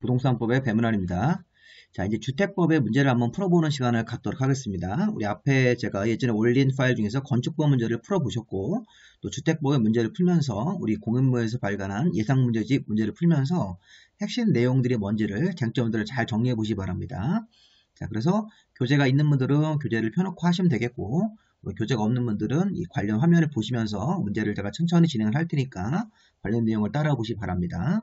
부동산법의 배문환입니다. 자, 이제 주택법의 문제를 한번 풀어보는 시간을 갖도록 하겠습니다. 우리 앞에 제가 예전에 올린 파일 중에서 건축법 문제를 풀어보셨고, 또 주택법의 문제를 풀면서 우리 공인부에서 발간한 예상문제집 문제를 풀면서 핵심 내용들이 뭔지를 쟁점들을 잘 정리해 보시기 바랍니다. 자, 그래서 교재가 있는 분들은 교재를 펴놓고 하시면 되겠고, 교재가 없는 분들은 이 관련 화면을 보시면서 문제를 제가 천천히 진행을 할 테니까 관련 내용을 따라와 보시기 바랍니다.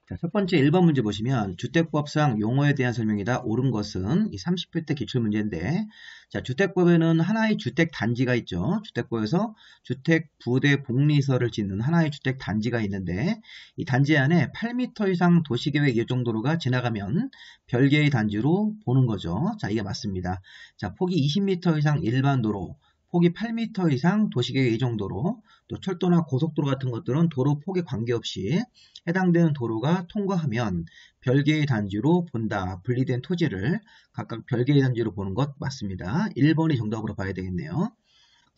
자, 첫 번째 1번 문제 보시면 주택법상 용어에 대한 설명이다. 옳은 것은 이 30회 기출문제인데, 자, 주택법에는 하나의 주택단지가 있죠. 주택법에서 주택부대 복리설을 짓는 하나의 주택단지가 있는데, 이 단지 안에 8m 이상 도시계획 예정도로가 지나가면 별개의 단지로 보는 거죠. 자, 이게 맞습니다. 자, 폭이 20m 이상 일반도로, 폭이 8m 이상 도시계획 예정도로, 또 철도나 고속도로 같은 것들은 도로 폭에 관계없이 해당되는 도로가 통과하면 별개의 단지로 본다. 분리된 토지를 각각 별개의 단지로 보는 것 맞습니다. 1번이 정답으로 봐야 되겠네요.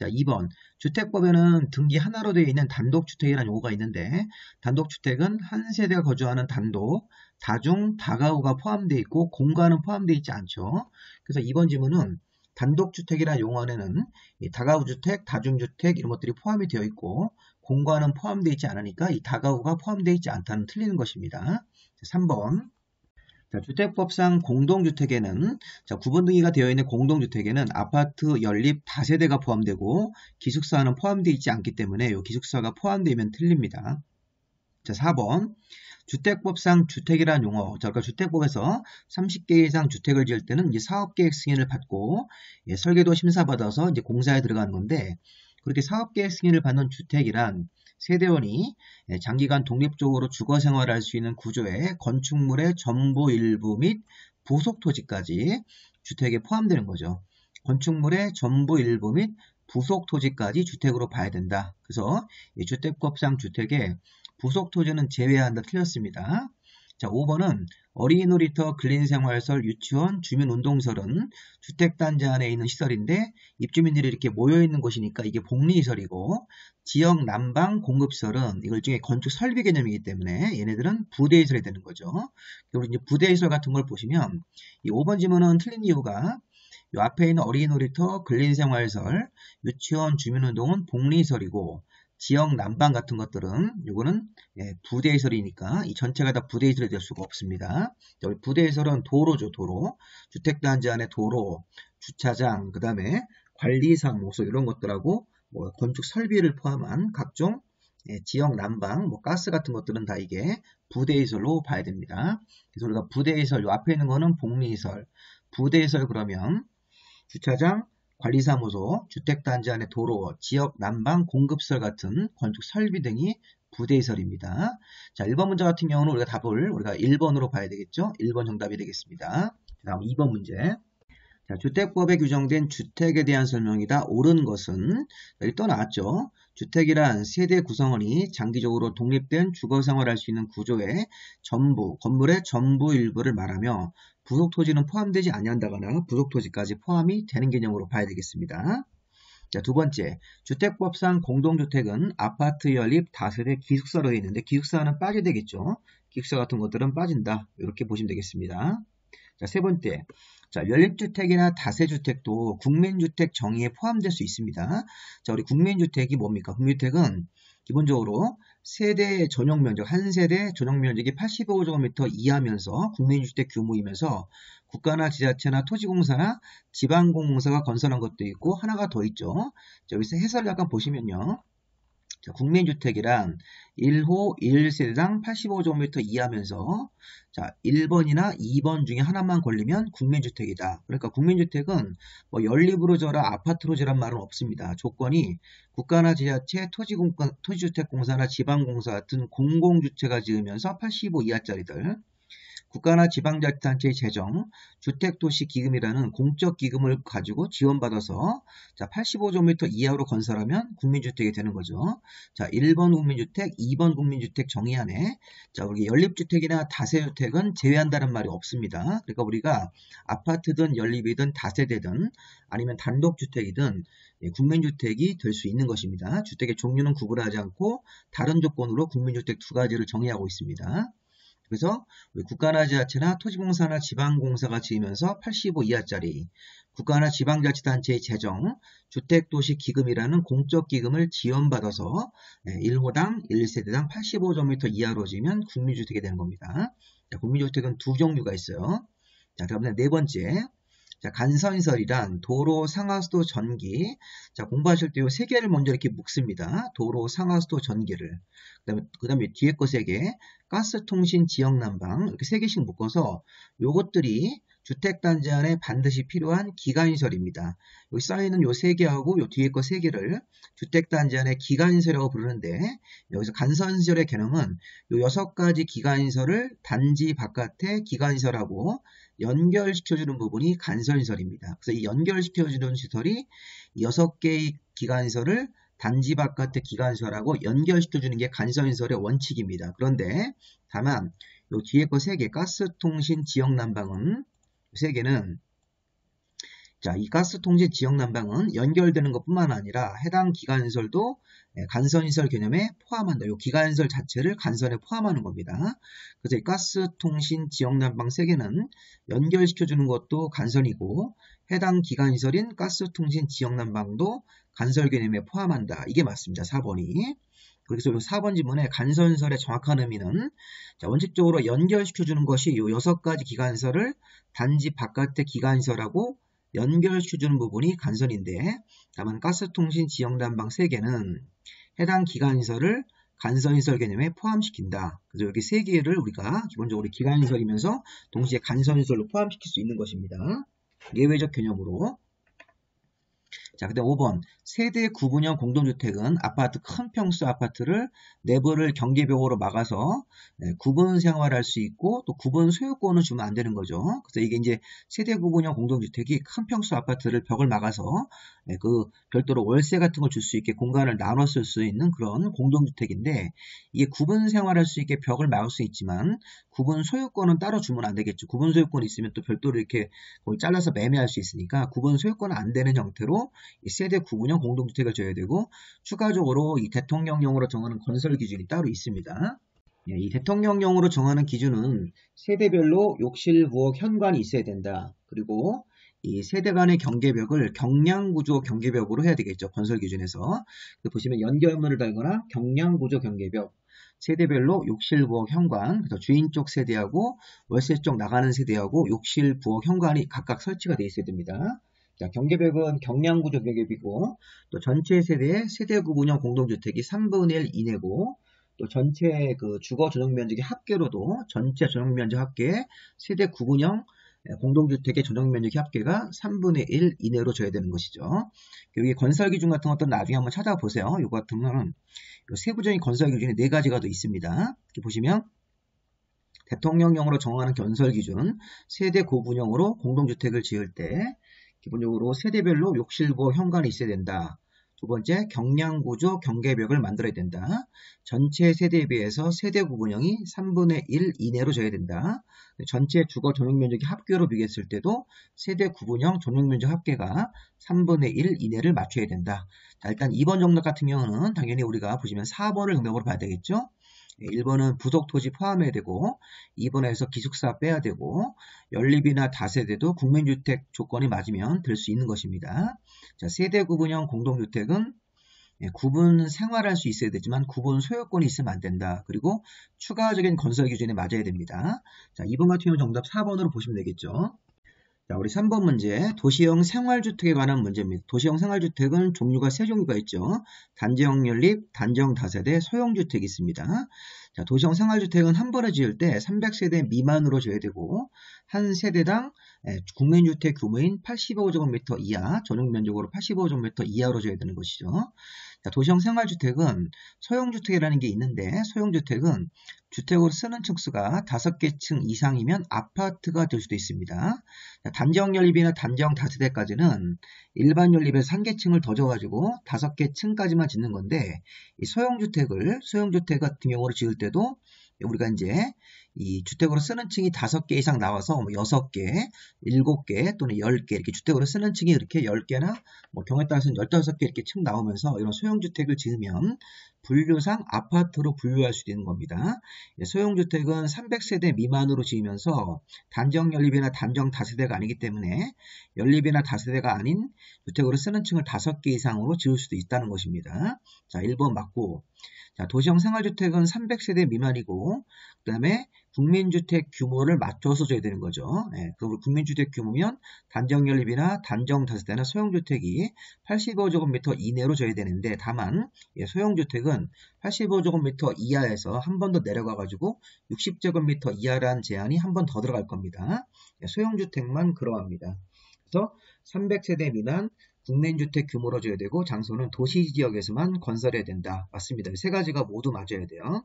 자, 2번. 주택법에는 등기 하나로 되어 있는 단독주택이라는 용어가 있는데, 단독주택은 한 세대가 거주하는 단독, 다중, 다가구가 포함되어 있고 공가는 포함되어 있지 않죠. 그래서 2번 질문은 단독주택이라는 용어 안에는 다가구주택, 다중주택 이런 것들이 포함이 되어 있고 공가는 포함되어 있지 않으니까 이 다가구가 포함되어 있지 않다는 틀리는 것입니다. 3번. 자, 주택법상 공동주택에는 구분 등기가 되어 있는 공동주택에는 아파트 연립 다세대가 포함되고 기숙사는 포함되어 있지 않기 때문에 이 기숙사가 포함되면 틀립니다. 자, 4번. 주택법상 주택이라는 용어, 그러니까 주택법에서 30개 이상 주택을 지을 때는 이제 사업계획 승인을 받고 설계도 심사받아서 이제 공사에 들어가는 건데, 그렇게 사업계획 승인을 받는 주택이란 세대원이 장기간 독립적으로 주거 생활을 할 수 있는 구조의 건축물의 전부 일부 및 부속 토지까지 주택에 포함되는 거죠. 건축물의 전부 일부 및 부속 토지까지 주택으로 봐야 된다. 그래서 주택법상 주택에 부속 토지는 제외한다. 틀렸습니다. 자, 5번은 어린이 놀이터, 근린생활설, 유치원, 주민운동설은 주택단지 안에 있는 시설인데 입주민들이 이렇게 모여있는 곳이니까 이게 복리시설이고, 지역 난방 공급설은 이걸 중에 건축 설비 개념이기 때문에 얘네들은 부대시설이 되는 거죠. 그리고 이제 부대시설 같은 걸 보시면 이 5번 지문은 틀린 이유가 이 앞에 있는 어린이 놀이터, 근린생활설, 유치원, 주민운동은 복리시설이고, 지역 난방 같은 것들은 이거는 부대시설이니까 이 전체가 다 부대시설이 될 수가 없습니다. 여기 부대시설은 도로죠. 도로, 주택단지 안에 도로, 주차장, 그 다음에 관리사무소 이런 것들하고 건축 설비를 포함한 각종 지역 난방, 가스 같은 것들은 다 이게 부대시설로 봐야 됩니다. 그래서 우리가 부대시설, 요 앞에 있는 거는 복리시설, 부대시설 그러면 주차장, 관리사무소, 주택단지 안의 도로, 지역 난방, 공급설 같은 건축 설비 등이 부대시설입니다. 자, 1번 문제 같은 경우는 우리가 답을 우리가 1번으로 봐야 되겠죠? 1번 정답이 되겠습니다. 다음 2번 문제. 자, 주택법에 규정된 주택에 대한 설명이다. 옳은 것은 여기 또 나왔죠. 주택이란 세대 구성원이 장기적으로 독립된 주거 생활할 수 있는 구조의 전부, 건물의 전부 일부를 말하며 부속 토지는 포함되지 아니한다거나 부속 토지까지 포함이 되는 개념으로 봐야 되겠습니다. 자, 두 번째, 주택법상 공동주택은 아파트 연립 다세대 기숙사로 되어 있는데 기숙사는 빠져야 되겠죠. 기숙사 같은 것들은 빠진다. 이렇게 보시면 되겠습니다. 자, 세 번째, 자, 연립주택이나 다세주택도 국민주택 정의에 포함될 수 있습니다. 자, 우리 국민주택이 뭡니까? 국민주택은 기본적으로 세대 전용 면적, 한 세대 전용 면적이 85제곱미터 이하면서 국민주택 규모이면서 국가나 지자체나 토지공사나 지방공사가 건설한 것도 있고 하나가 더 있죠. 자, 여기서 해설을 약간 보시면요. 자, 국민주택이란 1호 1세대당 85제곱미터 이하면서 자, 1번이나 2번 중에 하나만 걸리면 국민주택이다. 그러니까 국민주택은 연립으로 져라 아파트로 지란 말은 없습니다. 조건이 국가나 지자체, 토지주택공사나 지방공사 같은 공공주체가 지으면서 85 이하짜리들, 국가나 지방자치단체의 재정, 주택도시기금이라는 공적기금을 가지고 지원받아서 자, 85제곱미터 이하로 건설하면 국민주택이 되는 거죠. 자, 1번 국민주택, 2번 국민주택 정의 안에 자, 우리 연립주택이나 다세주택은 제외한다는 말이 없습니다. 그러니까 우리가 아파트든 연립이든 다세대든 아니면 단독주택이든 국민주택이 될 수 있는 것입니다. 주택의 종류는 구분하지 않고 다른 조건으로 국민주택 두 가지를 정의하고 있습니다. 그래서 우리 국가나 지자체나 토지공사나 지방공사가 지으면서 85 이하짜리 국가나 지방자치단체의 재정 주택도시기금이라는 공적기금을 지원받아서 1호당 1세대당 85제곱미터 이하로 지으면 국민주택이 되는 겁니다. 자, 국민주택은 두 종류가 있어요. 자, 그다음에 네 번째. 자, 간선시설이란 도로, 상하수도, 전기. 자, 공부하실 때 이 세 개를 먼저 이렇게 묶습니다. 도로, 상하수도, 전기를. 그다음에 뒤에 거 세 개. 가스, 통신, 지역, 난방. 이렇게 세 개씩 묶어서 요것들이 주택단지 안에 반드시 필요한 기간시설입니다. 여기 쌓여있는 요 세 개하고 요 뒤에 거 세 개를 주택단지 안에 기간시설이라고 부르는데 여기서 간선시설의 개념은 요 6가지 기간시설을 단지 바깥에 기간시설하고 연결시켜주는 부분이 간선시설입니다. 그래서 이 연결시켜주는 시설이 6개의 기간시설을 단지 바깥의 기간시설하고 연결시켜주는 게 간선시설의 원칙입니다. 그런데 다만 요 뒤에 거 3개 가스, 통신, 지역, 난방은 3개는 자, 이 가스통신 지역난방은 연결되는 것뿐만 아니라 해당 기간시설도 간선시설 개념에 포함한다. 이 기간시설 자체를 간선에 포함하는 겁니다. 그래서 이 가스통신 지역난방 3개는 연결시켜주는 것도 간선이고 해당 기간시설인 가스통신 지역난방도 간설 개념에 포함한다. 이게 맞습니다. 4번이. 그래서 이 4번 지문의 간선시설의 정확한 의미는 자, 원칙적으로 연결시켜주는 것이 이 6가지 기간시설을 단지 바깥의 기간시설하고 연결시켜주는 부분이 간선인데 다만 가스통신 지역난방 3개는 해당 기간시설을 간선시설 개념에 포함시킨다. 그래서 여기 3개를 우리가 기본적으로 기간시설이면서 동시에 간선시설로 포함시킬 수 있는 것입니다. 예외적 개념으로. 자, 그다음 5번. 세대 구분형 공동주택은 아파트 큰 평수 아파트를 내부를 경계벽으로 막아서 구분 생활할 수 있고 또 구분 소유권을 주면 안 되는 거죠. 그래서 이게 이제 세대 구분형 공동주택이 큰 평수 아파트를 벽을 막아서 그 별도로 월세 같은 걸 줄 수 있게 공간을 나눠 쓸 수 있는 그런 공동주택인데 이게 구분 생활할 수 있게 벽을 막을 수 있지만 구분 소유권은 따로 주면 안 되겠죠. 구분 소유권이 있으면 또 별도로 이렇게 그걸 잘라서 매매할 수 있으니까 구분 소유권은 안 되는 형태로 이 세대 구분형 공동주택을 줘야 되고 추가적으로 이 대통령령으로 정하는 건설 기준이 따로 있습니다. 이 대통령령으로 정하는 기준은 세대별로 욕실, 부엌, 현관이 있어야 된다. 그리고 이 세대 간의 경계벽을 경량구조 경계벽으로 해야 되겠죠. 건설 기준에서. 보시면 연결문을 달거나 경량구조 경계벽. 세대별로 욕실, 부엌, 현관, 그래서 주인 쪽 세대하고 월세 쪽 나가는 세대하고 욕실, 부엌, 현관이 각각 설치가 되어 있어야 됩니다. 자, 경계벽은 경량구조 경계벽이고 또 전체 세대의 세대 구분형 공동주택이 3분의 1 이내고 또 전체 그 주거 전용면적의 합계로도 전체 전용면적 합계 세대 구분형 공동주택의 전용면적의 합계가 3분의 1 이내로 줘야 되는 것이죠. 여기 건설 기준 같은 것도 나중에 한번 찾아보세요. 이거 같은 거는 세부적인 건설 기준이 4가지가 더 있습니다. 이렇게 보시면 대통령령으로 정하는 건설 기준 세대 구분형으로 공동주택을 지을 때 기본적으로 세대별로 욕실, 부엌, 현관이 있어야 된다. 두 번째, 경량구조 경계벽을 만들어야 된다. 전체 세대에 비해서 세대 구분형이 3분의 1 이내로 줘야 된다. 전체 주거 전용면적이 합계로 비교했을 때도 세대 구분형 전용면적 합계가 3분의 1 이내를 맞춰야 된다. 자, 일단 2번 정답 같은 경우는 당연히 우리가 보시면 4번을 정답으로 봐야 되겠죠. 1번은 부속토지 포함해야 되고 2번에서 기숙사 빼야 되고 연립이나 다세대도 국민주택 조건이 맞으면 될 수 있는 것입니다. 자, 세대 구분형 공동주택은 구분 생활할 수 있어야 되지만 구분 소유권이 있으면 안 된다. 그리고 추가적인 건설 기준에 맞아야 됩니다. 자, 2번 같은 경우 정답 4번으로 보시면 되겠죠. 자, 우리 3번 문제, 도시형 생활주택에 관한 문제입니다. 도시형 생활주택은 종류가 3종류가 있죠. 단지형 연립, 단지형 다세대, 소형주택이 있습니다. 자, 도시형 생활주택은 한 번에 지을 때 300세대 미만으로 줘야 되고 한 세대당 국민주택 규모인 85제곱미터 이하, 전용면적으로 85제곱미터 이하로 줘야 되는 것이죠. 자, 도시형 생활주택은 소형주택이라는 게 있는데 소형주택은 주택으로 쓰는 층수가 5개 층 이상이면 아파트가 될 수도 있습니다. 자, 단지형 연립이나 단지형 다세대까지는 일반 연립에서 1개 층을 더 줘가지고 5개 층까지만 짓는 건데 이 소형주택 같은 경우로 지을 때도 우리가 이제 이 주택으로 쓰는 층이 5개 이상 나와서 뭐 6개, 7개 또는 10개 이렇게 주택으로 쓰는 층이 이렇게 10개나 뭐 경우에 따라서는 15개 이렇게 층 나오면서 이런 소형주택을 지으면 분류상 아파트로 분류할 수 있는 겁니다. 소형주택은 300세대 미만으로 지으면서 단정 연립이나 단정 다세대가 아니기 때문에 연립이나 다세대가 아닌 주택으로 쓰는 층을 5개 이상으로 지을 수도 있다는 것입니다. 자, 1번 맞고. 자, 도시형 생활주택은 300세대 미만이고, 그 다음에 국민주택 규모를 맞춰서 줘야 되는 거죠. 그 국민주택 규모면 단정 연립이나 단정 다세대나 소형주택이 85제곱미터 이내로 줘야 되는데, 다만 소형주택은 85제곱미터 이하에서 한 번 더 내려가가지고 60제곱미터 이하라는 제한이 한 번 더 들어갈 겁니다. 소형주택만 그러합니다. 그래서 300세대 미만 국민주택 규모로 줘야 되고 장소는 도시지역에서만 건설해야 된다. 맞습니다. 세 가지가 모두 맞아야 돼요.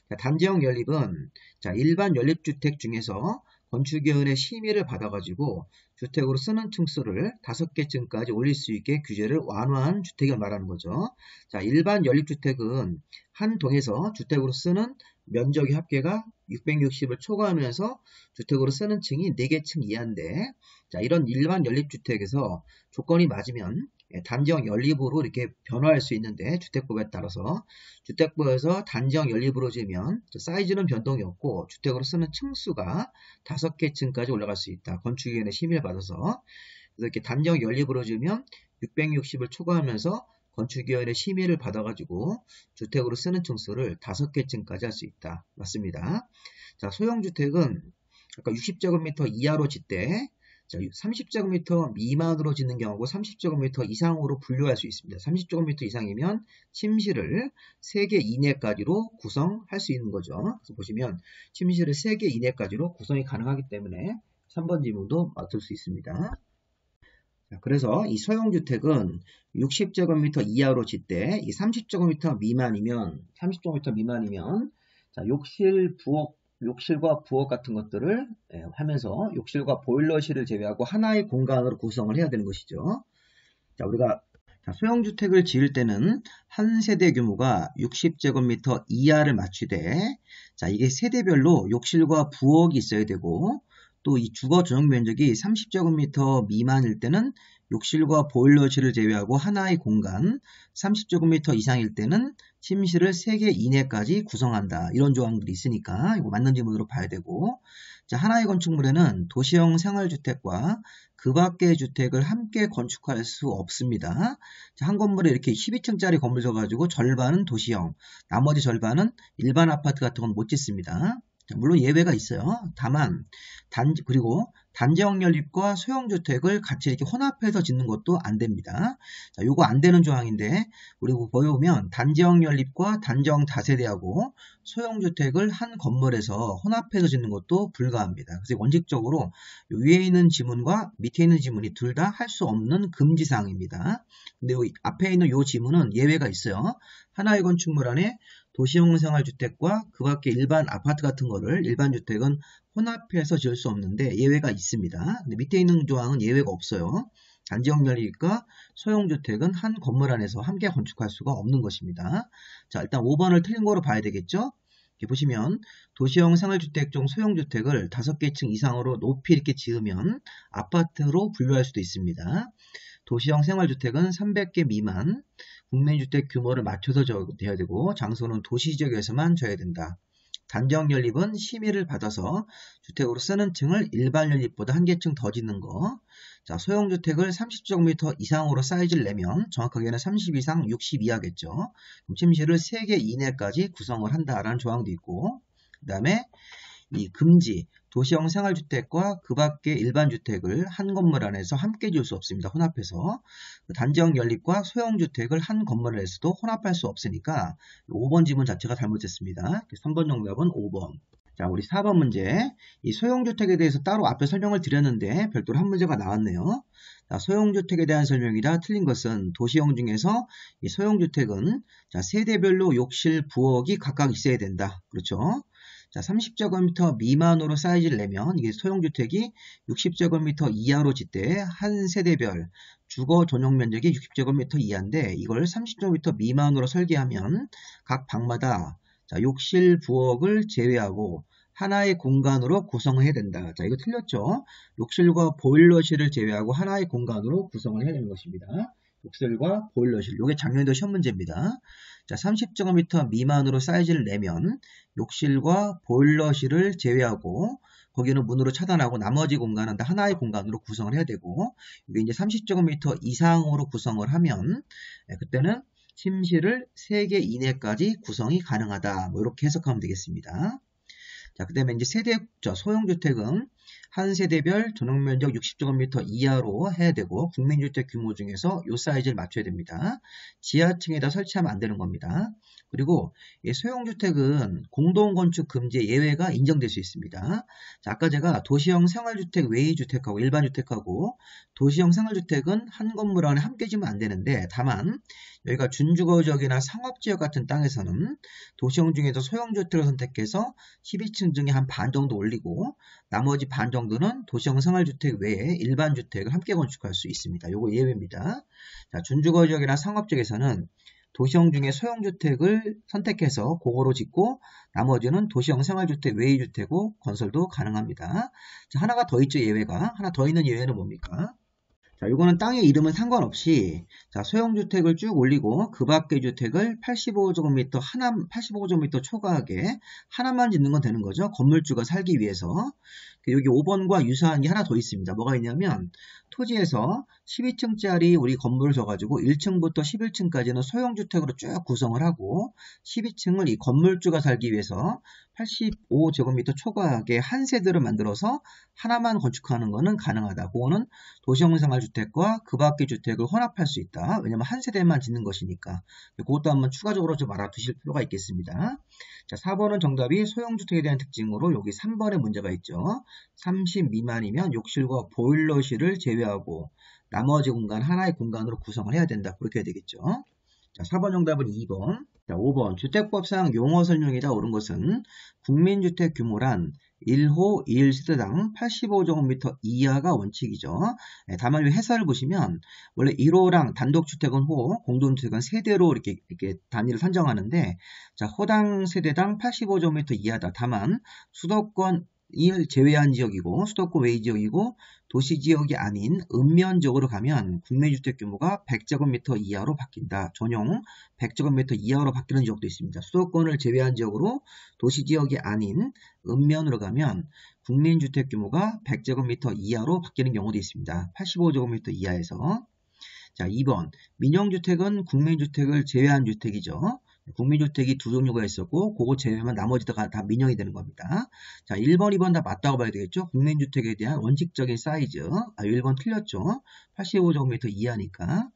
자, 단지형 연립은 일반 연립주택 중에서 건축위원회 심의를 받아가지고 주택으로 쓰는 층수를 5개 층까지 올릴 수 있게 규제를 완화한 주택을 말하는 거죠. 자, 일반 연립주택은 한 동에서 주택으로 쓰는 면적의 합계가 660을 초과하면서 주택으로 쓰는 층이 4개 층 이하인데, 자, 이런 일반 연립주택에서 조건이 맞으면 단지형 연립으로 이렇게 변화할 수 있는데, 주택법에 따라서 주택법에서 단지형 연립으로 지으면 사이즈는 변동이 없고 주택으로 쓰는 층수가 5개 층까지 올라갈 수 있다. 건축위원회 심의를 받아서. 그래서 이렇게 단지형 연립으로 지으면 660을 초과하면서 건축위원회 심의를 받아가지고 주택으로 쓰는 층수를 5개 층까지 할 수 있다. 맞습니다. 자, 소형주택은 아까 60제곱미터 이하로 짓되 30제곱미터 미만으로 짓는 경우고 30제곱미터 이상으로 분류할 수 있습니다. 30제곱미터 이상이면 침실을 3개 이내까지로 구성할 수 있는 거죠. 그래서 보시면 침실을 3개 이내까지로 구성이 가능하기 때문에 3번 질문도 맞을 수 있습니다. 그래서 이 소형주택은 60제곱미터 이하로 짓되 이 30제곱미터 미만이면 자, 욕실과 부엌 같은 것들을 하면서 욕실과 보일러실을 제외하고 하나의 공간으로 구성을 해야 되는 것이죠. 자, 우리가 소형주택을 지을 때는 한 세대 규모가 60제곱미터 이하를 맞추되, 자, 이게 세대별로 욕실과 부엌이 있어야 되고, 또 이 주거 전용 면적이 30제곱미터 미만일 때는 욕실과 보일러실을 제외하고 하나의 공간, 30제곱미터 이상일 때는 침실을 3개 이내까지 구성한다. 이런 조항들이 있으니까 이거 맞는 질문으로 봐야 되고, 자, 하나의 건축물에는 도시형 생활주택과 그 밖의 주택을 함께 건축할 수 없습니다. 자, 한 건물에 이렇게 12층짜리 건물 져가지고 절반은 도시형, 나머지 절반은 일반 아파트 같은 건 못 짓습니다. 자, 물론 예외가 있어요. 다만 그리고 단지형 연립과 소형주택을 같이 이렇게 혼합해서 짓는 것도 안 됩니다. 자, 요거 안 되는 조항인데, 우리 보면 단지형 연립과 단정 다세대하고 소형주택을 한 건물에서 혼합해서 짓는 것도 불가합니다. 그래서 원칙적으로 위에 있는 지문과 밑에 있는 지문이 둘 다 할 수 없는 금지사항입니다. 근데 앞에 있는 요 지문은 예외가 있어요. 하나의 건축물 안에 도시형 생활주택과 그 밖에 일반 아파트 같은 거를 일반 주택은 혼합해서 지을 수 없는데 예외가 있습니다. 근데 밑에 있는 조항은 예외가 없어요. 단지형 연립과 소형주택은 한 건물 안에서 함께 건축할 수가 없는 것입니다. 자, 일단 5번을 틀린 거로 봐야 되겠죠? 이렇게 보시면 도시형 생활주택 중 소형주택을 5개 층 이상으로 높이 이렇게 지으면 아파트로 분류할 수도 있습니다. 도시형 생활주택은 300개 미만, 국민주택 규모를 맞춰서 져야 되고 장소는 도시지역에서만 져야 된다. 단지형 연립은 심의를 받아서 주택으로 쓰는 층을 일반 연립보다 한 개 층 더 짓는 거. 자, 소형주택을 30제곱미터 이상으로 사이즈를 내면 정확하게는 30 이상 60 이하겠죠. 그럼 침실을 3개 이내까지 구성을 한다라는 조항도 있고, 그 다음에 이 금지, 도시형 생활주택과 그 밖의 일반 주택을 한 건물 안에서 함께 지을 수 없습니다. 혼합해서. 단지형 연립과 소형주택을 한 건물 안에서도 혼합할 수 없으니까 5번 지문 자체가 잘못됐습니다. 3번 정답은 5번. 자, 우리 4번 문제. 이 소형주택에 대해서 따로 앞에 설명을 드렸는데 별도로 한 문제가 나왔네요. 자, 소형주택에 대한 설명이라 틀린 것은 도시형 중에서 이 소형주택은 자, 세대별로 욕실, 부엌이 각각 있어야 된다. 그렇죠? 자, 30제곱미터 미만으로 사이즈를 내면 이게 소형주택이 60제곱미터 이하로 짓되 한 세대별 주거 전용 면적이 60제곱미터 이하인데 이걸 30제곱미터 미만으로 설계하면 각 방마다 자, 욕실, 부엌을 제외하고 하나의 공간으로 구성을 해야 된다. 자, 이거 틀렸죠? 욕실과 보일러실을 제외하고 하나의 공간으로 구성을 해야 되는 것입니다. 욕실과 보일러실. 이게 작년도 시험 문제입니다. 자, 30제곱미터 미만으로 사이즈를 내면 욕실과 보일러실을 제외하고 거기는 문으로 차단하고 나머지 공간은 다 하나의 공간으로 구성을 해야 되고, 이게 이제 30제곱미터 이상으로 구성을 하면 그때는 침실을 3개 이내까지 구성이 가능하다. 뭐 이렇게 해석하면 되겠습니다. 자, 그 다음에 이제 소형주택은 한 세대별 전용면적 60제곱미터 이하로 해야 되고, 국민주택 규모 중에서 이 사이즈를 맞춰야 됩니다. 지하층에다 설치하면 안 되는 겁니다. 그리고 이 소형주택은 공동건축 금지의 예외가 인정될 수 있습니다. 자, 아까 제가 도시형 생활주택, 외의주택하고 일반주택하고 도시형 생활주택은 한 건물 안에 함께 지으면 안 되는데, 다만 여기가 준주거지역이나 상업지역 같은 땅에서는 도시형 중에서 소형주택을 선택해서 12층 중에 한 반 정도 올리고 나머지 반 정도는 도시형 생활주택 외에 일반주택을 함께 건축할 수 있습니다. 요거 예외입니다. 자, 준주거지역이나 상업지역에서는 도시형 중에 소형주택을 선택해서 그거로 짓고 나머지는 도시형 생활주택 외의주택으로 건설도 가능합니다. 자, 하나가 더 있죠, 예외가. 하나 더 있는 예외는 뭡니까? 자, 이거는 땅의 이름은 상관없이, 자, 소형주택을 쭉 올리고 그 밖의 주택을 85제곱미터 초과하게 하나만 짓는 건 되는 거죠. 건물주가 살기 위해서. 여기 5번과 유사한 게 하나 더 있습니다. 뭐가 있냐면 토지에서 12층짜리 우리 건물을 줘가지고 1층부터 11층까지는 소형주택으로 쭉 구성을 하고 12층을 이 건물주가 살기 위해서 85제곱미터 초과하게 한 세대로 만들어서 하나만 건축하는 거는 가능하다. 그거는 도시형 생활주택과 그 밖의 주택을 혼합할 수 있다. 왜냐면 한 세대만 짓는 것이니까. 그것도 한번 추가적으로 좀 알아두실 필요가 있겠습니다. 자, 4번은 정답이 소형주택에 대한 특징으로 여기 3번에 문제가 있죠. 30 미만이면 욕실과 보일러실을 제외하고 나머지 공간 하나의 공간으로 구성을 해야 된다. 그렇게 해야 되겠죠. 자, 4번 정답은 2번. 자, 5번. 주택법상 용어 설명이다. 옳은 것은 국민주택 규모란 1호 1세대당 85제곱미터 이하가 원칙이죠. 네, 다만 이 해설을 보시면 원래 1호랑 단독주택은 호, 공동주택은 세대로 이렇게 단위를 산정하는데, 자, 호당 세대당 85제곱미터 이하다. 다만 수도권 을 제외한 지역이고 수도권 외의 지역이고 도시지역이 아닌 읍면적으로 가면 국내주택 규모가 100제곱미터 이하로 바뀐다. 전용 100제곱미터 이하로 바뀌는 지역도 있습니다. 수도권을 제외한 지역으로 도시지역이 아닌 읍면으로 가면 국민주택 규모가 100제곱미터 이하로 바뀌는 경우도 있습니다. 85제곱미터 이하에서. 자, 2번. 민영주택은 국민주택을 제외한 주택이죠. 국민주택이 두 종류가 있었고 그거 제외하면 나머지가 다 민영이 되는 겁니다. 자, 1번, 2번 다 맞다고 봐야 되겠죠. 국민주택에 대한 원칙적인 사이즈. 1번 틀렸죠. 85제곱미터 이하니까.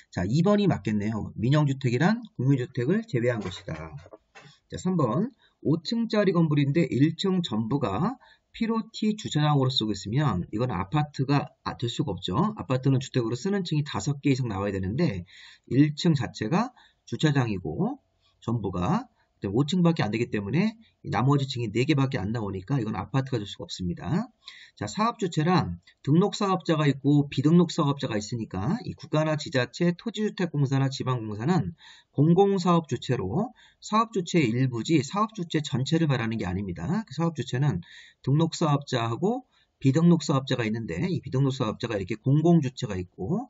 자, 2번이 맞겠네요. 민영주택이란 국민주택을 제외한 것이다. 자, 3번. 5층짜리 건물인데 1층 전부가 피로티 주차장으로 쓰고 있으면 이건 아파트가 될 수가 없죠. 아파트는 주택으로 쓰는 층이 5개 이상 나와야 되는데 1층 자체가 주차장이고 전부가 5층밖에 안 되기 때문에 나머지 층이 4개밖에 안 나오니까 이건 아파트가 될 수가 없습니다. 자, 사업주체란 등록사업자가 있고 비등록사업자가 있으니까 이 국가나 지자체, 토지주택공사나 지방공사는 공공사업주체로 사업주체의 일부지 사업주체 전체를 말하는 게 아닙니다. 그 사업주체는 등록사업자하고 비등록사업자가 있는데 이 비등록사업자가 이렇게 공공주체가 있고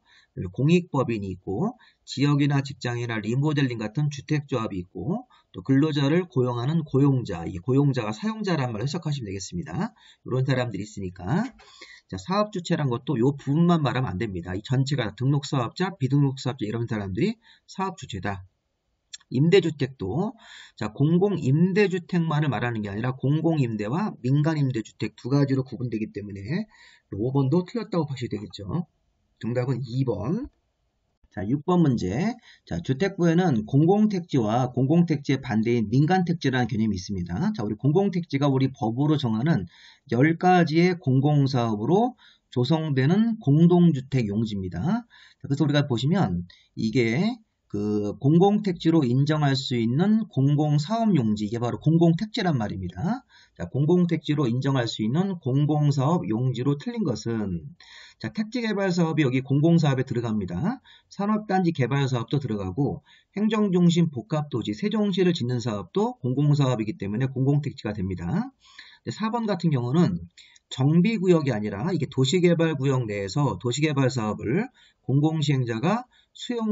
공익법인이 있고 지역이나 직장이나 리모델링 같은 주택조합이 있고 또 근로자를 고용하는 고용자, 이 고용자가 사용자란 말을 해석하시면 되겠습니다. 이런 사람들이 있으니까 자, 사업주체란 것도 이 부분만 말하면 안 됩니다. 이 전체가 등록사업자, 비등록사업자 이런 사람들이 사업주체다. 임대주택도 자, 공공임대주택만을 말하는 게 아니라 공공임대와 민간임대주택 두 가지로 구분되기 때문에 5번도 틀렸다고 보시면 되겠죠. 정답은 2번. 자, 6번 문제. 자, 주택부에는 공공택지와 공공택지의 반대인 민간택지라는 개념이 있습니다. 자, 우리 공공택지가 우리 법으로 정하는 10가지의 공공사업으로 조성되는 공동주택 용지입니다. 자, 그래서 우리가 보시면 이게 그 공공택지로 인정할 수 있는 공공사업용지, 이게 바로 공공택지란 말입니다. 자, 공공택지로 인정할 수 있는 공공사업용지로 틀린 것은 자, 택지개발사업이 여기 공공사업에 들어갑니다. 산업단지 개발사업도 들어가고 행정중심 복합도시 세종시를 짓는 사업도 공공사업이기 때문에 공공택지가 됩니다. 4번 같은 경우는 정비구역이 아니라 이게 도시개발구역 내에서 도시개발 사업을 공공시행자가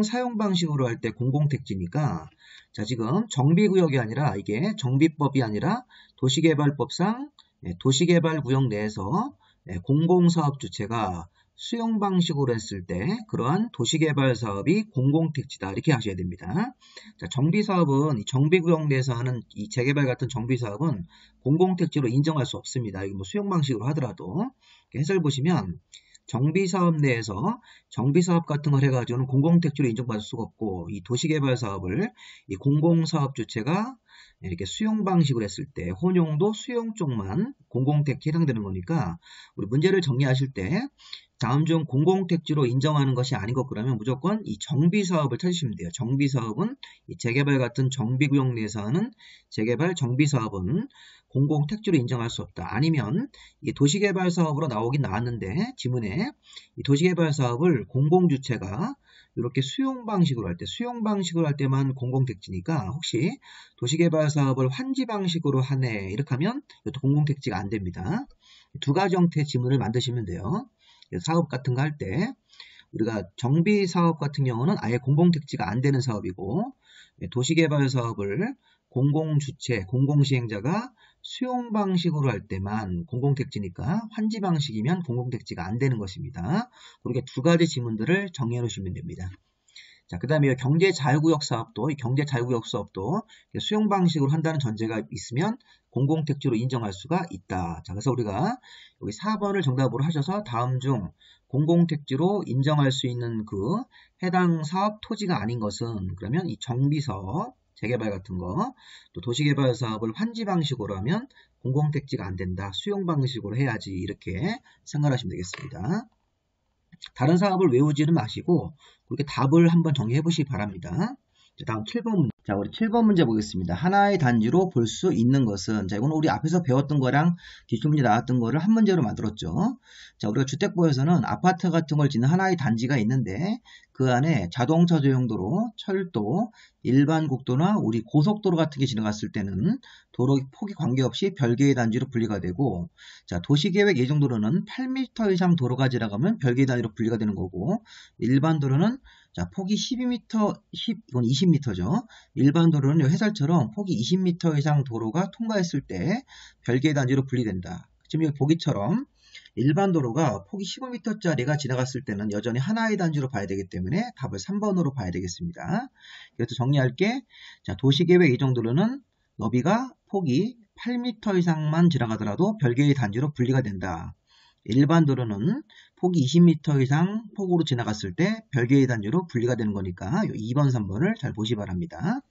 사용 방식으로 할 때 공공택지니까 자 지금 정비구역이 아니라 이게 정비법이 아니라 도시개발법상 도시개발구역 내에서 공공사업 주체가 수용 방식으로 했을 때 그러한 도시개발 사업이 공공택지다 이렇게 하셔야 됩니다. 자, 정비사업은 이 정비구역 내에서 하는 이 재개발 같은 정비사업은 공공택지로 인정할 수 없습니다. 이거 뭐 수용 방식으로 하더라도 해설 보시면 정비사업 내에서 정비사업 같은 걸 해가지고는 공공택지로 인정받을 수가 없고 이 도시개발 사업을 이 공공사업 주체가 이렇게 수용 방식으로 했을 때 혼용도 수용 쪽만 공공택지에 해당되는 거니까 우리 문제를 정리하실 때 다음 중 공공택지로 인정하는 것이 아닌 것 그러면 무조건 이 정비사업을 찾으시면 돼요. 정비사업은 이 재개발 같은 정비구역 내에서 하는 재개발 정비사업은 공공택지로 인정할 수 없다. 아니면 이 도시개발 사업으로 나오긴 나왔는데 지문에 이 도시개발 사업을 공공주체가 이렇게 수용 방식으로 할 때만 공공택지니까 혹시 도시개발 사업을 환지 방식으로 하네 이렇게 하면 이것도 공공택지가 안 됩니다. 두 가지 형태의 지문을 만드시면 돼요. 사업 같은 거 할 때 우리가 정비 사업 같은 경우는 아예 공공택지가 안 되는 사업이고 도시개발 사업을 공공주체, 공공시행자가 수용 방식으로 할 때만 공공택지니까 환지 방식이면 공공택지가 안 되는 것입니다. 그렇게 두 가지 지문들을 정리해 놓으시면 됩니다. 자, 그 다음에 경제자유구역 사업도, 이 경제자유구역 사업도 수용 방식으로 한다는 전제가 있으면 공공택지로 인정할 수가 있다. 자, 그래서 우리가 여기 4번을 정답으로 하셔서 다음 중 공공택지로 인정할 수 있는 그 해당 사업 토지가 아닌 것은 그러면 이 정비사업, 재개발 같은 거, 또 도시개발 사업을 환지 방식으로 하면 공공택지가 안 된다. 수용 방식으로 해야지 이렇게 생각하시면 되겠습니다. 다른 사업을 외우지는 마시고 그렇게 답을 한번 정리해 보시기 바랍니다. 자, 다음 7번 문제. 자, 우리 7번 문제 보겠습니다. 하나의 단지로 볼 수 있는 것은 자, 이거는 우리 앞에서 배웠던 거랑 기출문제 나왔던 거를 한 문제로 만들었죠. 자, 우리가 주택부에서는 아파트 같은 걸 짓는 하나의 단지가 있는데 그 안에 자동차 조용도로, 철도, 일반 국도나 우리 고속도로 같은 게 지나갔을 때는 도로 폭이 관계없이 별개의 단지로 분리가 되고 자, 도시계획 예정도로는 8m 이상 도로가 지나가면 별개의 단지로 분리가 되는 거고 일반 도로는 자, 폭이 12m, 이건 20m죠. 일반 도로는 해설처럼 폭이 20m 이상 도로가 통과했을 때 별개의 단지로 분리된다. 지금 여기 보기처럼 일반 도로가 폭이 15m짜리가 지나갔을 때는 여전히 하나의 단지로 봐야 되기 때문에 답을 3번으로 봐야 되겠습니다. 그래서 정리할게. 자, 도시계획 예정도로는 너비가 폭이 8m 이상만 지나가더라도 별개의 단지로 분리가 된다. 일반 도로는 폭이 20m 이상 폭으로 지나갔을 때 별개의 단지로 분리가 되는 거니까 2번, 3번을 잘 보시기 바랍니다.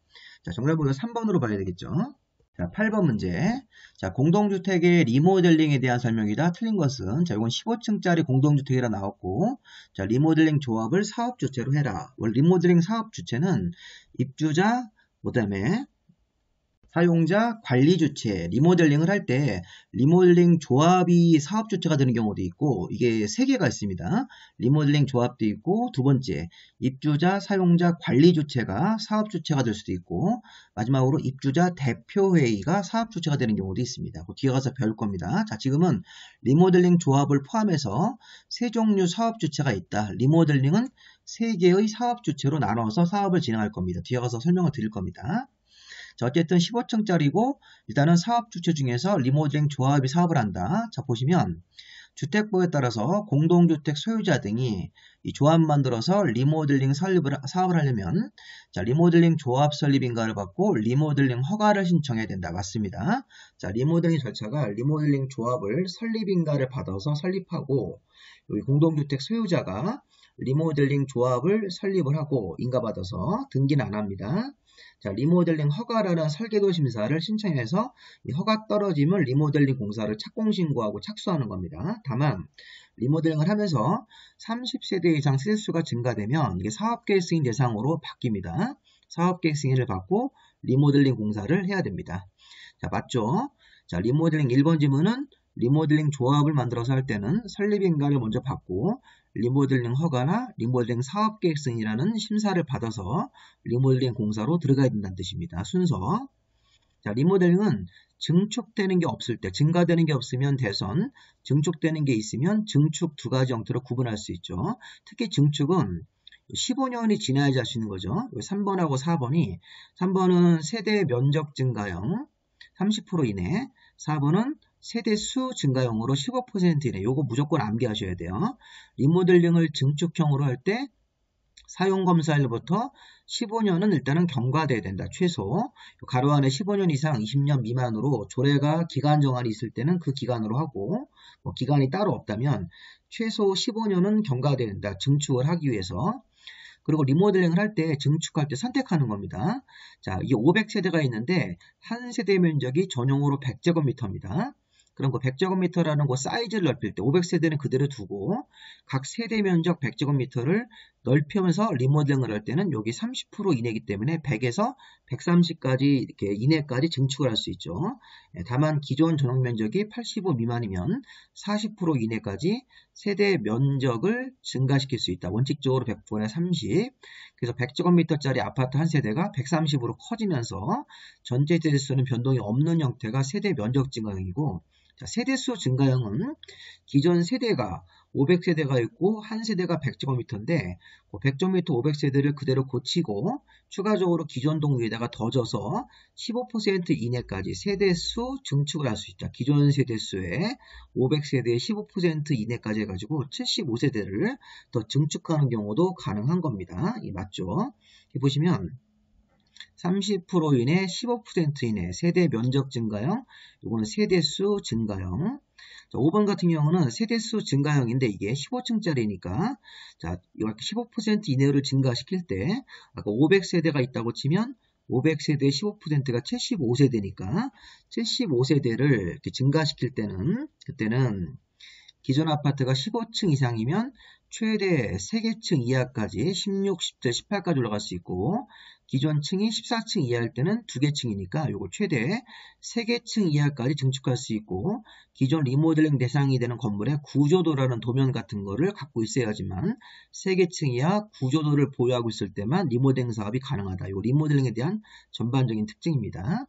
자, 정답은 3번으로 봐야 되겠죠. 자, 8번 문제. 자, 공동주택의 리모델링에 대한 설명이다. 틀린 것은 자, 이건 15층짜리 공동주택이라 나왔고 자, 리모델링 조합을 사업 주체로 해라. 원래 리모델링 사업 주체는 입주자, 그다음에 사용자, 관리 주체, 리모델링을 할 때 리모델링 조합이 사업 주체가 되는 경우도 있고 이게 3개가 있습니다. 리모델링 조합도 있고 두 번째 입주자, 사용자, 관리 주체가 사업 주체가 될 수도 있고 마지막으로 입주자 대표회의가 사업 주체가 되는 경우도 있습니다. 그 뒤에 가서 배울 겁니다. 자, 지금은 리모델링 조합을 포함해서 3종류 사업 주체가 있다. 리모델링은 3개의 사업 주체로 나눠서 사업을 진행할 겁니다. 뒤에 가서 설명을 드릴 겁니다. 자, 어쨌든 15층짜리고 일단은 사업 주체 중에서 리모델링 조합이 사업을 한다. 자, 보시면 주택법에 따라서 공동주택 소유자 등이 이 조합 만들어서 리모델링 사업을 하려면 자, 리모델링 조합 설립 인가를 받고 리모델링 허가를 신청해야 된다. 맞습니다. 자, 리모델링 절차가 리모델링 조합을 설립 인가를 받아서 설립하고 여기 공동주택 소유자가 리모델링 조합을 설립을 하고 인가받아서 등기는 안 합니다. 자, 리모델링 허가라는 설계도 심사를 신청해서 이 허가 떨어지면 리모델링 공사를 착공신고하고 착수하는 겁니다. 다만 리모델링을 하면서 30세대 이상 세대수가 증가되면 이게 사업계획 승인 대상으로 바뀝니다. 사업계획 승인을 받고 리모델링 공사를 해야 됩니다. 자, 맞죠? 자, 리모델링 1번 지문은 리모델링 조합을 만들어서 할 때는 설립인가를 먼저 받고 리모델링 허가나 리모델링 사업계획 승인이라는 심사를 받아서 리모델링 공사로 들어가야 된다는 뜻입니다. 순서. 자, 리모델링은 증축되는 게 없을 때, 증가되는 게 없으면 대선, 증축되는 게 있으면 증축 두 가지 형태로 구분할 수 있죠. 특히 증축은 15년이 지나야지 할 수 있는 거죠. 3번하고 4번이 3번은 세대 면적 증가형 30% 이내, 4번은 세대 수 증가형으로 15% 이내. 요거 무조건 암기하셔야 돼요. 리모델링을 증축형으로 할 때 사용검사일부터 15년은 일단은 경과돼야 된다. 최소 가로 안에 15년 이상 20년 미만으로 조례가 기간 정한이 있을 때는 그 기간으로 하고 뭐 기간이 따로 없다면 최소 15년은 경과돼야 된다. 증축을 하기 위해서. 그리고 리모델링을 할 때 증축할 때 선택하는 겁니다. 자, 이 500세대가 있는데 한 세대 면적이 전용으로 100제곱미터입니다. 그럼 그 100제곱미터라는 그 사이즈를 넓힐 때 500세대는 그대로 두고 각 세대 면적 100제곱미터를 넓히면서 리모델링을 할 때는 여기 30% 이내이기 때문에 100에서 130까지 이렇게 이내까지 증축을 할 수 있죠. 다만 기존 전용 면적이 85 미만이면 40% 이내까지 세대 면적을 증가시킬 수 있다. 원칙적으로 100분의 30. 그래서 100제곱미터짜리 아파트 한 세대가 130으로 커지면서 전체 세대수는 변동이 없는 형태가 세대 면적 증가형이고, 자, 세대수 증가형은 기존 세대가 500세대가 있고 한 세대가 100제곱미터인데 그 100제곱미터 500세대를 그대로 고치고 추가적으로 기존 동 위에다가 더 져서 15% 이내까지 세대수 증축을 할 수 있다. 기존 세대수의 500세대의 15% 이내까지 해가지고 75세대를 더 증축하는 경우도 가능한 겁니다. 이 맞죠? 보시면 30% 이내, 15% 이내 세대 면적 증가형, 이거는 세대수 증가형. 자, 5번 같은 경우는 세대수 증가형인데 이게 15층짜리니까 자, 이렇게 15% 이내로 증가시킬 때 아까 500세대가 있다고 치면 500세대의 15%가 75세대니까 75세대를 이렇게 증가시킬 때는 그때는 기존 아파트가 15층 이상이면 최대 3개층 이하까지 16, 17, 18까지 올라갈 수 있고 기존 층이 14층 이하일 때는 2개 층이니까 요거 최대 3개층 이하까지 증축할 수 있고 기존 리모델링 대상이 되는 건물의 구조도라는 도면 같은 거를 갖고 있어야지만 3개층 이하 구조도를 보유하고 있을 때만 리모델링 사업이 가능하다. 요 리모델링에 대한 전반적인 특징입니다.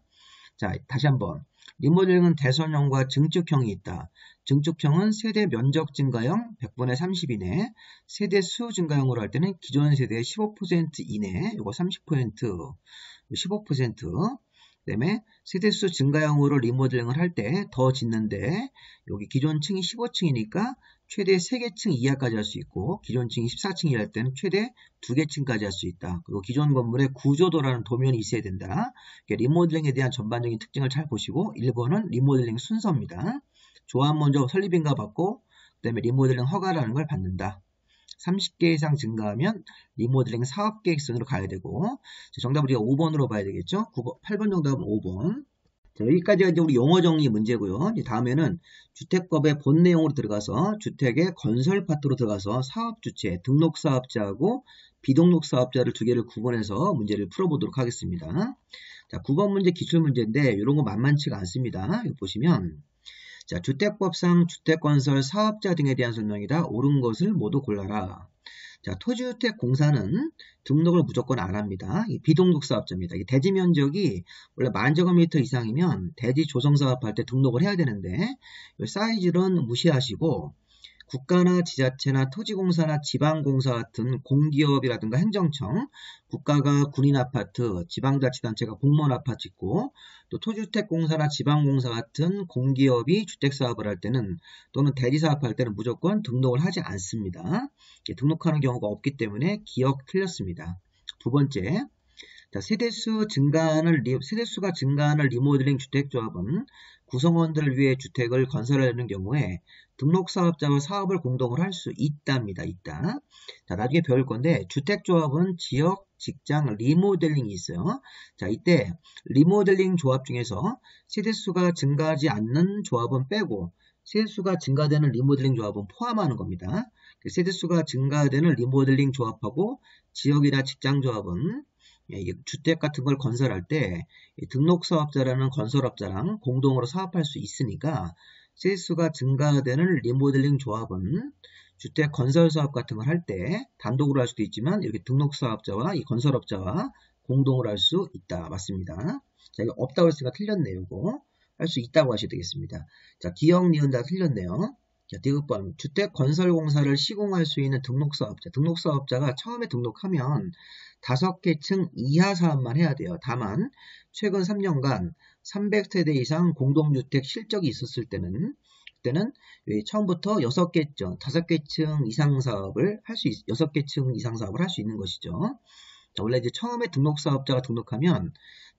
자, 다시 한번. 리모델링은 대선형과 증축형이 있다. 증축형은 세대 면적 증가형 100분의 30 이내, 세대 수 증가형으로 할 때는 기존 세대의 15% 이내, 요거 30%, 15%, 그 다음에 세대수 증가형으로 리모델링을 할 때 더 짓는데 여기 기존 층이 15층이니까 최대 3개층 이하까지 할 수 있고 기존 층이 14층이 할 때는 최대 2개 층까지 할 수 있다. 그리고 기존 건물의 구조도라는 도면이 있어야 된다. 리모델링에 대한 전반적인 특징을 잘 보시고 1번은 리모델링 순서입니다. 조합 먼저 설립인가 받고 그 다음에 리모델링 허가라는 걸 받는다. 30개 이상 증가하면 리모델링 사업계획선으로 가야 되고 정답을 우리가 5번으로 봐야 되겠죠. 8번 정답은 5번. 자, 여기까지가 이제 우리 용어 정리 문제고요. 이제 다음에는 주택법의 본 내용으로 들어가서 주택의 건설 파트로 들어가서 사업주체, 등록사업자하고 비등록사업자를 두 개를 구분해서 문제를 풀어보도록 하겠습니다. 자, 9번 문제 기출문제인데 이런 거 만만치가 않습니다. 여기 보시면 자, 주택법상 주택건설 사업자 등에 대한 설명이다. 옳은 것을 모두 골라라. 자, 토지주택공사는 등록을 무조건 안 합니다. 이 비등록 사업자입니다. 이 대지 면적이 원래 10,000제곱미터 이상이면 대지 조성사업할 때 등록을 해야 되는데 이 사이즈는 무시하시고 국가나 지자체나 토지공사나 지방공사 같은 공기업이라든가 행정청, 국가가 군인아파트, 지방자치단체가 공무원아파트 짓고 또 토지주택공사나 지방공사 같은 공기업이 주택사업을 할 때는 또는 대리사업할 때는 무조건 등록을 하지 않습니다. 등록하는 경우가 없기 때문에 기억 틀렸습니다. 두 번째, 자, 세대수가 증가하는 리모델링 주택조합은 구성원들을 위해 주택을 건설하려는 경우에 등록사업자와 사업을 공동으로 할 수 있답니다. 있다. 자, 나중에 배울 건데 주택조합은 지역, 직장, 리모델링이 있어요. 자, 이때 리모델링 조합 중에서 세대수가 증가하지 않는 조합은 빼고 세대수가 증가되는 리모델링 조합은 포함하는 겁니다. 세대수가 증가되는 리모델링 조합하고 지역이나 직장 조합은 주택 같은 걸 건설할 때 등록사업자라는 건설업자랑 공동으로 사업할 수 있으니까 세대수가 증가되는 리모델링 조합은 주택 건설 사업 같은 걸 할 때 단독으로 할 수도 있지만 이렇게 등록사업자와 이 건설업자와 공동으로 할 수 있다. 맞습니다. 자, 이거 없다고 했으니까 틀렸네요. 이거. 할 수 있다고 하셔야 되겠습니다. 자, 기억, 니은 다 틀렸네요. 자, 디귿번. 주택건설공사를 시공할 수 있는 등록사업자. 등록사업자가 처음에 등록하면 5개 층 이하 사업만 해야 돼요. 다만 최근 3년간 300세대 이상 공동주택 실적이 있었을 때는 그때는 처음부터 6개 층, 5개 층 이상 사업을 할 수 6개 층 이상 사업을 할 수 있는 것이죠. 자, 원래 이제 처음에 등록사업자가 등록하면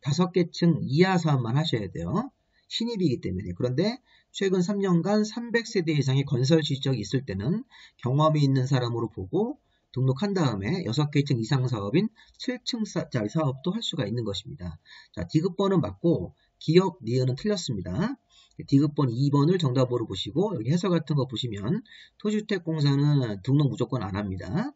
5개 층 이하 사업만 하셔야 돼요. 신입이기 때문에. 그런데 최근 3년간 300세대 이상의 건설 실적이 있을 때는 경험이 있는 사람으로 보고 등록한 다음에 6개 층 이상 사업인 7층짜리 사업도 할 수가 있는 것입니다. 자, 디귿번은 맞고 기억, 니은은 틀렸습니다. 디귿번 2번을 정답으로 보시고 여기 해설 같은 거 보시면 토주택공사는 등록 무조건 안 합니다.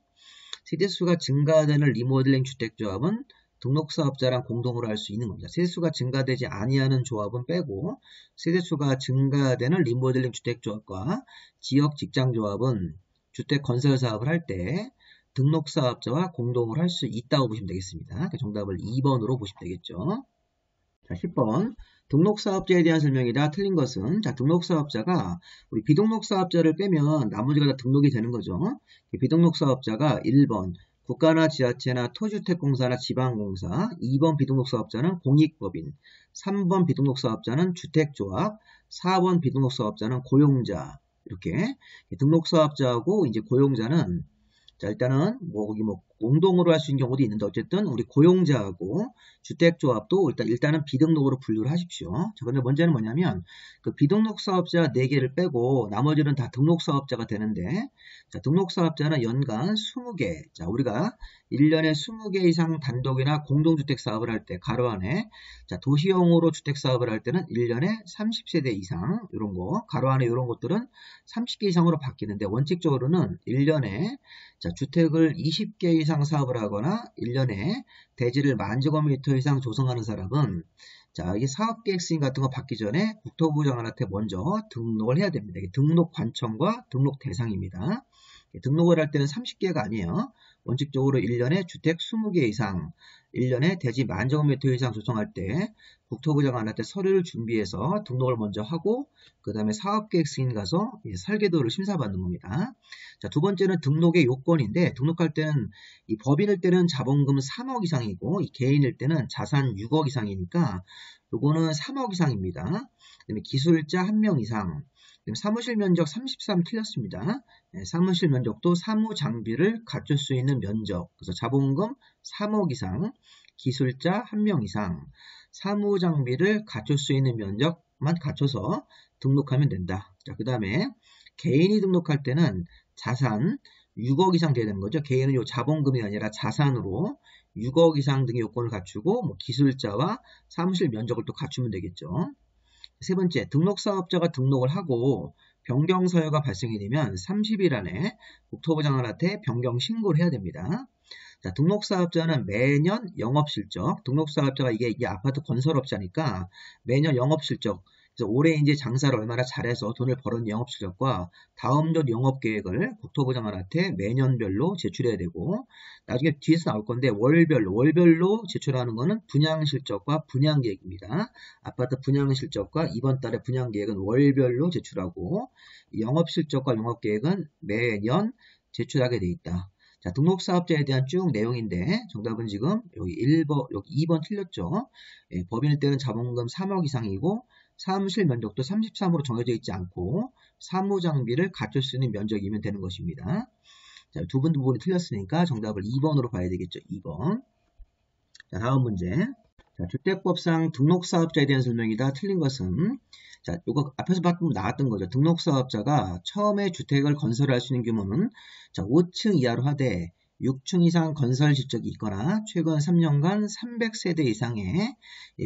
세대수가 증가되는 리모델링 주택조합은 등록사업자랑 공동으로 할 수 있는 겁니다. 세대수가 증가되지 아니하는 조합은 빼고 세대수가 증가되는 리모델링 주택조합과 지역 직장조합은 주택건설사업을 할 때 등록사업자와 공동으로 할 수 있다고 보시면 되겠습니다. 정답을 2번으로 보시면 되겠죠. 자, 10번. 등록사업자에 대한 설명이다. 틀린 것은 자, 등록사업자가 우리 비등록사업자를 빼면 나머지가 다 등록이 되는 거죠. 비등록사업자가 1번 국가나 지자체나 토주택공사나 지방공사, 2번 비등록사업자는 공익법인, 3번 비등록사업자는 주택조합, 4번 비등록사업자는 고용자. 이렇게 등록사업자하고 이제 고용자는 자, 일단은 거기 공동으로 할 수 있는 경우도 있는데 어쨌든 우리 고용자하고 주택조합도 일단은 비등록으로 분류를 하십시오. 자, 근데 문제는 뭐냐면 그 비등록 사업자 4개를 빼고 나머지는 다 등록 사업자가 되는데 자, 등록 사업자는 연간 20개. 자, 우리가 1년에 20개 이상 단독이나 공동주택 사업을 할 때 가로 안에 자, 도시형으로 주택 사업을 할 때는 1년에 30세대 이상 이런 거 가로 안에 이런 것들은 30개 이상으로 바뀌는데 원칙적으로는 1년에 자, 주택을 20개 이상 사업을 하거나 1년에 대지를 10,000제곱미터 이상 조성하는 사람은 자, 이게 사업계획 승인 같은 거 받기 전에 국토부 장관한테 먼저 등록을 해야 됩니다. 이게 등록 관청과 등록 대상입니다. 등록을 할 때는 30개가 아니에요. 원칙적으로 1년에 주택 20개 이상, 1년에 대지 10,000제곱미터 이상 조성할 때 국토부 장관한테 서류를 준비해서 등록을 먼저 하고 그 다음에 사업계획 승인 가서 설계도를 심사받는 겁니다. 자, 두 번째는 등록의 요건인데 등록할 때는 이 법인일 때는 자본금 3억 이상이고 이 개인일 때는 자산 6억 이상이니까 요거는 3억 이상입니다. 그다음에 기술자 1명 이상. 사무실 면적 33 틀렸습니다. 사무실 면적도 사무 장비를 갖출 수 있는 면적. 그래서 자본금 3억 이상, 기술자 1명 이상, 사무 장비를 갖출 수 있는 면적만 갖춰서 등록하면 된다. 자, 그 다음에 개인이 등록할 때는 자산 6억 이상 돼야 되는 거죠. 개인은 요 자본금이 아니라 자산으로 6억 이상 등의 요건을 갖추고 기술자와 사무실 면적을 또 갖추면 되겠죠. 세 번째, 등록사업자가 등록을 하고 변경 사유가 발생이 되면 30일 안에 국토부 장관한테 변경 신고를 해야 됩니다. 자, 등록사업자는 매년 영업실적, 등록사업자가 이게 아파트 건설업자니까 매년 영업실적, 그래서 올해 이제 장사를 얼마나 잘해서 돈을 벌었는 영업실적과 다음 년 영업계획을 국토부 장관한테 매년별로 제출해야 되고 나중에 뒤에서 나올 건데 월별로 제출하는 거는 분양실적과 분양계획입니다. 아파트 분양실적과 이번 달에 분양계획은 월별로 제출하고 영업실적과 영업계획은 매년 제출하게 돼 있다. 자, 등록사업자에 대한 쭉 내용인데 정답은 지금 여기 2번 틀렸죠. 법인일 때는 자본금 3억 이상이고 사무실 면적도 33으로 정해져 있지 않고 사무장비를 갖출 수 있는 면적이면 되는 것입니다. 자, 두 부분이 틀렸으니까 정답을 2번으로 봐야 되겠죠. 2번. 자, 다음 문제. 자, 주택법상 등록사업자에 대한 설명이다. 틀린 것은 자, 이거 앞에서 방금 나왔던 거죠. 등록사업자가 처음에 주택을 건설할 수 있는 규모는 자, 5층 이하로 하되 6층 이상 건설 실적이 있거나 최근 3년간 300세대 이상의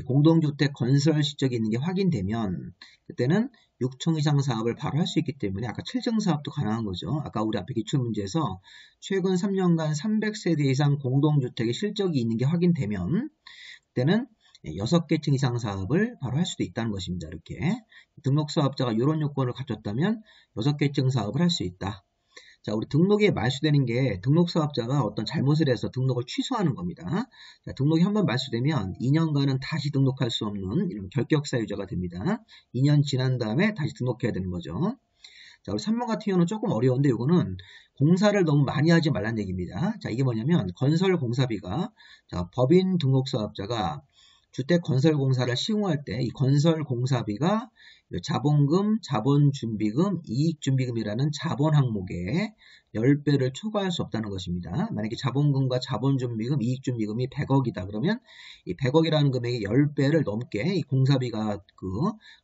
공동주택 건설 실적이 있는 게 확인되면 그때는 6층 이상 사업을 바로 할 수 있기 때문에 아까 7층 사업도 가능한 거죠. 아까 우리 앞에 기출문제에서 최근 3년간 300세대 이상 공동주택의 실적이 있는 게 확인되면 그때는 6개 층 이상 사업을 바로 할 수도 있다는 것입니다. 이렇게 등록사업자가 이런 요건을 갖췄다면 6개 층 사업을 할 수 있다. 자, 우리 등록이 말소되는 게 등록사업자가 어떤 잘못을 해서 등록을 취소하는 겁니다. 자, 등록이 한번 말소되면 2년간은 다시 등록할 수 없는 이런 결격사유자가 됩니다. 2년 지난 다음에 다시 등록해야 되는 거죠. 자, 우리 3번 같은 경우는 조금 어려운데 이거는 공사를 너무 많이 하지 말란 얘기입니다. 자, 이게 뭐냐면 건설공사비가 자, 법인 등록사업자가 주택건설공사를 시공할 때 이 건설공사비가 자본금, 자본준비금, 이익준비금이라는 자본 항목에 10배를 초과할 수 없다는 것입니다. 만약에 자본금과 자본준비금, 이익준비금이 100억이다. 그러면 이 100억이라는 금액의 10배를 넘게 이 공사비가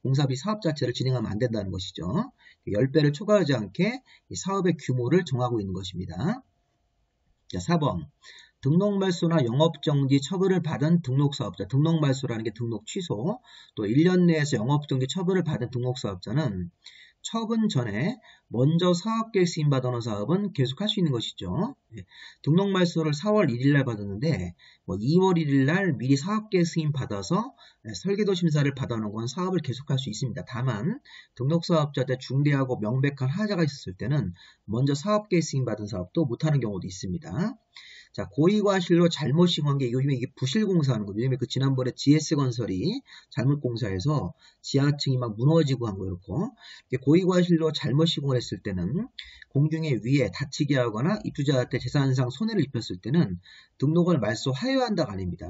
공사비 사업 자체를 진행하면 안 된다는 것이죠. 10배를 초과하지 않게 이 사업의 규모를 정하고 있는 것입니다. 자, 4번. 등록 말소나 영업정지 처분을 받은 등록사업자, 등록 말소라는 게 등록 취소, 또 1년 내에서 영업정지 처분을 받은 등록사업자는 처분 전에 먼저 사업계획 승인 받아놓은 사업은 계속할 수 있는 것이죠. 등록 말소를 4월 1일 날 받았는데 2월 1일 날 미리 사업계획 승인 받아서 설계도 심사를 받아놓은 건 사업을 계속할 수 있습니다. 다만 등록사업자한테 중대하고 명백한 하자가 있었을 때는 먼저 사업계획 승인 받은 사업도 못하는 경우도 있습니다. 자, 고의과실로 잘못 시공한 게 요즘에 이게 부실공사하는 거죠. 요즘에 그 지난번에 GS건설이 잘못 공사해서 지하층이 막 무너지고 한 거 이렇고 고의과실로 잘못 시공을 했을 때는 공중에 위에 다치게 하거나 입주자한테 재산상 손해를 입혔을 때는 등록을 말소 하여한다가 아닙니다.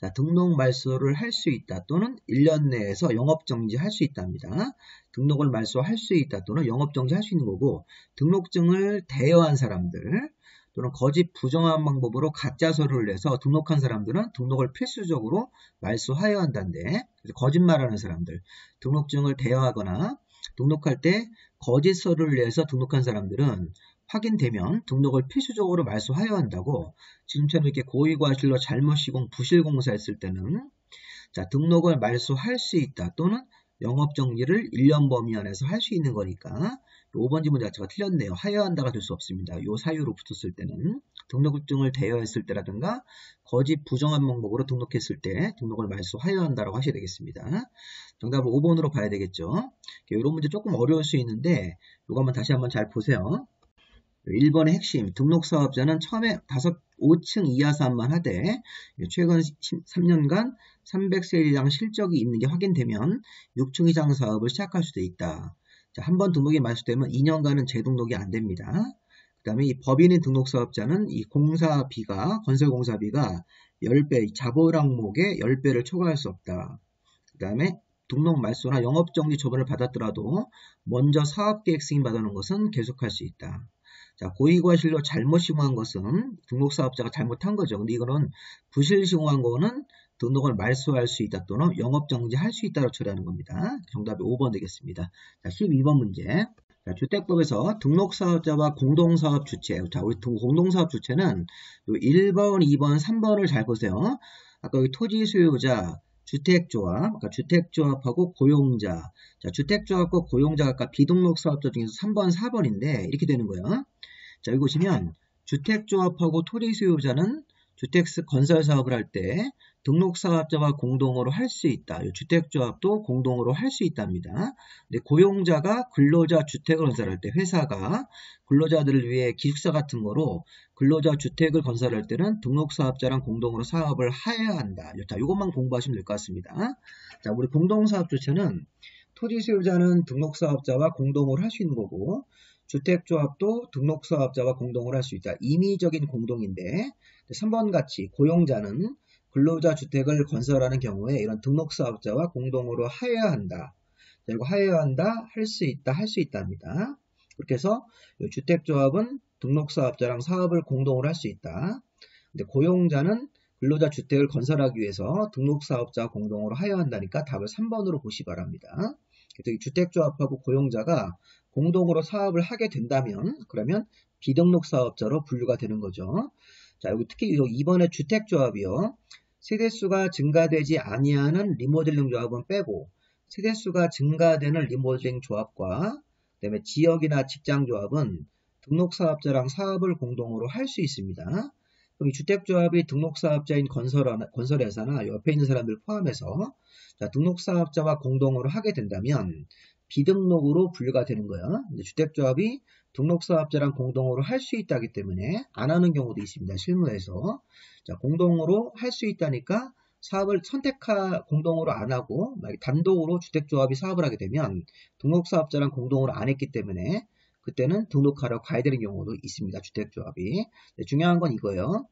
자, 등록 말소를 할 수 있다 또는 1년 내에서 영업정지 할 수 있답니다. 등록을 말소할 수 있다 또는 영업정지 할 수 있는 거고 등록증을 대여한 사람들 또는 거짓 부정한 방법으로 가짜 서류를 내서 등록한 사람들은 등록을 필수적으로 말소하여야 한다는데 거짓말하는 사람들, 등록증을 대여하거나 등록할 때 거짓 서류를 내서 등록한 사람들은 확인되면 등록을 필수적으로 말소하여야 한다고 지금처럼 이렇게 고의과실로 잘못 시공 부실공사했을 때는 자, 등록을 말소할 수 있다 또는 영업정지를 1년 범위 안에서 할 수 있는 거니까 5번 지문 자체가 틀렸네요. 하여한다가 될 수 없습니다. 이 사유로 붙었을 때는 등록증을 대여했을 때라든가 거짓 부정한 방법으로 등록했을 때 등록을 말소하여한다라고 하셔야 되겠습니다. 정답을 5번으로 봐야 되겠죠. 이런 문제 조금 어려울 수 있는데 이거 한번 다시 한번 잘 보세요. 1번의 핵심, 등록사업자는 처음에 5층 이하 사업만 하되 최근 3년간 300세 이상 실적이 있는 게 확인되면 6층 이상 사업을 시작할 수도 있다. 자, 한번 등록이 말소되면 2년간은 재등록이 안 됩니다. 그 다음에 이 법인인 등록사업자는 이 공사비가, 건설공사비가 10배, 자본 항목에 10배를 초과할 수 없다. 그 다음에 등록 말소나 영업정지 처분을 받았더라도 먼저 사업계획 승인 받아놓은 것은 계속할 수 있다. 자, 고의과실로 잘못 시공한 것은 등록사업자가 잘못한 거죠. 근데 이거는 부실 시공한 거는 등록을 말소할 수 있다 또는 영업정지할 수 있다로 처리하는 겁니다. 정답이 5번 되겠습니다. 자, 12번 문제. 자, 주택법에서 등록사업자와 공동사업 주체. 자, 우리 공동사업 주체는 1번, 2번, 3번을 잘 보세요. 아까 여기 토지 소유자, 주택조합, 그러니까 주택조합하고 고용자. 자, 주택조합과 고용자가 아까 비등록사업자 중에서 3번, 4번인데 이렇게 되는 거예요. 자, 여기 보시면 주택조합하고 토지 소유자는 주택 건설 사업을 할 때 등록사업자와 공동으로 할 수 있다. 주택조합도 공동으로 할 수 있답니다. 근데 고용자가 근로자 주택을 건설할 때 회사가 근로자들을 위해 기숙사 같은 거로 근로자 주택을 건설할 때는 등록사업자랑 공동으로 사업을 해야 한다. 자, 이것만 공부하시면 될 것 같습니다. 자, 우리 공동사업 주체는 토지 소유자는 등록사업자와 공동으로 할 수 있는 거고 주택조합도 등록사업자와 공동으로 할 수 있다. 임의적인 공동인데 3번 같이 고용자는 근로자 주택을 건설하는 경우에 이런 등록사업자와 공동으로 하여야 한다. 그리고 하여야 한다, 할 수 있다, 할 수 있답니다. 그렇게 해서 주택조합은 등록사업자랑 사업을 공동으로 할 수 있다. 근데 고용자는 근로자 주택을 건설하기 위해서 등록사업자와 공동으로 하여야 한다니까 답을 3번으로 보시 바랍니다. 그래서 주택조합하고 고용자가 공동으로 사업을 하게 된다면 그러면 비등록사업자로 분류가 되는 거죠. 자, 여기 특히 2번의 주택조합이요. 세대수가 증가되지 아니하는 리모델링 조합은 빼고 세대수가 증가되는 리모델링 조합과 그다음에 지역이나 직장 조합은 등록사업자랑 사업을 공동으로 할 수 있습니다. 그럼 이 주택조합이 등록사업자인 건설회사나 옆에 있는 사람들 포함해서 자, 등록사업자와 공동으로 하게 된다면 비등록으로 분류가 되는 거예요. 주택조합이 등록사업자랑 공동으로 할 수 있다기 때문에 안 하는 경우도 있습니다. 실무에서. 자, 공동으로 할 수 있다니까 사업을 공동으로 안 하고 단독으로 주택조합이 사업을 하게 되면 등록사업자랑 공동으로 안 했기 때문에 그때는 등록하러 가야 되는 경우도 있습니다. 주택조합이. 중요한 건 이거예요.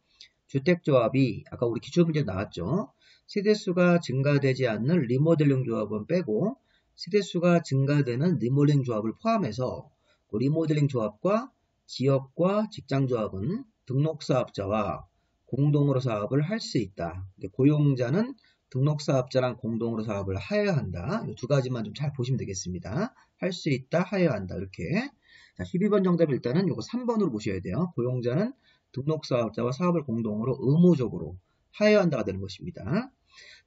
주택조합이 아까 우리 기출문제 나왔죠. 세대수가 증가되지 않는 리모델링 조합은 빼고 세대수가 증가되는 리모델링 조합을 포함해서 그 리모델링 조합과 지역과 직장조합은 등록사업자와 공동으로 사업을 할 수 있다. 고용자는 등록사업자랑 공동으로 사업을 하여야 한다. 이 두 가지만 좀 잘 보시면 되겠습니다. 할 수 있다, 하여야 한다. 이렇게. 자, 12번 정답 일단은 이거 3번으로 보셔야 돼요. 고용자는 등록사업자와 사업을 공동으로 의무적으로 하여야 한다가 되는 것입니다.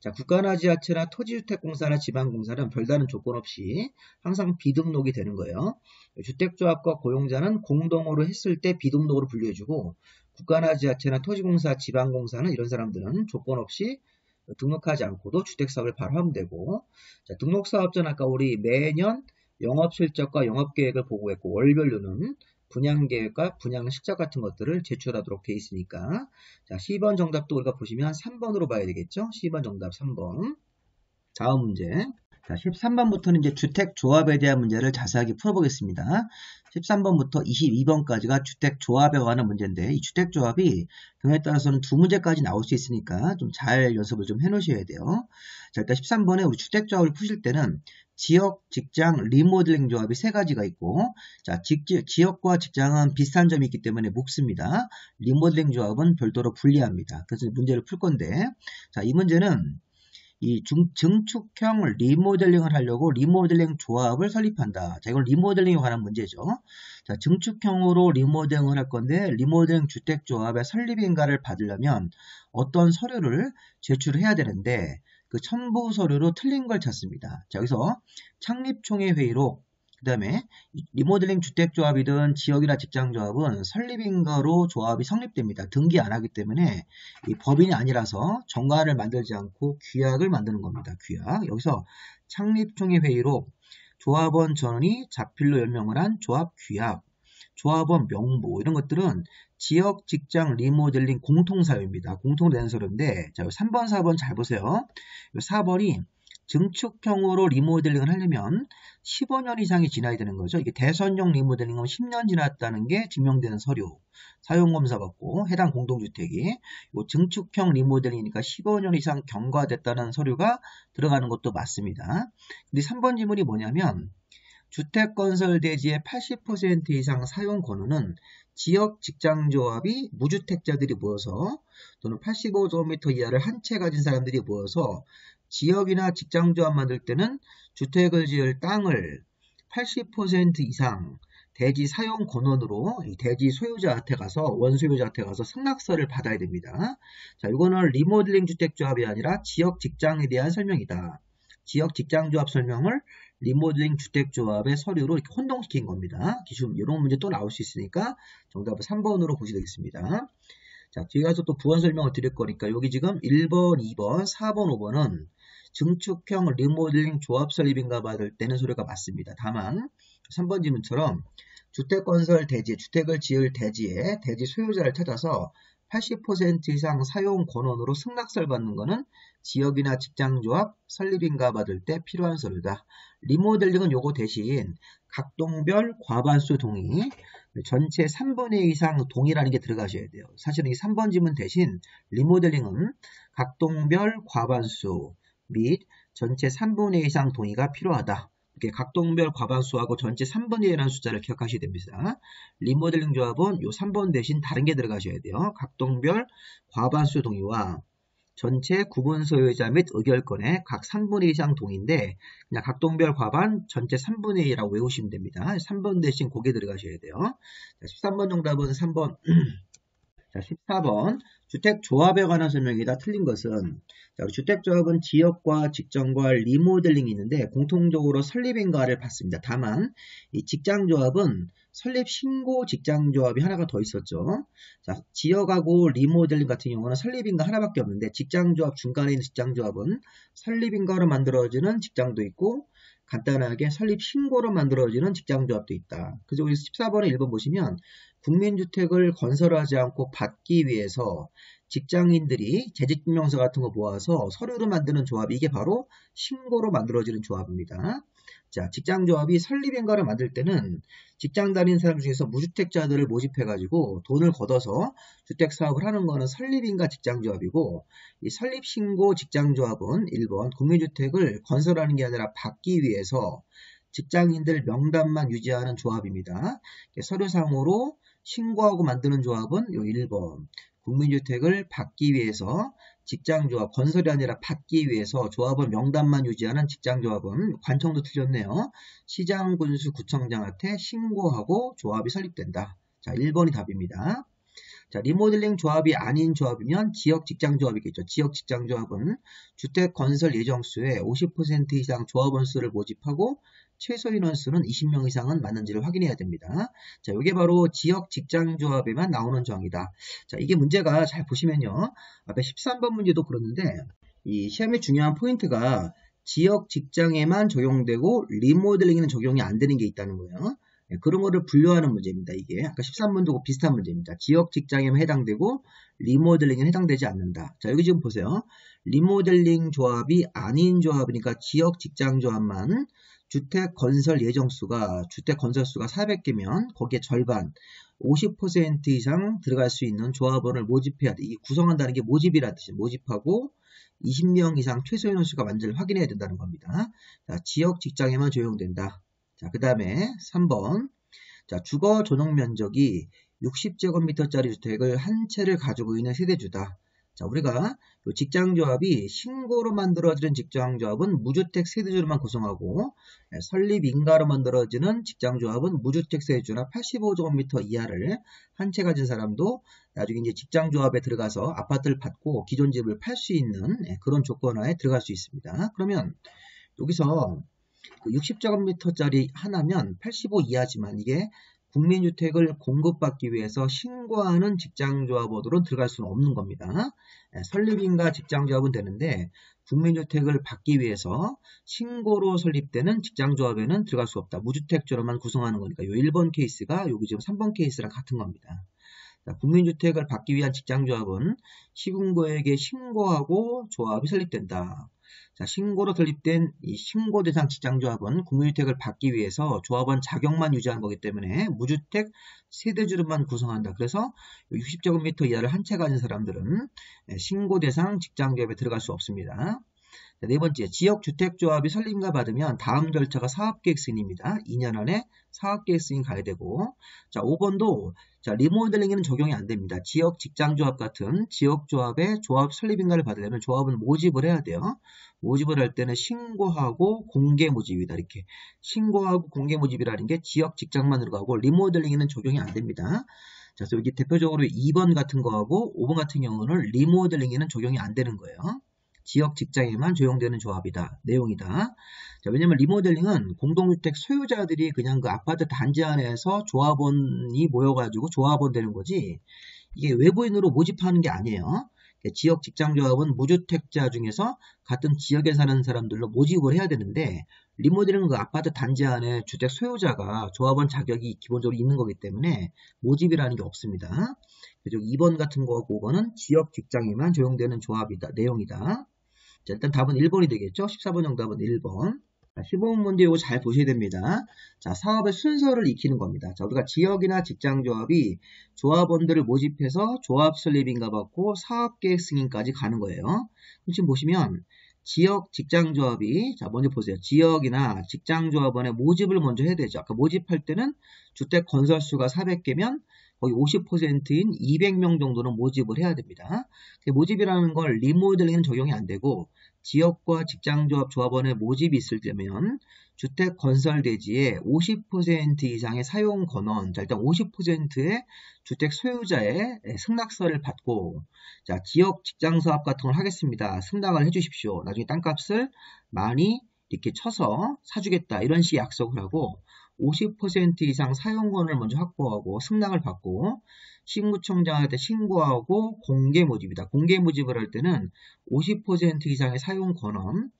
자, 국가나 지자체나 토지주택공사나 지방공사는 별다른 조건 없이 항상 비등록이 되는 거예요. 주택조합과 고용자는 공동으로 했을 때 비등록으로 분류해주고 국가나 지자체나 토지공사, 지방공사는 이런 사람들은 조건 없이 등록하지 않고도 주택사업을 바로 하면 되고, 자, 등록사업자는 아까 우리 매년 영업실적과 영업계획을 보고했고 월별로는 분양계획과 분양실적 같은 것들을 제출하도록 되어 있으니까, 자, 10번 정답도 우리가 보시면 3번으로 봐야 되겠죠. 10번 정답 3번. 다음 문제. 자, 13번부터는 이제 주택조합에 대한 문제를 자세하게 풀어보겠습니다. 13번부터 22번까지가 주택조합에 관한 문제인데 이 주택조합이 경우에 따라서는 두 문제까지 나올 수 있으니까 좀 잘 연습을 좀 해놓으셔야 돼요. 자, 일단 13번에 우리 주택조합을 푸실 때는 지역, 직장, 리모델링 조합이 세 가지가 있고, 자, 지역과 직장은 비슷한 점이 있기 때문에 묵습니다. 리모델링 조합은 별도로 분리합니다. 그래서 문제를 풀 건데, 자, 이 문제는 이 증축형 리모델링을 하려고 리모델링 조합을 설립한다. 자, 이건 리모델링에 관한 문제죠. 자, 증축형으로 리모델링을 할 건데 리모델링 주택조합의 설립인가를 받으려면 어떤 서류를 제출해야 되는데 그 첨부 서류로 틀린 걸 찾습니다. 자, 여기서 창립총회 회의록, 그 다음에 리모델링 주택조합이든 지역이나 직장조합은 설립인가로 조합이 성립됩니다. 등기 안 하기 때문에 이 법인이 아니라서 정가를 만들지 않고 규약을 만드는 겁니다. 규약. 여기서 창립총회 회의록, 조합원 전원이 자필로 연명을 한 조합 규약, 조합원 명부 이런 것들은 지역, 직장, 리모델링 공통사유입니다. 공통되는 서류인데, 자, 3번, 4번 잘 보세요. 4번이 증축형으로 리모델링을 하려면 15년 이상이 지나야 되는 거죠. 이게 대선용 리모델링은 10년 지났다는 게 증명되는 서류. 사용검사 받고 해당 공동주택이 증축형 리모델링이니까 15년 이상 경과됐다는 서류가 들어가는 것도 맞습니다. 근데 3번 지문이 뭐냐면 주택건설 대지의 80% 이상 사용 권유는 지역 직장조합이 무주택자들이 모여서 또는 85제곱미터 이하를 한 채 가진 사람들이 모여서 지역이나 직장조합 만들 때는 주택을 지을 땅을 80% 이상 대지 사용 권원으로 이 대지 소유자한테 가서 원소유자한테 가서 승낙서를 받아야 됩니다. 자, 이거는 리모델링 주택조합이 아니라 지역 직장에 대한 설명이다. 지역 직장조합 설명을 리모델링 주택조합의 서류로 이렇게 혼동시킨 겁니다. 기준 이런 문제 또 나올 수 있으니까 정답은 3번으로 보시면 되겠습니다. 자, 뒤에 가서 또 부원 설명을 드릴 거니까 여기 지금 1번, 2번, 4번, 5번은 증축형 리모델링 조합 설립인가 받을 때는 소리가 맞습니다. 다만 3번 지문처럼 주택건설 대지, 주택을 지을 대지에 대지 소유자를 찾아서 80% 이상 사용 권원으로 승낙서를 받는 것은 지역이나 직장조합 설립인가 받을 때 필요한 서류다. 리모델링은 요거 대신 각동별 과반수 동의, 전체 3분의 2 이상 동의라는 게 들어가셔야 돼요. 사실은 이 3번 지문 대신 리모델링은 각동별 과반수 및 전체 3분의 2 이상 동의가 필요하다. 이렇게 각동별 과반수하고 전체 3분의 1이라는 숫자를 기억하셔야 됩니다. 리모델링 조합은 이 3번 대신 다른 게 들어가셔야 돼요. 각동별 과반수 동의와 전체 구분 소유자 및 의결권의 각 3분의 2 이상 동의인데 그냥 각동별 과반 전체 3분의 2라고 외우시면 됩니다. 3번 대신 그게 들어가셔야 돼요. 자, 13번 정답은 3번. 자, 14번 주택조합에 관한 설명이다. 틀린 것은 자, 주택조합은 지역과 직장과 리모델링이 있는데 공통적으로 설립인가를 받습니다. 다만 이 직장조합은 설립 신고 직장조합이 하나가 더 있었죠. 자, 지역하고 리모델링 같은 경우는 설립인가 하나밖에 없는데 직장조합 중간에 있는 직장조합은 설립인가로 만들어지는 직장도 있고 간단하게 설립 신고로 만들어지는 직장조합도 있다. 그래서 우리 14번에 1번 보시면 국민주택을 건설하지 않고 받기 위해서 직장인들이 재직증명서 같은 거 모아서 서류로 만드는 조합이 이게 바로 신고로 만들어지는 조합입니다. 자, 직장조합이 설립인가를 만들 때는 직장 다니는 사람 중에서 무주택자들을 모집해가지고 돈을 걷어서 주택사업을 하는 거는 설립인가 직장조합이고, 이 설립신고 직장조합은 1번 국민주택을 건설하는 게 아니라 받기 위해서 직장인들 명단만 유지하는 조합입니다. 서류상으로 신고하고 만드는 조합은 요 1번 국민주택을 받기 위해서 직장조합, 건설이 아니라 받기 위해서 조합원 명단만 유지하는 직장조합은 관청도 틀렸네요. 시장, 군수, 구청장한테 신고하고 조합이 설립된다. 자, 1번이 답입니다. 자, 리모델링 조합이 아닌 조합이면 지역 직장조합이겠죠. 지역 직장조합은 주택 건설 예정수의 50% 이상 조합원 수를 모집하고 최소 인원수는 20명 이상은 맞는지를 확인해야 됩니다. 자, 이게 바로 지역 직장조합에만 나오는 정의다. 자, 이게 문제가 잘 보시면요. 앞에 13번 문제도 그렇는데 이 시험의 중요한 포인트가 지역 직장에만 적용되고 리모델링에는 적용이 안 되는 게 있다는 거예요. 그런 거를 분류하는 문제입니다. 이게 아까 13번도 비슷한 문제입니다. 지역 직장에만 해당되고 리모델링에 해당되지 않는다. 자, 여기 지금 보세요. 리모델링 조합이 아닌 조합이니까 지역 직장 조합만 주택 건설 예정수가 주택 건설수가 400개면 거기에 절반 50% 이상 들어갈 수 있는 조합원을 모집해야 돼. 이게 구성한다는 게 모집이라는 뜻이에요. 모집하고 20명 이상 최소 인원수가 맞는지를 확인해야 된다는 겁니다. 자, 지역 직장에만 적용된다. 자, 그 다음에 3번. 자, 주거 전용 면적이 60제곱미터짜리 주택을 한 채를 가지고 있는 세대주다. 자, 우리가 직장조합이 신고로 만들어지는 직장조합은 무주택 세대주로만 구성하고 설립 인가로 만들어지는 직장조합은 무주택 세대주나 85제곱미터 이하를 한 채 가진 사람도 나중에 이제 직장조합에 들어가서 아파트를 받고 기존 집을 팔 수 있는 그런 조건하에 들어갈 수 있습니다. 그러면 여기서 60제곱미터짜리 하나면 85 이하지만 이게 국민주택을 공급받기 위해서 신고하는 직장조합으로 들어갈 수는 없는 겁니다. 설립인가 직장조합은 되는데 국민주택을 받기 위해서 신고로 설립되는 직장조합에는 들어갈 수 없다. 무주택조로만 구성하는 거니까 이 1번 케이스가 여기 지금 3번 케이스랑 같은 겁니다. 자, 국민주택을 받기 위한 직장조합은 시군구에게 신고하고 조합이 설립된다. 자, 신고로 설립된 이 신고 대상 직장조합은 국민주택을 받기 위해서 조합원 자격만 유지하는 거기 때문에 무주택 세대주로만 구성한다. 그래서 60제곱미터 이하를 한 채 가진 사람들은 신고 대상 직장조합에 들어갈 수 없습니다. 자, 네 번째, 지역주택조합이 설립인가 받으면 다음 절차가 사업계획 승인입니다. 2년 안에 사업계획 승인 가야 되고, 자, 5번도 자, 리모델링에는 적용이 안 됩니다. 지역 직장조합 같은 지역조합의 조합 설립인가를 받으려면 조합은 모집을 해야 돼요. 모집을 할 때는 신고하고 공개 모집이다. 이렇게 신고하고 공개 모집이라는 게 지역 직장만 들어가고 리모델링에는 적용이 안 됩니다. 자, 그래서 여기 대표적으로 2번 같은 거하고 5번 같은 경우는 리모델링에는 적용이 안 되는 거예요. 지역 직장에만 적용되는 조합이다. 내용이다. 자, 왜냐면 리모델링은 공동주택 소유자들이 그냥 그 아파트 단지 안에서 조합원이 모여가지고 조합원 되는 거지 이게 외부인으로 모집하는 게 아니에요. 지역 직장조합은 무주택자 중에서 같은 지역에 사는 사람들로 모집을 해야 되는데 리모델링은 그 아파트 단지 안에 주택 소유자가 조합원 자격이 기본적으로 있는 거기 때문에 모집이라는 게 없습니다. 그래서 2번 같은 거하고 5번은 지역 직장에만 적용되는 조합이다. 내용이다. 자, 일단 답은 1번이 되겠죠. 14번 정답은 1번. 15번 문제 이거 잘 보셔야 됩니다. 자, 사업의 순서를 익히는 겁니다. 자, 우리가 지역이나 직장조합이 조합원들을 모집해서 조합 설립인가 받고 사업계획 승인까지 가는 거예요. 지금 보시면 지역 직장조합이 자 먼저 보세요. 지역이나 직장조합원의 모집을 먼저 해야 되죠. 아까 모집할 때는 주택 건설수가 400개면 거의 50%인 200명 정도는 모집을 해야 됩니다. 모집이라는 걸 리모델링에는 적용이 안 되고 지역과 직장조합 조합원의 모집이 있을 때면 주택 건설 대지의 50% 이상의 사용 권원, 자 일단 50%의 주택 소유자의 승낙서를 받고 자 지역 직장 사업 같은 걸 하겠습니다. 승낙을 해주십시오. 나중에 땅값을 많이 이렇게 쳐서 사주겠다 이런 식의 약속을 하고 50% 이상 사용권을 먼저 확보하고 승낙을 받고 신구청장한테 신고하고 공개 모집이다. 공개 모집을 할 때는 50% 이상의 사용 권원,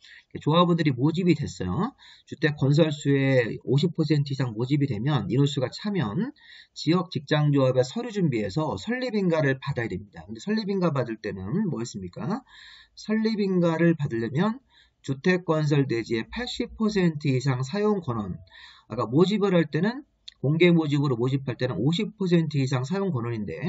조합원들이 모집이 됐어요. 주택 건설수의 50% 이상 모집이 되면 인원수가 차면 지역 직장조합의 서류 준비해서 설립인가를 받아야 됩니다. 근데 설립인가 받을 때는 뭐였습니까? 설립인가를 받으려면 주택건설대지의 80% 이상 사용 권원, 아까 모집을 할 때는 공개 모집으로 모집할 때는 50% 이상 사용 권원인데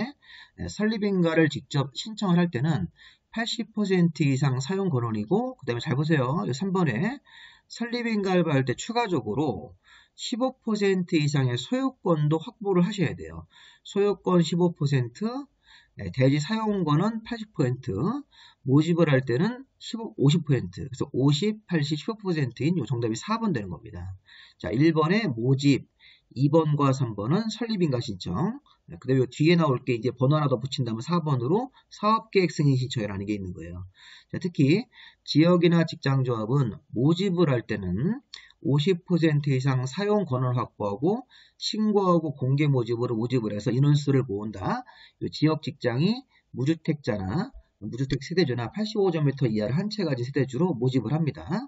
설립인가를 직접 신청을 할 때는 80% 이상 사용 권원이고 그 다음에 잘 보세요. 3번에 설립인가를 받을 때 추가적으로 15% 이상의 소유권도 확보를 하셔야 돼요. 소유권 15%, 대지 사용권은 80%, 모집을 할 때는 50%, 그래서 50, 80, 15%인 요 정답이 4번 되는 겁니다. 자, 1번에 모집, 2번과 3번은 설립인가 신청, 그 다음에 뒤에 나올 게 이제 번호 하나 더 붙인다면 4번으로 사업계획 승인 신청이라는 게 있는 거예요. 자, 특히 지역이나 직장조합은 모집을 할 때는 50% 이상 사용 권한을 확보하고 신고하고 공개 모집으로 모집을 해서 인원수를 모은다. 이 지역 직장이 무주택자나 무주택 세대주나 85제곱미터 이하를 한 채 가진 세대주로 모집을 합니다.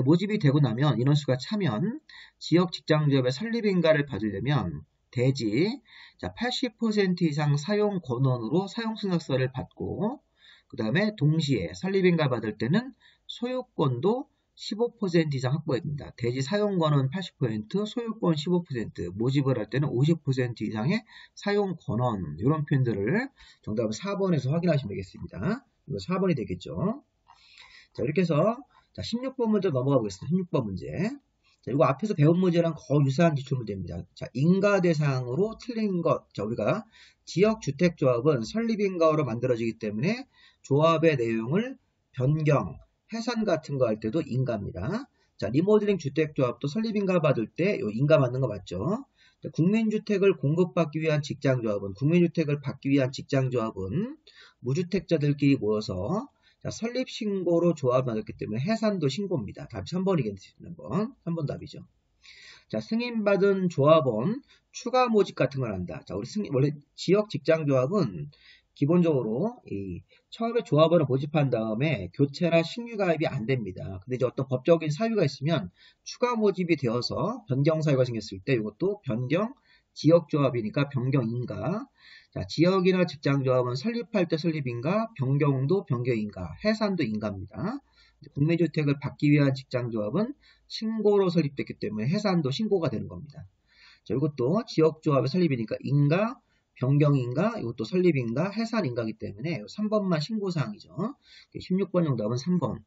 모집이 되고 나면 인원수가 차면 지역 직장조합의 설립인가를 받으려면 대지 80% 이상 사용 권원으로 사용승낙서를 받고 그 다음에 동시에 설립인가 받을 때는 소유권도 15% 이상 확보해야 됩니다. 대지 사용권은 80%, 소유권 15%, 모집을 할 때는 50% 이상의 사용권원 이런 표현들을 정답은 4번에서 확인하시면 되겠습니다. 이거 4번이 되겠죠. 자, 이렇게 해서 16번 문제 넘어가 보겠습니다. 16번 문제. 자, 이거 앞에서 배운 문제랑 거의 유사한 기출문제입니다. 자, 인가 대상으로 틀린 것. 자, 우리가 지역주택조합은 설립인가로 만들어지기 때문에 조합의 내용을 변경, 해산 같은 거 할 때도 인가입니다. 자, 리모델링 주택조합도 설립인가 받을 때 요 인가 맞는 거 맞죠? 자, 국민주택을 공급받기 위한 직장조합은, 국민주택을 받기 위한 직장조합은 무주택자들끼리 모여서 자, 설립신고로 조합을 만들기 때문에 해산도 신고입니다. 답이 3번이겠습니다. 3번 답이죠. 자, 승인받은 조합원 추가 모집 같은 걸 한다. 자, 우리 원래 지역 직장조합은 기본적으로 처음에 조합원을 모집한 다음에 교체나 신규 가입이 안 됩니다. 근데 이제 어떤 법적인 사유가 있으면 추가 모집이 되어서 변경 사유가 생겼을 때 이것도 변경 지역조합이니까 변경인가. 자, 지역이나 직장조합은 설립할 때 설립인가, 변경도 변경인가, 해산도 인가입니다. 국민주택을 받기 위한 직장조합은 신고로 설립됐기 때문에 해산도 신고가 되는 겁니다. 자, 이것도 지역조합의 설립이니까 인가, 변경인가, 이것도 설립인가, 해산인가이기 때문에 3번만 신고사항이죠. 16번 정답은 3번.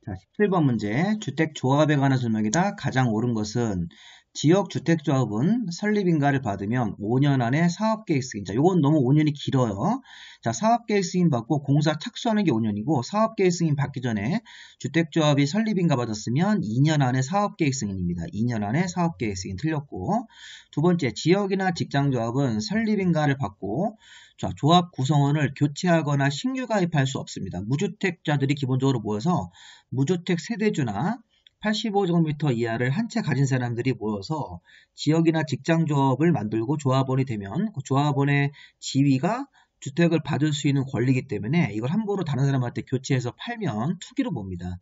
자, 17번 문제. 주택조합에 관한 설명이다. 가장 옳은 것은 지역주택조합은 설립인가를 받으면 5년 안에 사업계획 승인. 자, 요건 너무 5년이 길어요. 자, 사업계획 승인 받고 공사 착수하는 게 5년이고 사업계획 승인 받기 전에 주택조합이 설립인가 받았으면 2년 안에 사업계획 승인입니다. 2년 안에 사업계획 승인 틀렸고 두 번째, 지역이나 직장조합은 설립인가를 받고 자, 조합 구성원을 교체하거나 신규 가입할 수 없습니다. 무주택자들이 기본적으로 모여서 무주택 세대주나 85제곱미터 이하를 한 채 가진 사람들이 모여서 지역이나 직장조합을 만들고 조합원이 되면 그 조합원의 지위가 주택을 받을 수 있는 권리이기 때문에 이걸 함부로 다른 사람한테 교체해서 팔면 투기로 봅니다.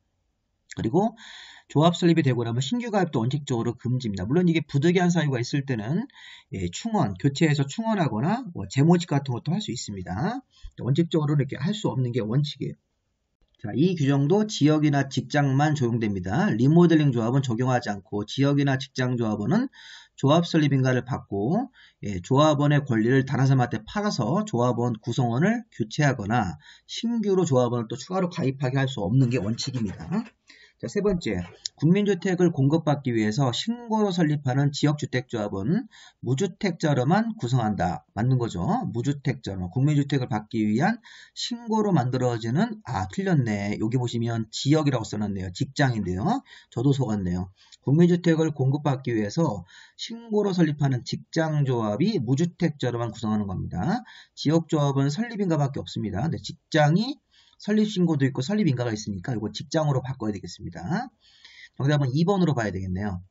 그리고 조합 설립이 되고 나면 신규 가입도 원칙적으로 금지입니다. 물론 이게 부득이한 사유가 있을 때는 충원, 교체해서 충원하거나 재모집 같은 것도 할 수 있습니다. 원칙적으로는 이렇게 할 수 없는 게 원칙이에요. 자, 이 규정도 지역이나 직장만 적용됩니다. 리모델링 조합은 적용하지 않고 지역이나 직장 조합원은 조합 설립인가를 받고 조합원의 권리를 다른 사람한테 팔아서 조합원 구성원을 교체하거나 신규로 조합원을 또 추가로 가입하게 할 수 없는 게 원칙입니다. 자, 세 번째, 국민주택을 공급받기 위해서 신고로 설립하는 지역주택조합은 무주택자로만 구성한다. 맞는 거죠. 무주택자로. 국민주택을 받기 위한 신고로 만들어지는, 틀렸네. 여기 보시면 지역이라고 써놨네요. 직장인데요. 저도 속았네요. 국민주택을 공급받기 위해서 신고로 설립하는 직장조합이 무주택자로만 구성하는 겁니다. 지역조합은 설립인가밖에 없습니다. 근데 직장이 설립신고도 있고 설립인가가 있으니까 이거 직장으로 바꿔야 되겠습니다. 정답은 2번으로 봐야 되겠네요.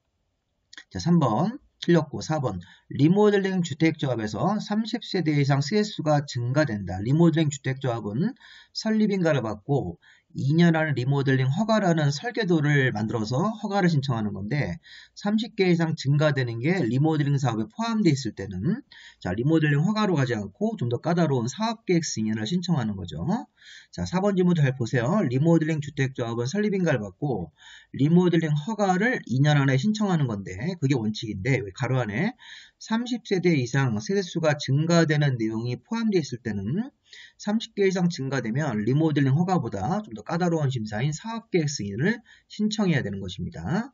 자, 3번 틀렸고 4번 리모델링 주택조합에서 30세대 이상 세수가 증가된다. 리모델링 주택조합은 설립인가를 받고 2년 안에 리모델링 허가라는 설계도를 만들어서 허가를 신청하는 건데 30개 이상 증가되는 게 리모델링 사업에 포함되어 있을 때는 자, 리모델링 허가로 가지 않고 좀 더 까다로운 사업계획 승인을 신청하는 거죠. 자, 4번 질문 잘 보세요. 리모델링 주택조합은 설립인가를 받고 리모델링 허가를 2년 안에 신청하는 건데 그게 원칙인데 여기 가로 안에 30세대 이상 세대수가 증가되는 내용이 포함되어 있을 때는 30개 이상 증가되면 리모델링 허가보다 좀 더 까다로운 심사인 사업계획 승인을 신청해야 되는 것입니다.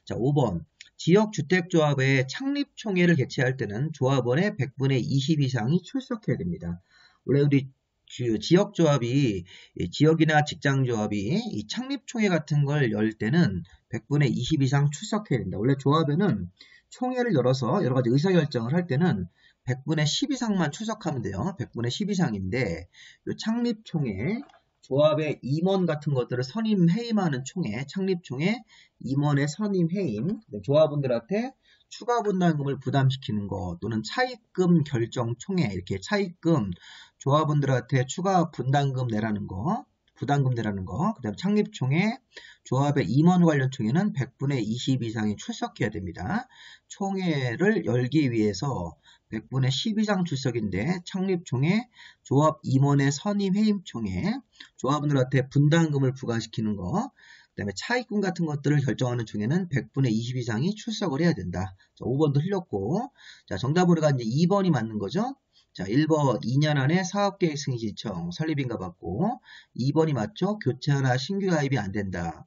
자, 5번 지역주택조합의 창립총회를 개최할 때는 조합원의 100분의 20 이상이 출석해야 됩니다. 원래 우리 지역조합이 지역이나 직장조합이 이 창립총회 같은 걸 열 때는 100분의 20 이상 출석해야 된다. 원래 조합에는 총회를 열어서 여러 가지 의사결정을 할 때는 100분의 10 이상만 출석하면 돼요. 100분의 10 이상인데 이 창립총회 조합의 임원 같은 것들을 선임 해임하는 총회, 창립총회 임원의 선임 해임, 조합원들한테 추가 분담금을 부담시키는 것 또는 차입금 결정 총회 이렇게 차입금 조합원들한테 추가 분담금 내라는 거, 부담금 내라는 거, 그 다음 창립총회, 조합의 임원 관련 총회는 100분의 20 이상이 출석해야 됩니다. 총회를 열기 위해서 100분의 10 이상 출석인데 창립총회, 조합 임원의 선임 해임 총회, 조합원들한테 분담금을 부과시키는 거, 그 다음에 차입금 같은 것들을 결정하는 총회는 100분의 20 이상이 출석을 해야 된다. 자, 5번도 틀렸고, 자, 정답으로가 이제 2번이 맞는 거죠. 자, 1번 2년 안에 사업계획 승인 신청 설립인가 받고 2번이 맞죠? 교체하나 신규 가입이 안 된다.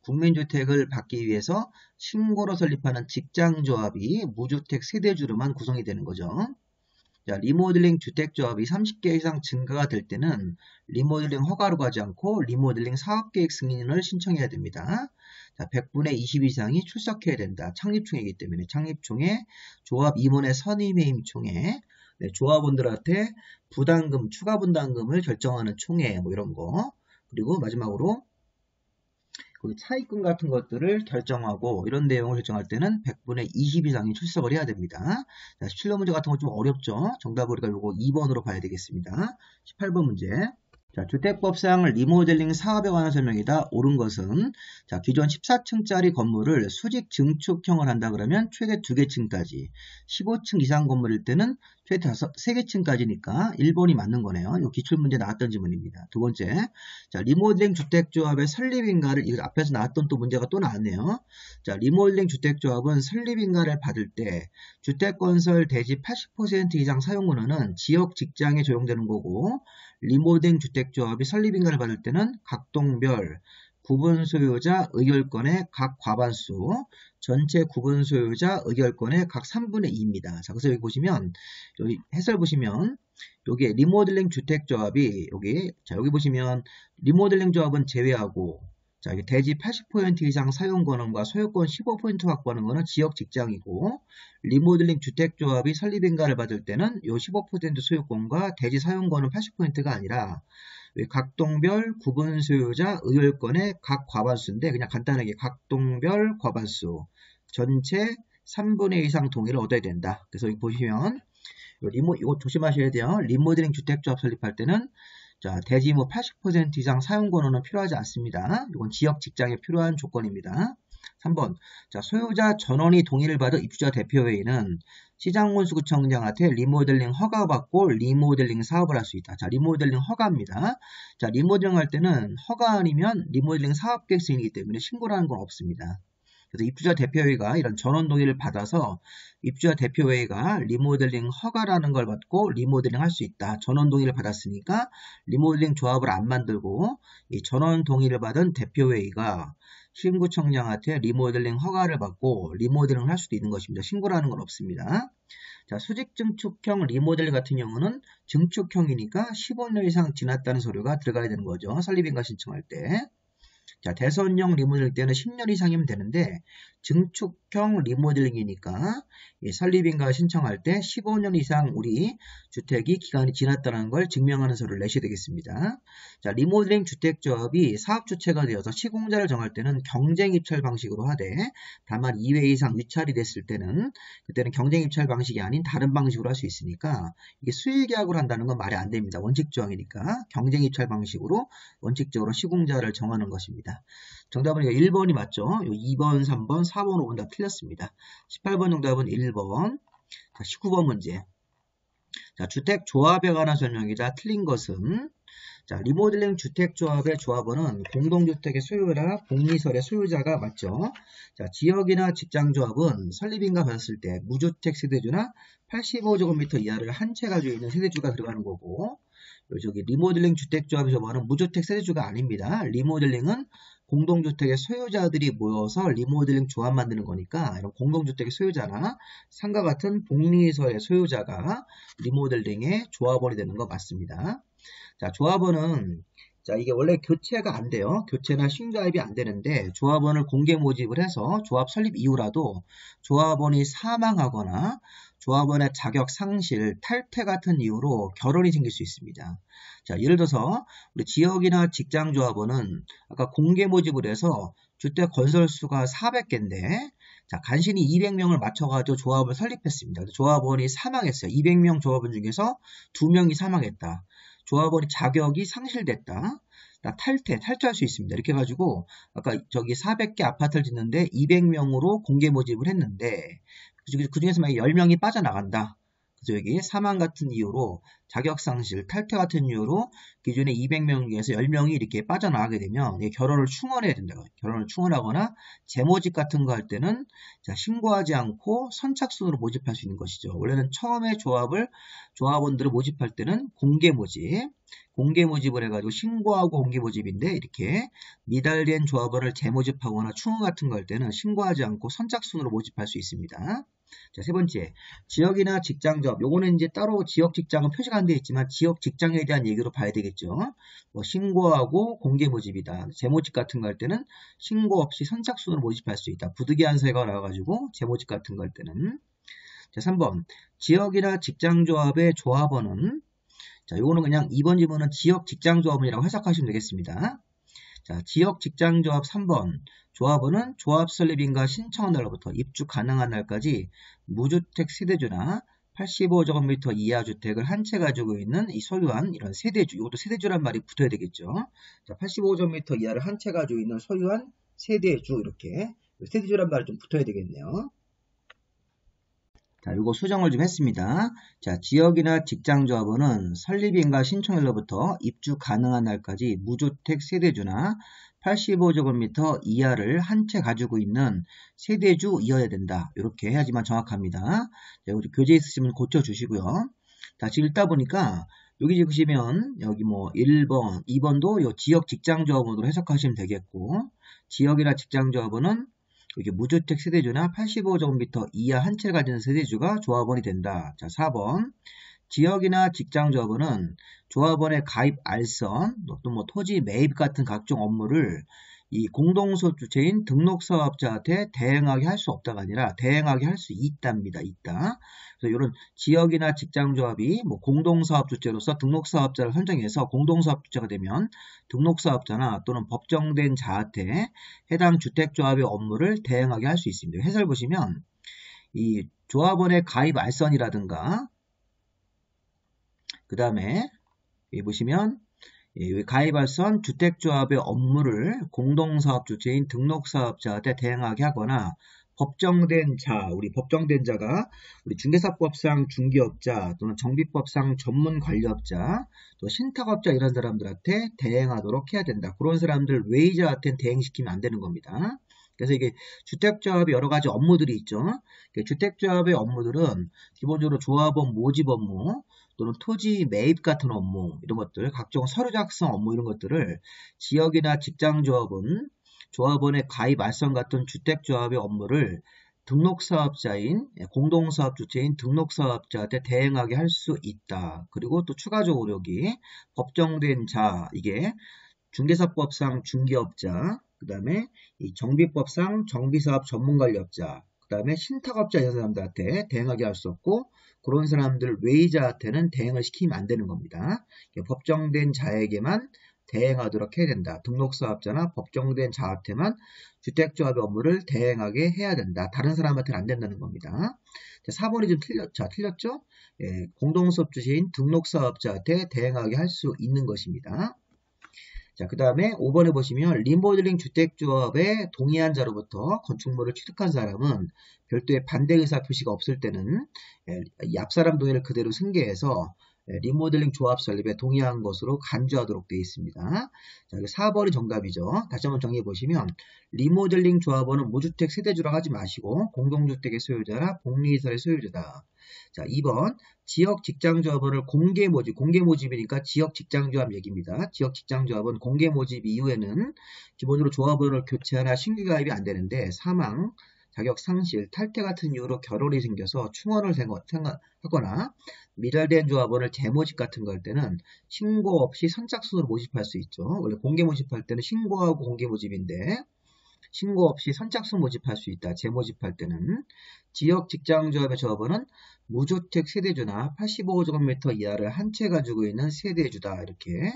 국민주택을 받기 위해서 신고로 설립하는 직장조합이 무주택 세대주로만 구성이 되는 거죠. 자, 리모델링 주택조합이 30개 이상 증가가 될 때는 리모델링 허가로 가지 않고 리모델링 사업계획 승인을 신청해야 됩니다. 자, 100분의 20 이상이 출석해야 된다. 창립총회이기 때문에 창립총회, 조합 임원의 선임해임 총회, 네, 조합원들한테 부담금, 추가 분담금을 결정하는 총회 뭐 이런 거. 그리고 마지막으로 차입금 같은 것들을 결정하고 이런 내용을 결정할 때는 100분의 20 이상이 출석을 해야 됩니다. 자, 17번 문제 같은 건 좀 어렵죠. 정답 우리가 요거 2번으로 봐야 되겠습니다. 18번 문제. 자, 주택법상 리모델링 사업에 관한 설명이다. 옳은 것은 자, 기존 14층짜리 건물을 수직 증축형을 한다 그러면 최대 2개 층까지 15층 이상 건물일 때는 최대 3개 층까지니까 1번이 맞는 거네요. 이 기출문제 나왔던 질문입니다. 두 번째, 자, 리모델링 주택조합의 설립인가를 이거 앞에서 나왔던 또 문제가 또 나왔네요. 자, 리모델링 주택조합은 설립인가를 받을 때 주택건설 대지 80% 이상 사용권은 지역 직장에 적용되는 거고 리모델링 주택조합이 설립인가를 받을 때는 각 동별 구분 소유자 의결권의 각 과반수, 전체 구분 소유자 의결권의 각 3분의 2입니다. 자, 그래서 여기 보시면, 여기 해설 보시면, 여기 리모델링 주택조합이, 여기 보시면, 리모델링 조합은 제외하고, 자, 여기 대지 80% 이상 사용권과 소유권 15% 확보하는 거는 지역 직장이고, 리모델링 주택조합이 설립인가를 받을 때는 이 15% 소유권과 대지 사용권은 80%가 아니라, 각 동별 구분 소유자 의결권의 각 과반수인데 그냥 간단하게 각 동별 과반수 전체 3분의 2 이상 동의를 얻어야 된다. 그래서 여기 보시면 이거 조심하셔야 돼요. 리모델링 주택조합 설립할 때는 자, 대지 80% 이상 사용권은 필요하지 않습니다. 이건 지역 직장에 필요한 조건입니다. 3번. 자, 소유자 전원이 동의를 받은 입주자 대표회의는 시장군수구청장한테 리모델링 허가받고 리모델링 사업을 할 수 있다. 자, 리모델링 허가입니다. 자, 리모델링 할 때는 허가 아니면 리모델링 사업계획 승인이기 때문에 신고라는 건 없습니다. 그래서 입주자 대표회의가 이런 전원 동의를 받아서 입주자 대표회의가 리모델링 허가라는 걸 받고 리모델링 할 수 있다. 전원 동의를 받았으니까 리모델링 조합을 안 만들고 이 전원 동의를 받은 대표회의가 신구청장한테 리모델링 허가를 받고 리모델링을 할 수도 있는 것입니다. 신고라는 건 없습니다. 자, 수직 증축형 리모델 같은 경우는 증축형이니까 15년 이상 지났다는 서류가 들어가야 되는 거죠. 설립인가 신청할 때. 자, 대선형 리모델링 때는 10년 이상이면 되는데 증축형 리모델링이니까 설립인가 신청할 때 15년 이상 우리 주택이 기간이 지났다는 걸 증명하는 서류를 내셔야 되겠습니다. 자, 리모델링 주택조합이 사업주체가 되어서 시공자를 정할 때는 경쟁입찰 방식으로 하되 다만 2회 이상 유찰이 됐을 때는 그때는 경쟁입찰 방식이 아닌 다른 방식으로 할 수 있으니까 이게 수의계약으로 한다는 건 말이 안 됩니다. 원칙조항이니까 경쟁입찰 방식으로 원칙적으로 시공자를 정하는 것입니다. 정답은 이거 1번이 맞죠? 2번, 3번, 4번, 5번 다 틀렸습니다. 18번 정답은 1번. 자, 19번 문제. 자, 주택조합에 관한 설명이다. 틀린 것은 자, 리모델링 주택조합의 조합원은 공동주택의 소유자, 복리설의 소유자가 맞죠? 자, 지역이나 직장조합은 설립인가 받았을 때 무주택 세대주나 85제곱미터 이하를 한 채 가지고 있는 세대주가 들어가는 거고 저기 리모델링 주택조합의 조합원은 무주택 세대주가 아닙니다. 리모델링은 공동주택의 소유자들이 모여서 리모델링 조합 만드는 거니까 이런 공동주택의 소유자나 상과 같은 복리설의 소유자가 리모델링의 조합원이 되는 거 맞습니다. 자, 조합원은 자, 이게 원래 교체가 안 돼요. 교체나 신가입이 안 되는데 조합원을 공개 모집을 해서 조합 설립 이후라도 조합원이 사망하거나 조합원의 자격 상실, 탈퇴 같은 이유로 결혼이 생길 수 있습니다. 자, 예를 들어서 우리 지역이나 직장 조합원은 아까 공개 모집을 해서 주택 건설수가 400개인데 자, 간신히 200명을 맞춰가지고 조합을 설립했습니다. 조합원이 사망했어요. 200명 조합원 중에서 2명이 사망했다. 조합원이 자격이 상실됐다. 탈퇴할 수 있습니다. 이렇게 해가지고 아까 저기 400개 아파트를 짓는데 200명으로 공개 모집을 했는데 그 중에서 만약 10명이 빠져나간다. 그래서 여기 사망 같은 이유로 자격상실, 탈퇴 같은 이유로 기존에 200명 중에서 10명이 이렇게 빠져나가게 되면 결혼을 충원해야 된다. 결혼을 충원하거나 재모집 같은 거 할 때는 자, 신고하지 않고 선착순으로 모집할 수 있는 것이죠. 원래는 처음에 조합원들을 모집할 때는 공개 모집을 해가지고 신고하고 공개 모집인데 이렇게 미달된 조합원을 재모집하거나 충원 같은 거 할 때는 신고하지 않고 선착순으로 모집할 수 있습니다. 자, 세 번째, 지역이나 직장조합. 요거는 이제 따로 지역 직장은 표시가 안 되어 있지만 지역 직장에 대한 얘기로 봐야 되겠죠. 뭐 신고하고 공개 모집이다. 재모집 같은 거 할 때는 신고 없이 선착순으로 모집할 수 있다. 부득이 한서가 나와가지고 재모집 같은 거 할 때는. 자, 3번, 지역이나 직장조합의 조합원은 자, 요거는 그냥 2번 지문은 지역 직장조합원이라고 해석하시면 되겠습니다. 자, 지역 직장조합 3번. 조합원은 조합 설립인가 신청한 날로부터 입주 가능한 날까지 무주택 세대주나 85제곱미터 이하 주택을 한 채 가지고 있는 이 소유한 이런 세대주, 이것도 세대주란 말이 붙어야 되겠죠. 자, 85제곱미터 이하를 한 채 가지고 있는 소유한 세대주, 이렇게 세대주란 말이 좀 붙어야 되겠네요. 자, 요거 수정을 좀 했습니다. 자, 지역이나 직장조합원은 설립인가 신청일로부터 입주 가능한 날까지 무주택 세대주나 85제곱미터 이하를 한 채 가지고 있는 세대주이어야 된다. 이렇게 해야지만 정확합니다. 자, 우리 교재 있으시면 고쳐주시고요. 자, 지금 읽다 보니까 여기 보시면 여기 뭐 1번, 2번도 요 지역 직장조합원으로 해석하시면 되겠고 지역이나 직장조합원은 이게 무주택 세대주나 85제곱미터 이하 한 채를 가지는 세대주가 조합원이 된다. 자, 4번. 지역이나 직장조합원은 조합원의 가입 알선, 또 뭐 토지 매입 같은 각종 업무를 이 공동소업 주체인 등록사업자한테 대행하게 할 수 없다가 아니라 대행하게 할 수 있답니다. 있다. 그래서 이런 지역이나 직장조합이 뭐 공동사업 주체로서 등록사업자를 선정해서 공동사업 주체가 되면 등록사업자나 또는 법정된 자한테 해당 주택조합의 업무를 대행하게 할 수 있습니다. 해설 보시면 이 조합원의 가입 알선이라든가 그 다음에 여기 보시면 가입알선 주택조합의 업무를 공동사업 주체인 등록사업자한테 대행하게 하거나 법정된 자, 우리 법정된 자가 우리 중개사법상 중개업자 또는 정비법상 전문관리업자 또 신탁업자 이런 사람들한테 대행하도록 해야 된다. 그런 사람들 외의자한테 대행시키면 안 되는 겁니다. 그래서 이게 주택조합의 여러 가지 업무들이 있죠. 주택조합의 업무들은 기본적으로 조합원 모집 업무 또는 토지 매입 같은 업무 이런 것들 각종 서류 작성 업무 이런 것들을 지역이나 직장조합은 조합원의 가입 알선 같은 주택조합의 업무를 등록사업자인 공동사업 주체인 등록사업자한테 대행하게 할 수 있다. 그리고 또 추가적으로 여기 법정된 자 이게 중개사법상 중개업자, 그 다음에 이 정비법상 정비사업 전문관리업자, 그 다음에 신탁업자 이런 사람들한테 대행하게 할 수 없고 그런 사람들 외의자한테는 대행을 시키면 안 되는 겁니다. 법정된 자에게만 대행하도록 해야 된다. 등록사업자나 법정된 자한테만 주택조합의 업무를 대행하게 해야 된다. 다른 사람한테는 안 된다는 겁니다. 자, 4번이 좀 틀렸죠? 예, 공동수업 주신 등록사업자한테 대행하게 할 수 있는 것입니다. 자, 그 다음에 5번에 보시면 리모델링 주택조합에 동의한 자로부터 건축물을 취득한 사람은 별도의 반대 의사 표시가 없을 때는 이 앞사람 동의를 그대로 승계해서 리모델링 조합 설립에 동의한 것으로 간주하도록 되어 있습니다. 자, 4번이 정답이죠. 다시 한번 정리해 보시면 리모델링 조합원은 무주택 세대주라고 하지 마시고 공동주택의 소유자나 복리시설의 소유자다. 자, 2번 지역 직장조합원을 공개 모집이니까 지역 직장조합 얘기입니다. 지역 직장조합은 공개 모집 이후에는 기본적으로 조합원을 교체하나 신규 가입이 안 되는데 사망, 자격 상실, 탈퇴 같은 이유로 결혼이 생겨서 충원을 하거나 미달된 조합원을 재모집 같은 거 할 때는 신고 없이 선착순으로 모집할 수 있죠. 원래 공개 모집할 때는 신고하고 공개 모집인데 신고 없이 선착순 모집할 수 있다. 재모집할 때는 지역 직장조합의 조합원은 무주택 세대주나 85제곱미터 이하를 한 채 가지고 있는 세대주다. 이렇게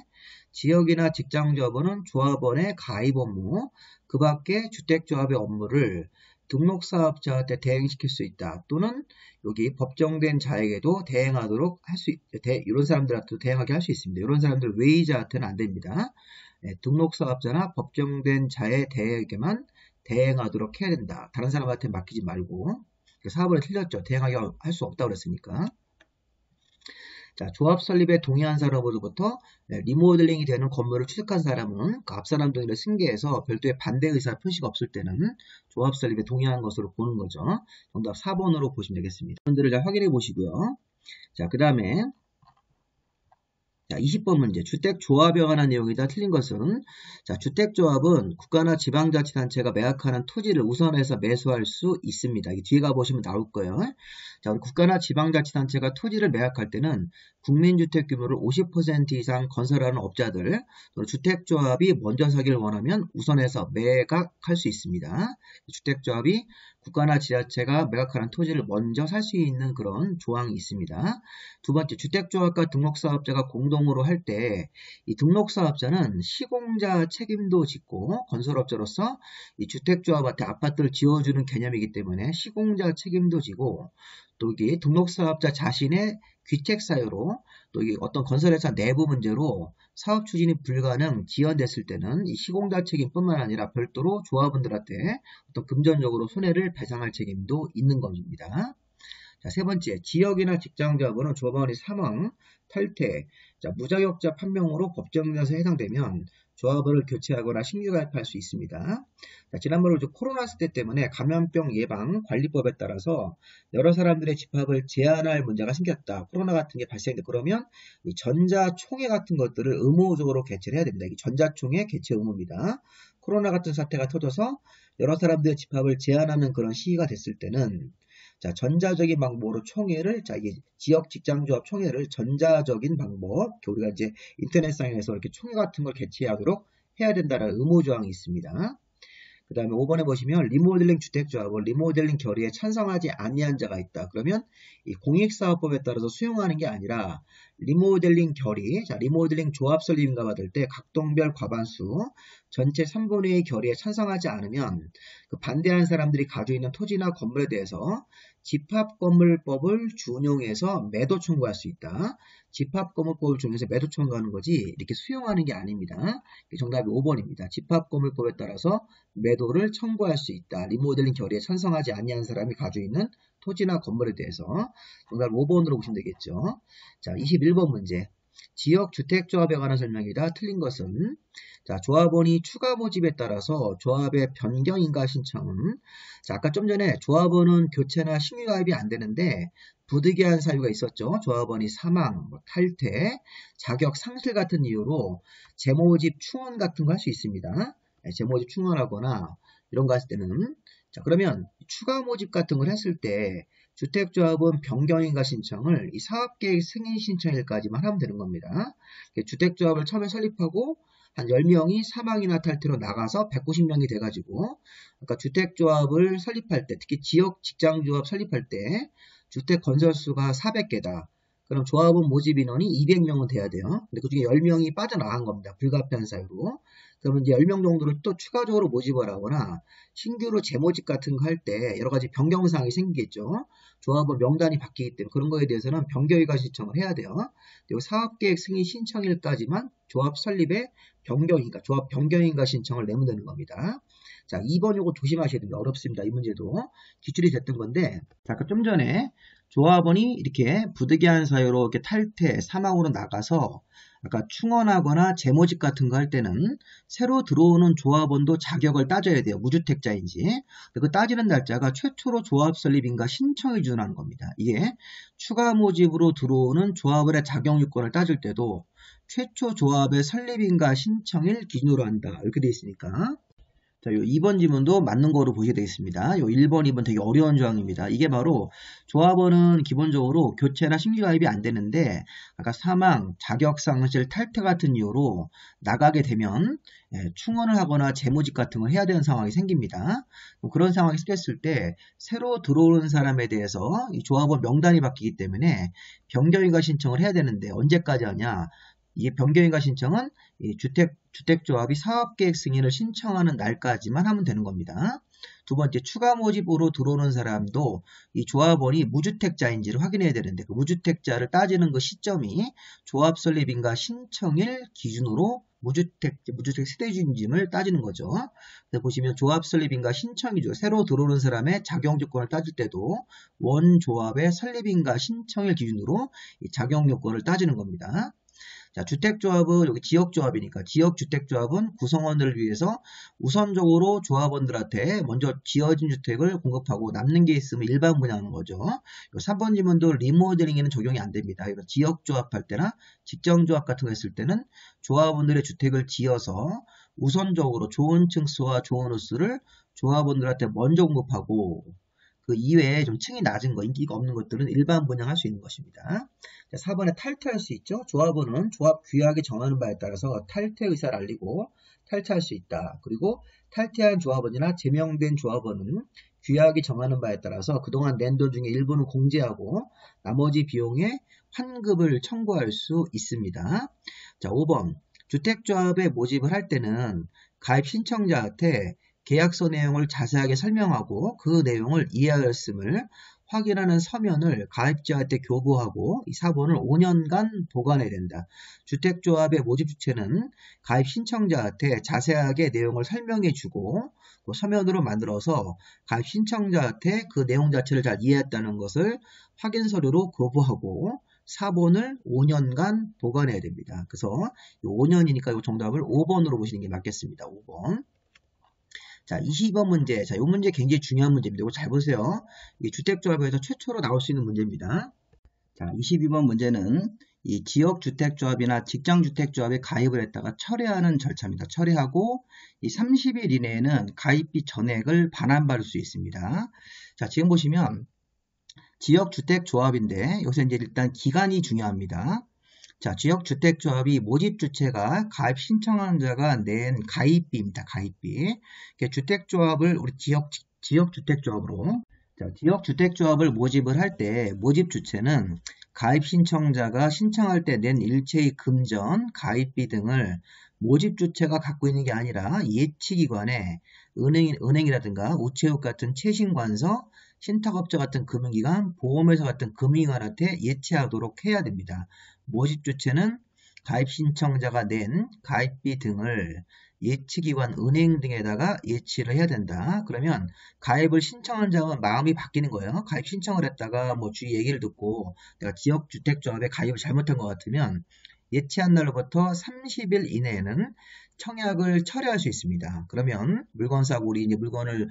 지역이나 직장조합원은 조합원의 가입 업무, 그 밖에 주택조합의 업무를 등록사업자한테 대행시킬 수 있다. 또는 여기 법정된 자에게도 대행하도록 할 수 이런 사람들한테도 대행하게 할 수 있습니다. 이런 사람들 외의자한테는 안 됩니다. 등록사업자나 법정된 자의 대행에게만 대행하도록 해야 된다. 다른 사람한테 맡기지 말고. 4번에 틀렸죠. 대행하게 할 수 없다고 그랬으니까. 자, 조합 설립에 동의한 사람으로부터 리모델링이 되는 건물을 취득한 사람은 그 앞사람 동의를 승계해서 별도의 반대 의사 표시가 없을 때는 조합 설립에 동의한 것으로 보는 거죠. 정답 4번으로 보시면 되겠습니다. 여러분들을 잘 확인해 보시고요. 자, 그 다음에 자, 20번 문제. 주택조합에 관한 내용이다. 틀린 것은 자, 주택조합은 국가나 지방자치단체가 매각하는 토지를 우선해서 매수할 수 있습니다. 이게 뒤에 가보시면 나올 거예요. 자, 우리 국가나 지방자치단체가 토지를 매각할 때는 국민주택 규모를 50% 이상 건설하는 업자들, 또 주택조합이 먼저 사기를 원하면 우선해서 매각할 수 있습니다. 주택조합이 국가나 지자체가 매각하는 토지를 먼저 살 수 있는 그런 조항이 있습니다. 두 번째, 주택조합과 등록사업자가 공동으로 할 때 이 등록사업자는 시공자 책임도 짓고 건설업자로서 이 주택조합한테 아파트를 지어주는 개념이기 때문에 시공자 책임도 지고 또 이게 등록사업자 자신의 귀책사유로 또 이게 어떤 건설회사 내부 문제로 사업 추진이 불가능 지연됐을 때는 이 시공자 책임뿐만 아니라 별도로 조합원들한테 어떤 금전적으로 손해를 배상할 책임도 있는 겁니다. 자, 세 번째, 지역이나 직장조합원은 조합원이 사망, 탈퇴, 자, 무자격자 판명으로 법정에서 해당되면 조합원을 교체하거나 신규 가입할 수 있습니다. 자, 지난번에 코로나 시대 때문에 감염병 예방 관리법에 따라서 여러 사람들의 집합을 제한할 문제가 생겼다. 코로나 같은 게 발생돼. 그러면 이 전자총회 같은 것들을 의무적으로 개최를 해야 됩니다. 이게 전자총회 개최 의무입니다. 코로나 같은 사태가 터져서 여러 사람들의 집합을 제한하는 그런 시기가 됐을 때는 자, 전자적인 방법으로 총회를, 자, 이게 지역 직장조합 총회를 전자적인 방법, 우리가 이제 인터넷상에서 이렇게 총회 같은 걸 개최하도록 해야 된다는 의무조항이 있습니다. 그 다음에 5번에 보시면 리모델링 주택조합은 리모델링 결의에 찬성하지 아니한 자가 있다. 그러면 이 공익사업법에 따라서 수용하는 게 아니라 리모델링 결의, 자, 리모델링 조합 설립인가 받을 때 각동별 과반수 전체 3분의 2 결의에 찬성하지 않으면 그 반대하는 사람들이 가지고 있는 토지나 건물에 대해서 집합건물법을 준용해서 매도 청구할 수 있다. 집합건물법을 준용해서 매도 청구하는 거지 이렇게 수용하는 게 아닙니다. 정답이 5번입니다. 집합건물법에 따라서 매도를 청구할 수 있다. 리모델링 결의에 찬성하지 아니한 사람이 가지고 있는 토지나 건물에 대해서 정답 5번으로 보시면 되겠죠. 자, 21번 문제. 지역 주택조합에 관한 설명이다. 틀린 것은 자, 조합원이 추가 모집에 따라서 조합의 변경인가 신청은 자, 아까 좀 전에 조합원은 교체나 신규 가입이 안 되는데 부득이한 사유가 있었죠. 조합원이 사망, 탈퇴, 자격 상실 같은 이유로 재모집 충원 같은 거 할 수 있습니다. 재모집 충원하거나 이런 거 했을 때는 자, 그러면 추가 모집 같은 걸 했을 때 주택조합은 변경인가 신청을 이 사업계획 승인 신청일까지만 하면 되는 겁니다. 주택조합을 처음에 설립하고 한 10명이 사망이나 탈퇴로 나가서 190명이 돼가지고, 아까 주택조합을 설립할 때, 특히 지역 직장조합 설립할 때, 주택 건설수가 400개다. 그럼 조합원 모집 인원이 200명은 돼야 돼요. 근데 그 중에 10명이 빠져나간 겁니다. 불가피한 사유로. 그러면 이제 10명 정도를 또 추가적으로 모집을 하거나, 신규로 재모집 같은 거 할 때 여러 가지 변경사항이 생기겠죠. 조합원 명단이 바뀌기 때문에 그런 거에 대해서는 변경일과 신청을 해야 돼요. 그리고 사업계획 승인 신청일까지만 조합 설립에 변경인가, 조합 변경인가 신청을 내면 되는 겁니다. 자, 2번 요거 조심하셔야 됩니다. 어렵습니다. 이 문제도. 기출이 됐던 건데, 자, 아까 좀 전에 조합원이 이렇게 부득이한 사유로 이렇게 탈퇴, 사망으로 나가서 아까 충원하거나 재모집 같은 거 할 때는 새로 들어오는 조합원도 자격을 따져야 돼요. 무주택자인지. 그 따지는 날짜가 최초로 조합 설립인가 신청을 기준하는 겁니다. 이게 추가 모집으로 들어오는 조합원의 자격 요건을 따질 때도 최초 조합의 설립인가 신청일 기준으로 한다. 이렇게 되어 있으니까. 자, 요 2번 지문도 맞는 거로 보시게 되겠습니다. 요 1번, 2번 되게 어려운 조항입니다. 이게 바로 조합원은 기본적으로 교체나 신규 가입이 안 되는데 아까 사망, 자격상실, 탈퇴 같은 이유로 나가게 되면 충원을 하거나 재모집 같은 걸 해야 되는 상황이 생깁니다. 그런 상황이 생겼을 때 새로 들어오는 사람에 대해서 이 조합원 명단이 바뀌기 때문에 변경인가 신청을 해야 되는데 언제까지 하냐? 이 변경인가 신청은 이 주택조합이 사업계획 승인을 신청하는 날까지만 하면 되는 겁니다. 두 번째, 추가 모집으로 들어오는 사람도 이 조합원이 무주택자인지를 확인해야 되는데 그 무주택자를 따지는 그 시점이 조합 설립인가 신청일 기준으로 무주택 세대주인임을 따지는 거죠. 그래서 보시면 조합 설립인가 신청이죠. 새로 들어오는 사람의 자격 요건을 따질 때도 원조합의 설립인가 신청일 기준으로 이 자격 요건을 따지는 겁니다. 자, 주택조합은 여기 지역조합이니까 지역주택조합은 구성원들을 위해서 우선적으로 조합원들한테 먼저 지어진 주택을 공급하고 남는 게 있으면 일반 분양하는 거죠. 3번 지문도 리모델링에는 적용이 안 됩니다. 이런 지역조합할 때나 직정조합 같은 거 했을 때는 조합원들의 주택을 지어서 우선적으로 좋은 층수와 좋은 호수를 조합원들한테 먼저 공급하고 그 이외에 좀 층이 낮은 거, 인기가 없는 것들은 일반 분양할 수 있는 것입니다. 자, 4번에 탈퇴할 수 있죠. 조합원은 조합 규약이 정하는 바에 따라서 탈퇴 의사를 알리고 탈퇴할 수 있다. 그리고 탈퇴한 조합원이나 제명된 조합원은 규약이 정하는 바에 따라서 그동안 낸 돈 중에 일부는 공제하고 나머지 비용에 환급을 청구할 수 있습니다. 자, 5번. 주택조합에 모집을 할 때는 가입 신청자한테 계약서 내용을 자세하게 설명하고 그 내용을 이해하였음을 확인하는 서면을 가입자한테 교부하고 이 사본을 5년간 보관해야 된다. 주택조합의 모집 주체는 가입 신청자한테 자세하게 내용을 설명해주고 그 서면으로 만들어서 가입 신청자한테 그 내용 자체를 잘 이해했다는 것을 확인 서류로 교부하고 사본을 5년간 보관해야 됩니다. 그래서 5년이니까 이 정답을 5번으로 보시는 게 맞겠습니다. 5번. 자, 22번 문제. 자, 이 문제 굉장히 중요한 문제입니다. 이거 잘 보세요. 이게 주택조합에서 최초로 나올 수 있는 문제입니다. 자, 22번 문제는 이 지역주택조합이나 직장주택조합에 가입을 했다가 철회하는 절차입니다. 철회하고 이 30일 이내에는 가입비 전액을 반환받을 수 있습니다. 자, 지금 보시면 지역주택조합인데 여기서 이제 일단 기간이 중요합니다. 자, 지역주택조합이 모집 주체가 가입 신청하는 자가 낸 가입비입니다. 가입비. 주택조합을 우리 지역주택조합으로. 자, 지역주택조합을 모집을 할 때 모집 주체는 가입 신청자가 신청할 때 낸 일체의 금전, 가입비 등을 모집 주체가 갖고 있는 게 아니라 예치기관에 은행이라든가 우체국 같은 최신관서, 신탁업자 같은 금융기관, 보험회사 같은 금융기관한테 예치하도록 해야 됩니다. 모집 주체는 가입 신청자가 낸 가입비 등을 예치기관 은행 등에다가 예치를 해야 된다. 그러면 가입을 신청한 자가 마음이 바뀌는 거예요. 가입 신청을 했다가 뭐 주위 얘기를 듣고 내가 지역주택조합에 가입을 잘못한 것 같으면 예치한 날로부터 30일 이내에는 청약을 철회할 수 있습니다. 그러면 물건 사고 우리 이제 물건을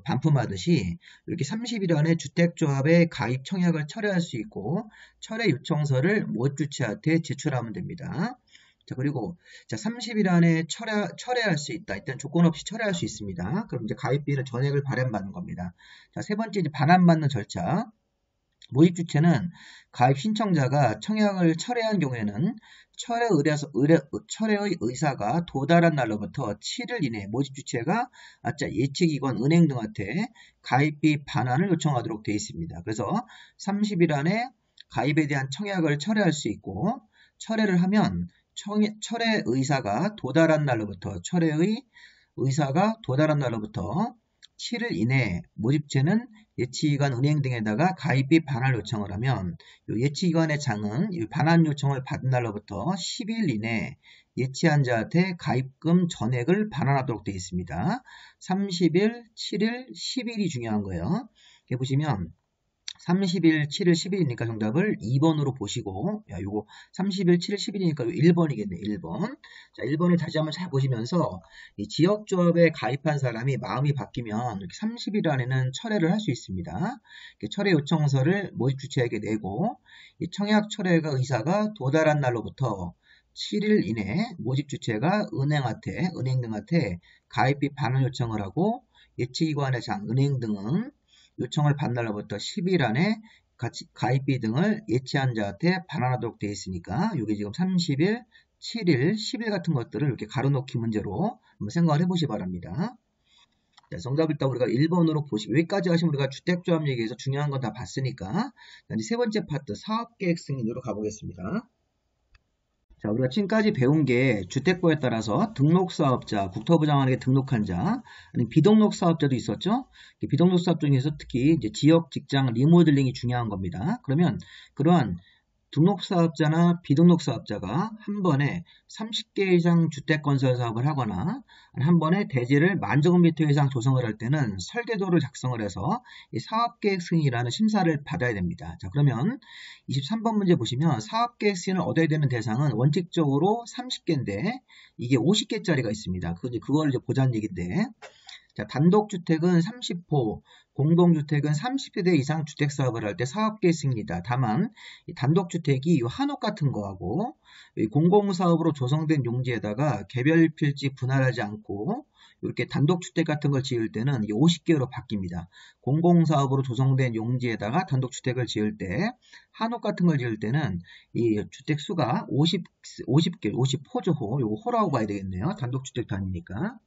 반품하듯이 이렇게 30일 안에 주택조합의 가입 청약을 철회할 수 있고 철회 요청서를 모집 주체한테 제출하면 됩니다. 자, 그리고 자, 30일 안에 철회할 수 있다. 일단 조건 없이 철회할 수 있습니다. 그럼 이제 가입비는 전액을 반환받는 겁니다. 자, 세 번째 이제 반환받는 절차. 모집 주체는 가입 신청자가 청약을 철회한 경우에는 철회의 의사가 도달한 날로부터 7일 이내 모집 주체가 예치기관, 은행 등한테 가입비 반환을 요청하도록 되어 있습니다. 그래서 30일 안에 가입에 대한 청약을 철회할 수 있고, 철회를 하면 철회 의사가 도달한 날로부터 7일 이내 모집체는 예치기관, 은행 등에다가 가입비 반환 요청을 하면 예치기관의 장은 반환 요청을 받은 날로부터 10일 이내 예치한 자한테 가입금 전액을 반환하도록 되어 있습니다. 30일, 7일, 10일이 중요한 거예요. 이렇게 보시면 30일, 7일, 10일이니까 정답을 2번으로 보시고, 요거 30일, 7일, 10일이니까 1번이겠네, 1번. 자, 1번을 다시 한번 잘 보시면서, 이 지역조합에 가입한 사람이 마음이 바뀌면 이렇게 30일 안에는 철회를 할 수 있습니다. 철회 요청서를 모집 주체에게 내고, 이 청약 철회가 의사가 도달한 날로부터 7일 이내 모집 주체가 은행 등한테 가입비 반환 요청을 하고, 예치기관의 장, 은행 등은 요청을 받은 날로부터 10일 안에 가입비 등을 예치한 자한테 반환하도록 되어 있으니까 이게 지금 30일, 7일, 10일 같은 것들을 이렇게 가로놓기 문제로 한번 생각을 해보시 바랍니다. 자, 정답 일단 우리가 1번으로 보시고, 여기까지 하시면 우리가 주택조합 얘기에서 중요한 건 다 봤으니까 이제 세 번째 파트 사업계획 승인으로 가보겠습니다. 자, 우리가 지금까지 배운 게 주택법에 따라서 등록사업자, 국토부 장관에게 등록한 자, 아니면 비등록 사업자도 있었죠? 비등록 사업 중에서 특히 이제 지역, 직장, 리모델링이 중요한 겁니다. 그러면 그러한 등록사업자나 비등록사업자가 한 번에 30개 이상 주택건설 사업을 하거나 한 번에 대지를 10,000제곱미터 이상 조성을 할 때는 설계도를 작성을 해서 이 사업계획 승인이라는 심사를 받아야 됩니다. 자, 그러면 23번 문제 보시면 사업계획 승인을 얻어야 되는 대상은 원칙적으로 30개인데 이게 50개짜리가 있습니다. 그걸 이제 보자는 얘기인데, 자, 단독주택은 30호, 공동주택은 30세대 이상 주택사업을 할 때 사업계획 승인이다. 다만 단독주택이 한옥 같은 거하고 공공사업으로 조성된 용지에다가 개별 필지 분할하지 않고 이렇게 단독주택 같은 걸 지을 때는 50개로 바뀝니다. 공공사업으로 조성된 용지에다가 단독주택을 지을 때, 한옥 같은 걸 지을 때는 이 주택 수가 50개, 50호죠. 요거 호라고 봐야 되겠네요. 단독주택 단위니까.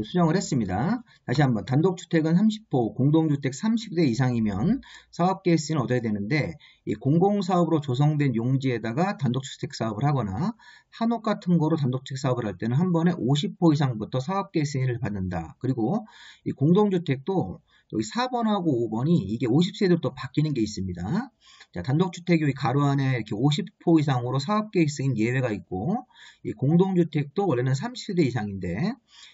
수정을 했습니다. 다시 한번 단독주택은 30호, 공동주택 30대 이상이면 사업계획 승인을 얻어야 되는데, 이 공공사업으로 조성된 용지에다가 단독주택 사업을 하거나 한옥 같은 거로 단독주택 사업을 할 때는 한 번에 50호 이상부터 사업계획 승인을 받는다. 그리고 이 공동주택도 여기 4번하고 5번이 이게 50세대로 또 바뀌는 게 있습니다. 자, 단독주택이 여기 가로 안에 이렇게 50호 이상으로 사업계획 승인 예외가 있고, 이 공동주택도 원래는 30세대 이상인데,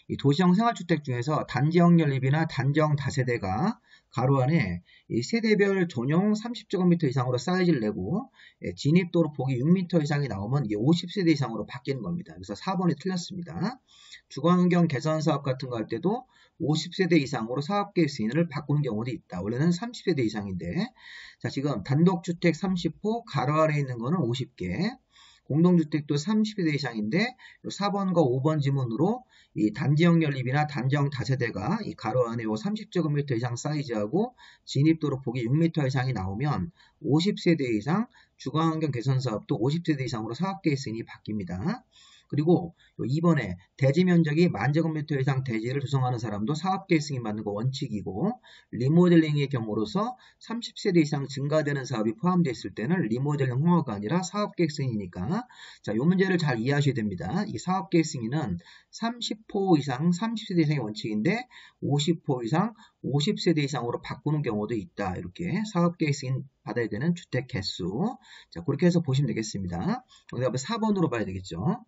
이 도시형 생활주택 중에서 단지형 연립이나 단지형 다세대가 가로 안에 이 세대별 전용 30제곱미터 이상으로 사이즈를 내고 진입도로 폭이 6m 이상이 나오면 이게 50세대 이상으로 바뀌는 겁니다. 그래서 4번이 틀렸습니다. 주거환경 개선 사업 같은 거 할 때도 50세대 이상으로 사업계획 승인을 바꾸는 경우도 있다. 원래는 30세대 이상인데, 자, 지금 단독주택 30호, 가로 아래에 있는 거는 50개, 공동주택도 30세대 이상인데 4번과 5번 지문으로 이 단지형 연립이나 단지형 다세대가 이 가로 안에 30제곱미터 이상 사이즈하고 진입도로 폭이 6m 이상이 나오면 50세대 이상 주거환경 개선 사업도 50세대 이상으로 사업계획 승인이 바뀝니다. 그리고 2번에 대지 면적이 10,000제곱미터 이상 대지를 조성하는 사람도 사업계획 승인 받는 거 원칙이고, 리모델링의 경우로서 30세대 이상 증가되는 사업이 포함되어 있을 때는 리모델링 허가가 아니라 사업계획 승인이니까, 자, 이 문제를 잘 이해하셔야 됩니다. 이 사업계획 승인은 30호 이상 30세대 이상의 원칙인데 50호 이상 50세대 이상으로 바꾸는 경우도 있다. 이렇게 사업계획 승인 받아야 되는 주택 개수. 자, 그렇게 해서 보시면 되겠습니다. 정답은 4번으로 봐야 되겠죠.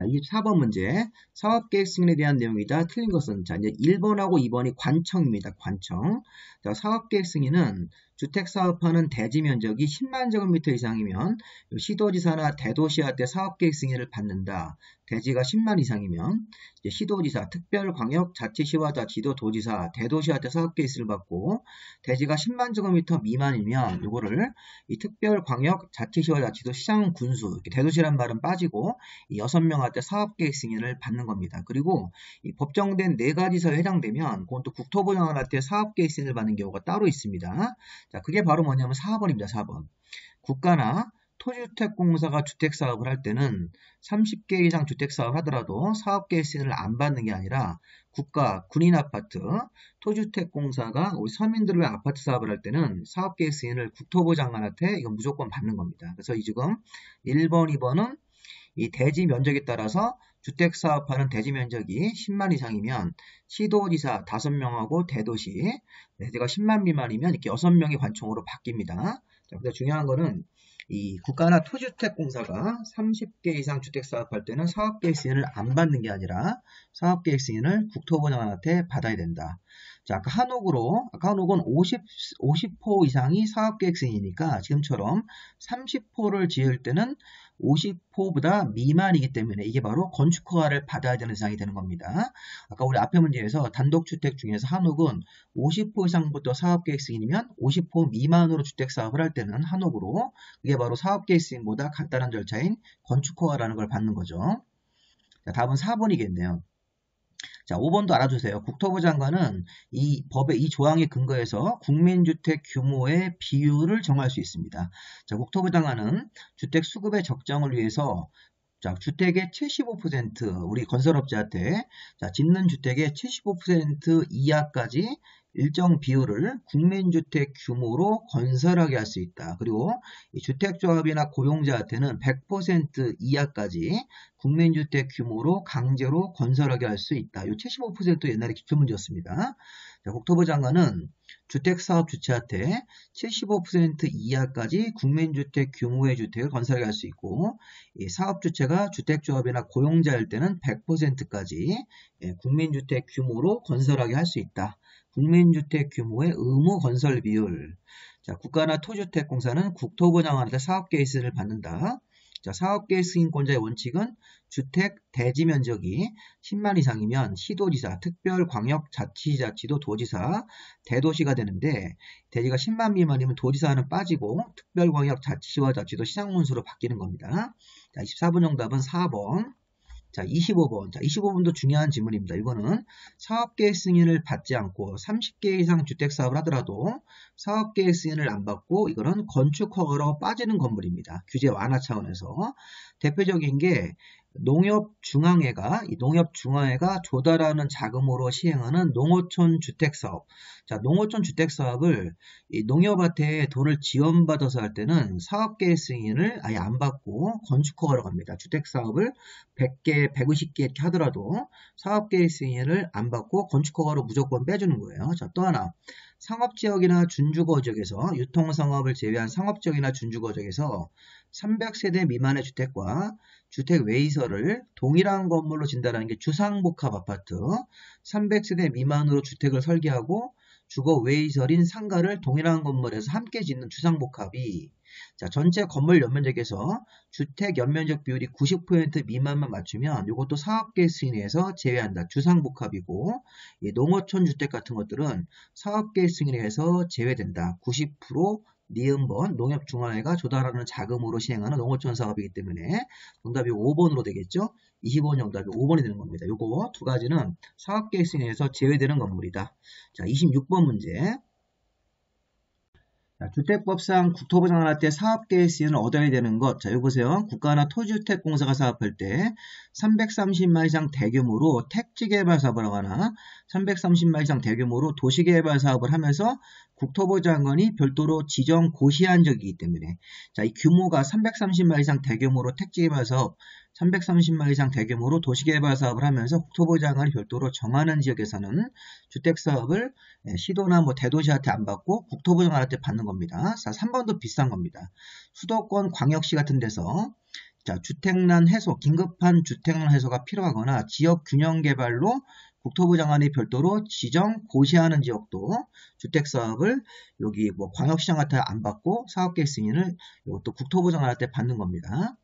24번 문제, 사업계획 승인에 대한 내용이다. 틀린 것은, 자, 이제 1번하고 2번이 관청입니다. 관청. 자, 사업계획 승인은 주택사업하는 대지 면적이 10만 제곱미터 이상이면 시도지사나 대도시한테 사업계획 승인을 받는다. 대지가 10만 이상이면 이제 시도지사, 특별광역자치시와자, 지도도지사, 대도시한테 사업계획 승인을 받고, 대지가 10만 제곱미터 미만이면 이거를 이 특별광역자치시와자, 지도시장, 군수, 이렇게 대도시란 말은 빠지고 이 6명한테 사업계획 승인을 받는 겁니다. 그리고 이 법정된 4가지 사에 해당되면 그건 또 국토부 장관한테 사업계획 승인을 받는 경우가 따로 있습니다. 자, 그게 바로 뭐냐면 4번입니다. 4번. 국가나 토지주택공사가 주택사업을 할 때는 30개 이상 주택사업 하더라도 사업계획 승인을 안 받는 게 아니라 국가, 군인아파트, 토지주택공사가 우리 서민들을 위한 아파트 사업을 할 때는 사업계획 승인을 국토부 장관한테 이건 무조건 받는 겁니다. 그래서 이 지금 1번, 2번은 이 대지 면적에 따라서 주택 사업하는 대지 면적이 10만 이상이면 시도지사 5명하고 대도시 대지가 10만 미만이면 이렇게 6명이 관총으로 바뀝니다. 자, 근데 중요한 거는 이 국가나 토지주택공사가 30개 이상 주택 사업할 때는 사업계획 승인을 안 받는 게 아니라 사업계획 승인을 국토부 장관한테 받아야 된다. 자, 아까 한옥은 50호 이상이 사업계획 승인이니까 지금처럼 30호를 지을 때는 50호보다 미만이기 때문에 이게 바로 건축허가를 받아야 되는 대상이 되는 겁니다. 아까 우리 앞에 문제에서 단독주택 중에서 한옥은 50호 이상부터 사업계획 승인이면 50호 미만으로 주택사업을 할 때는 한옥으로 그게 바로 사업계획 승인보다 간단한 절차인 건축허가라는 걸 받는 거죠. 자, 답은 4번이겠네요. 자, 5번도 알아주세요. 국토부 장관은 이 법의 이 조항에 근거해서 국민주택 규모의 비율을 정할 수 있습니다. 자, 국토부 장관은 주택 수급의 적정을 위해서 자, 주택의 75% 우리 건설업자한테 자, 짓는 주택의 75% 이하까지 일정 비율을 국민주택 규모로 건설하게 할 수 있다. 그리고 이 주택조합이나 고용자한테는 100% 이하까지 국민주택 규모로 강제로 건설하게 할 수 있다. 이 75% 옛날에 기출문제였습니다. 자, 국토부 장관은 주택사업 주체한테 75% 이하까지 국민주택 규모의 주택을 건설하게 할 수 있고 이 사업 주체가 주택조합이나 고용자일 때는 100%까지 국민주택 규모로 건설하게 할 수 있다. 국민주택 규모의 의무 건설 비율. 자, 국가나 토지주택공사는 국토부 장관한테 사업계획 승인을 받는다. 자, 사업계획 승인권자의 원칙은 주택 대지 면적이 10만 이상이면 시도지사, 특별광역자치자치도 도지사, 대도시가 되는데 대지가 10만 미만이면 도지사는 빠지고 특별광역자치시와 자치도 시장문수로 바뀌는 겁니다. 자, 24번 정답은 4번. 자, 25번. 자, 25번도 중요한 질문입니다. 이거는 사업계획 승인을 받지 않고 30개 이상 주택사업을 하더라도 사업계획 승인을 안 받고 이거는 건축허가로 빠지는 건물입니다. 규제 완화 차원에서. 대표적인 게 농협중앙회가 조달하는 자금으로 시행하는 농어촌 주택사업. 자, 농어촌 주택사업을 이 농협한테 돈을 지원받아서 할 때는 사업계획 승인을 아예 안 받고 건축허가로 갑니다. 주택사업을 100개, 150개 이렇게 하더라도 사업계획 승인을 안 받고 건축허가로 무조건 빼주는 거예요. 자, 또 하나. 상업지역이나 준주거지역에서 유통상업을 제외한 상업지역이나 준주거지역에서 300세대 미만의 주택과 주택 외의설을 동일한 건물로 진단하는 게 주상복합아파트, 300세대 미만으로 주택을 설계하고 주거 외의설인 상가를 동일한 건물에서 함께 짓는 주상복합이 자, 전체 건물 연면적에서 주택 연면적 비율이 90% 미만만 맞추면 이것도 사업계획 승인에서 제외한다. 주상복합이고 이 농어촌 주택 같은 것들은 사업계획 승인에서 제외된다. 90% 니은번 농협중앙회가 조달하는 자금으로 시행하는 농어촌 사업이기 때문에 정답이 5번으로 되겠죠. 25번 정답이 5번이 되는 겁니다. 요거 두 가지는 사업계획 승인에서 제외되는 건물이다. 자, 26번 문제. 자, 주택법상 국토부 장관한테 사업계획 승인을 얻어야 되는 것. 자, 여기 보세요. 국가나 토지주택공사가 사업할 때 330만 이상 대규모로 택지개발 사업을 하거나 330만 이상 대규모로 도시개발 사업을 하면서 국토부 장관이 별도로 지정 고시한 적이기 때문에 자, 이 규모가 330만 이상 대규모로 택지개발 사업 330만 이상 대규모로 도시개발 사업을 하면서 국토부 장관이 별도로 정하는 지역에서는 주택사업을 시도나 대도시한테 안 받고 국토부 장관한테 받는 겁니다. 자, 3번도 비슷한 겁니다. 수도권 광역시 같은 데서 자, 주택난 해소, 긴급한 주택난 해소가 필요하거나 지역 균형 개발로 국토부 장관이 별도로 지정 고시하는 지역도 주택사업을 여기 광역시장한테 안 받고 사업계획 승인을 이것도 국토부 장관한테 받는 겁니다.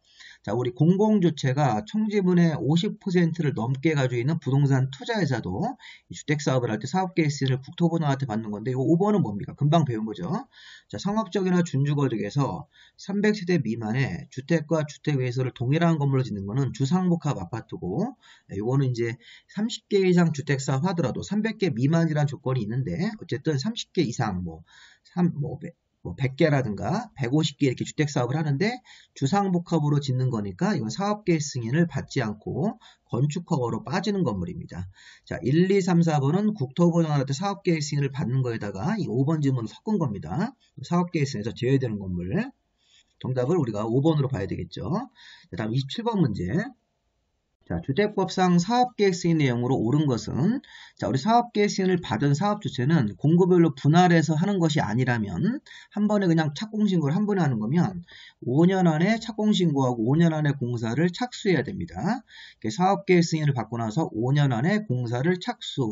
자, 우리 공공주체가 총지분의 50%를 넘게 가지고 있는 부동산 투자회사도 주택사업을 할 때 사업계획서를 국토부장한테 받는 건데, 이거 5번은 뭡니까? 금방 배운 거죠. 자, 상업적이나 준주거적에서 300세대 미만의 주택과 주택외에서를 동일한 건물로 짓는 거는 주상복합 아파트고, 이거는 이제 30개 이상 주택사업 하더라도 300개 미만이라는 조건이 있는데, 어쨌든 30개 이상, 100개라든가 150개 이렇게 주택사업을 하는데 주상복합으로 짓는 거니까 이건 사업계획 승인을 받지 않고 건축허가로 빠지는 건물입니다. 자, 1, 2, 3, 4번은 국토부장한테 사업계획 승인을 받는 거에다가 이 5번 질문을 섞은 겁니다. 사업계획 승인에서 제외되는 건물. 정답을 우리가 5번으로 봐야 되겠죠. 다음 27번 문제. 자, 주택법상 사업계획 승인 내용으로 옳은 것은, 자, 우리 사업계획 승인을 받은 사업주체는 공구별로 분할해서 하는 것이 아니라면, 한 번에 그냥 착공신고를 한 번에 하는 거면 5년 안에 착공신고하고 5년 안에 공사를 착수해야 됩니다. 사업계획 승인을 받고 나서 5년 안에 공사를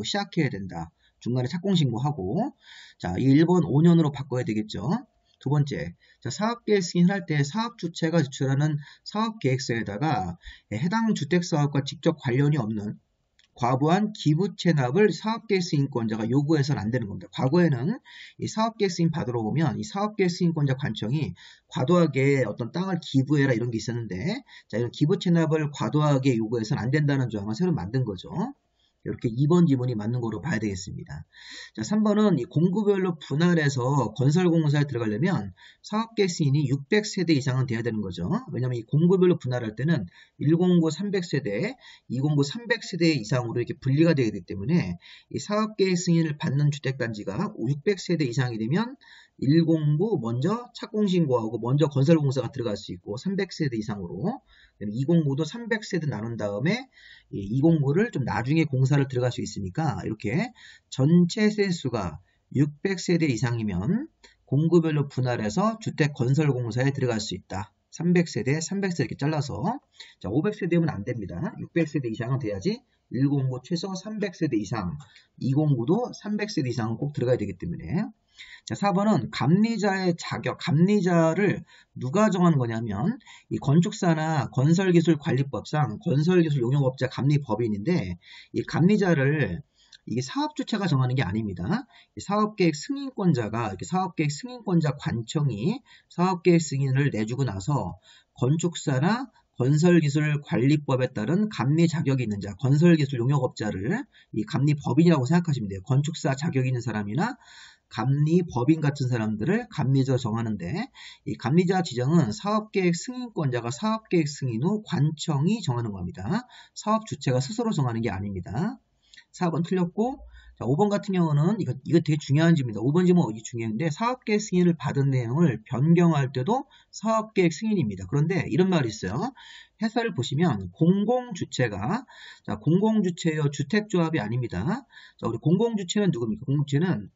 시작해야 된다. 중간에 착공신고하고, 자, 이 1번 5년으로 바꿔야 되겠죠. 두 번째, 자, 사업계획 승인할 때 사업주체가 제출하는 사업계획서에다가 해당 주택사업과 직접 관련이 없는 과부한 기부 체납을 사업계획 승인권자가 요구해서는 안 되는 겁니다. 과거에는 이 사업계획 승인 받으러 오면 이 사업계획 승인권자 관청이 과도하게 어떤 땅을 기부해라 이런 게 있었는데, 자, 이런 기부 체납을 과도하게 요구해서는 안 된다는 조항을 새로 만든 거죠. 이렇게 2번 지문이 맞는 거로 봐야 되겠습니다. 자, 3번은 이 공구별로 분할해서 건설공사에 들어가려면 사업계획 승인이 600세대 이상은 돼야 되는 거죠. 왜냐하면 이 공구별로 분할할 때는 1공구 300세대, 2공구 300세대 이상으로 이렇게 분리가 되기 때문에 이 사업계획 승인을 받는 주택단지가 600세대 이상이 되면 1공구 먼저 착공신고하고 먼저 건설공사가 들어갈 수 있고 300세대 이상으로, 2공구도 300세대 나눈 다음에 2공구를 좀 나중에 공사를 들어갈 수 있으니까 이렇게 전체 세수가 600세대 이상이면 공구별로 분할해서 주택 건설공사에 들어갈 수 있다. 300세대, 300세대 이렇게 잘라서. 자, 500세대면 안 됩니다. 600세대 이상은 돼야지 1공구 최소 300세대 이상, 2공구도 300세대 이상은 꼭 들어가야 되기 때문에. 자, 4번은 감리자의 자격, 감리자를 누가 정하는 거냐면 이 건축사나 건설기술관리법상 건설기술용역업자 감리법인인데, 이 감리자를 이게 사업주체가 정하는 게 아닙니다. 사업계획 승인권자가, 이렇게 사업계획 승인권자 관청이 사업계획 승인을 내주고 나서 건축사나 건설기술관리법에 따른 감리 자격이 있는 자, 건설기술 용역업자를 이 감리법인이라고 생각하시면 돼요. 건축사 자격이 있는 사람이나 감리법인 같은 사람들을 감리자 정하는데, 이 감리자 지정은 사업계획 승인권자가 사업계획 승인 후 관청이 정하는 겁니다. 사업 주체가 스스로 정하는 게 아닙니다. 4번 틀렸고, 자, 5번 같은 경우는 이거 되게 중요한 질문입니다. 5번 질문 중요한데, 사업계획 승인을 받은 내용을 변경할 때도 사업계획 승인입니다. 그런데 이런 말이 있어요. 해설을 보시면 공공주체가, 자, 공공주체요 주택조합이 아닙니다. 자, 우리 공공주체는 누굽니까? 공공주체는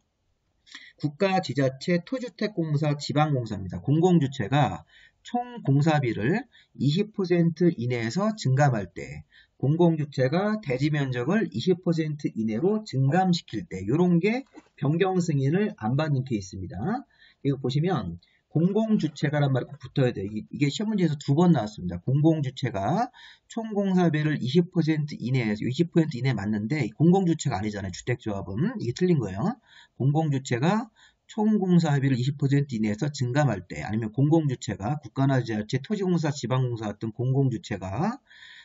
국가, 지자체, 토주택공사, 지방공사입니다. 공공주체가 총 공사비를 20% 이내에서 증감할 때, 공공주체가 대지 면적을 20% 이내로 증감시킬 때, 이런 게 변경 승인을 안 받는 케이스입니다. 이거 보시면 공공주체가란 말이 꼭 붙어야 돼요. 이게 시험 문제에서 2번 나왔습니다. 공공주체가 총 공사비를 20% 이내에서 20% 이내 맞는데 공공주체가 아니잖아요. 주택조합은. 이게 틀린 거예요. 공공주체가 총 공사비를 20% 이내에서 증감할 때, 아니면 공공주체가 국가나 지자체, 토지공사, 지방공사 같은 공공주체가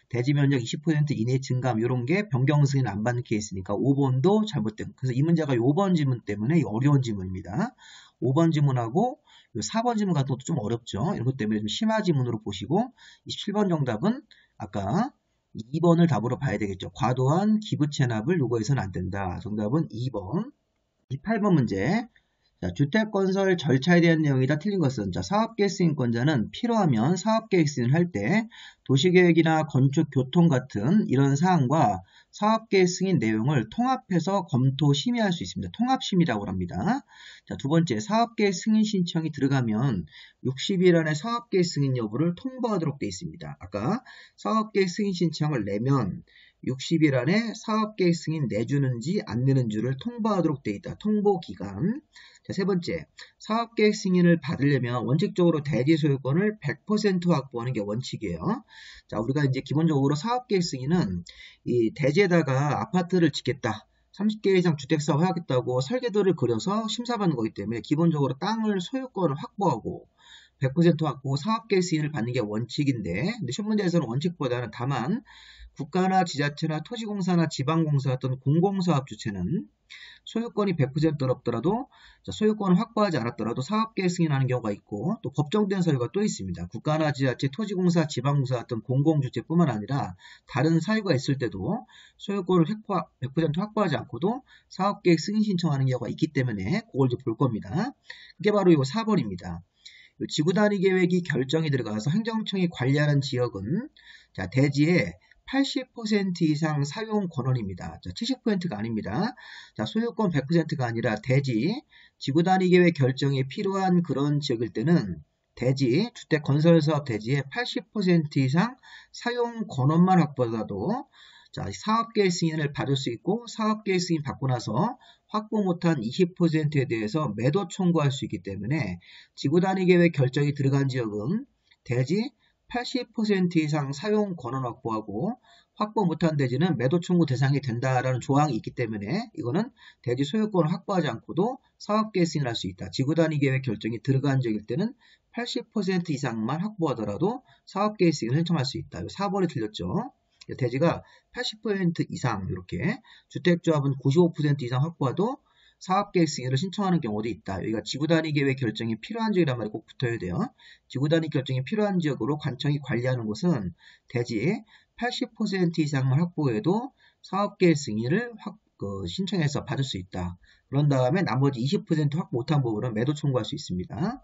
대지 면적 20% 이내 증감, 이런 게 변경 승인 안 받는 케이스니까 5번도 잘못된. 그래서 이 문제가 5번 지문 때문에 어려운 지문입니다. 5번 지문하고 4번 지문 같은 것도 좀 어렵죠. 이런 것 때문에 좀 심화 지문으로 보시고, 27번 정답은 아까 2번을 답으로 봐야 되겠죠. 과도한 기부 체납을 요구해서는 안 된다. 정답은 2번. 28번 문제. 자, 주택건설 절차에 대한 내용이 다 틀린 것은, 자, 사업계획 승인권자는 필요하면 사업계획 승인을 할 때 도시계획이나 건축, 교통 같은 이런 사항과 사업계획 승인 내용을 통합해서 검토, 심의할 수 있습니다. 통합심의라고 합니다. 자, 두 번째, 사업계획 승인 신청이 들어가면 60일 안에 사업계획 승인 여부를 통보하도록 되어 있습니다. 아까 사업계획 승인 신청을 내면 60일 안에 사업계획 승인 내주는지 안 내는지를 통보하도록 되어 있다. 통보기간. 자, 세 번째, 사업계획 승인을 받으려면 원칙적으로 대지 소유권을 100% 확보하는 게 원칙이에요. 자, 우리가 이제 기본적으로 사업계획 승인은 이 대지에다가 아파트를 짓겠다, 30개 이상 주택사업 하겠다고 설계도를 그려서 심사받는 거기 때문에 기본적으로 땅을 소유권을 확보하고 100% 확보 사업계획 승인을 받는 게 원칙인데, 근데 시험 문제에서는 원칙보다는 다만 국가나 지자체나 토지공사나 지방공사 같은 공공사업 주체는 소유권이 100%는 없더라도 소유권을 확보하지 않았더라도 사업계획 승인하는 경우가 있고, 또 법정된 사유가 또 있습니다. 국가나 지자체, 토지공사, 지방공사 같은 공공주체뿐만 아니라 다른 사유가 있을 때도 소유권을 100% 확보하지 않고도 사업계획 승인 신청하는 경우가 있기 때문에 그걸 좀 볼 겁니다. 그게 바로 이거 4번입니다. 지구단위 계획이 결정이 들어가서 행정청이 관리하는 지역은 자, 대지의 80% 이상 사용 권원입니다. 자, 70%가 아닙니다. 자, 소유권 100%가 아니라 대지, 지구단위 계획 결정이 필요한 그런 지역일 때는 대지, 주택 건설사업 대지의 80% 이상 사용 권원만 확보하더라도 자, 사업계획 승인을 받을 수 있고, 사업계획 승인 받고 나서 확보 못한 20%에 대해서 매도 청구할 수 있기 때문에 지구단위 계획 결정이 들어간 지역은 대지 80% 이상 사용 권원 확보하고 확보 못한 대지는 매도 청구 대상이 된다라는 조항이 있기 때문에 이거는 대지 소유권을 확보하지 않고도 사업계획 승인을 할 수 있다. 지구단위 계획 결정이 들어간 지역일 때는 80% 이상만 확보하더라도 사업계획 승인을 신청할 수 있다. 4번이 틀렸죠. 대지가 80% 이상 이렇게 주택조합은 95% 이상 확보해도 사업계획 승인을 신청하는 경우도 있다. 여기가 지구단위 계획 결정이 필요한 지역이란 말이 꼭 붙어야 돼요. 지구단위 결정이 필요한 지역으로 관청이 관리하는 곳은 대지 80% 이상만 확보해도 사업계획 승인을 신청해서 받을 수 있다. 그런 다음에 나머지 20% 확보 못한 부분은 매도 청구할 수 있습니다.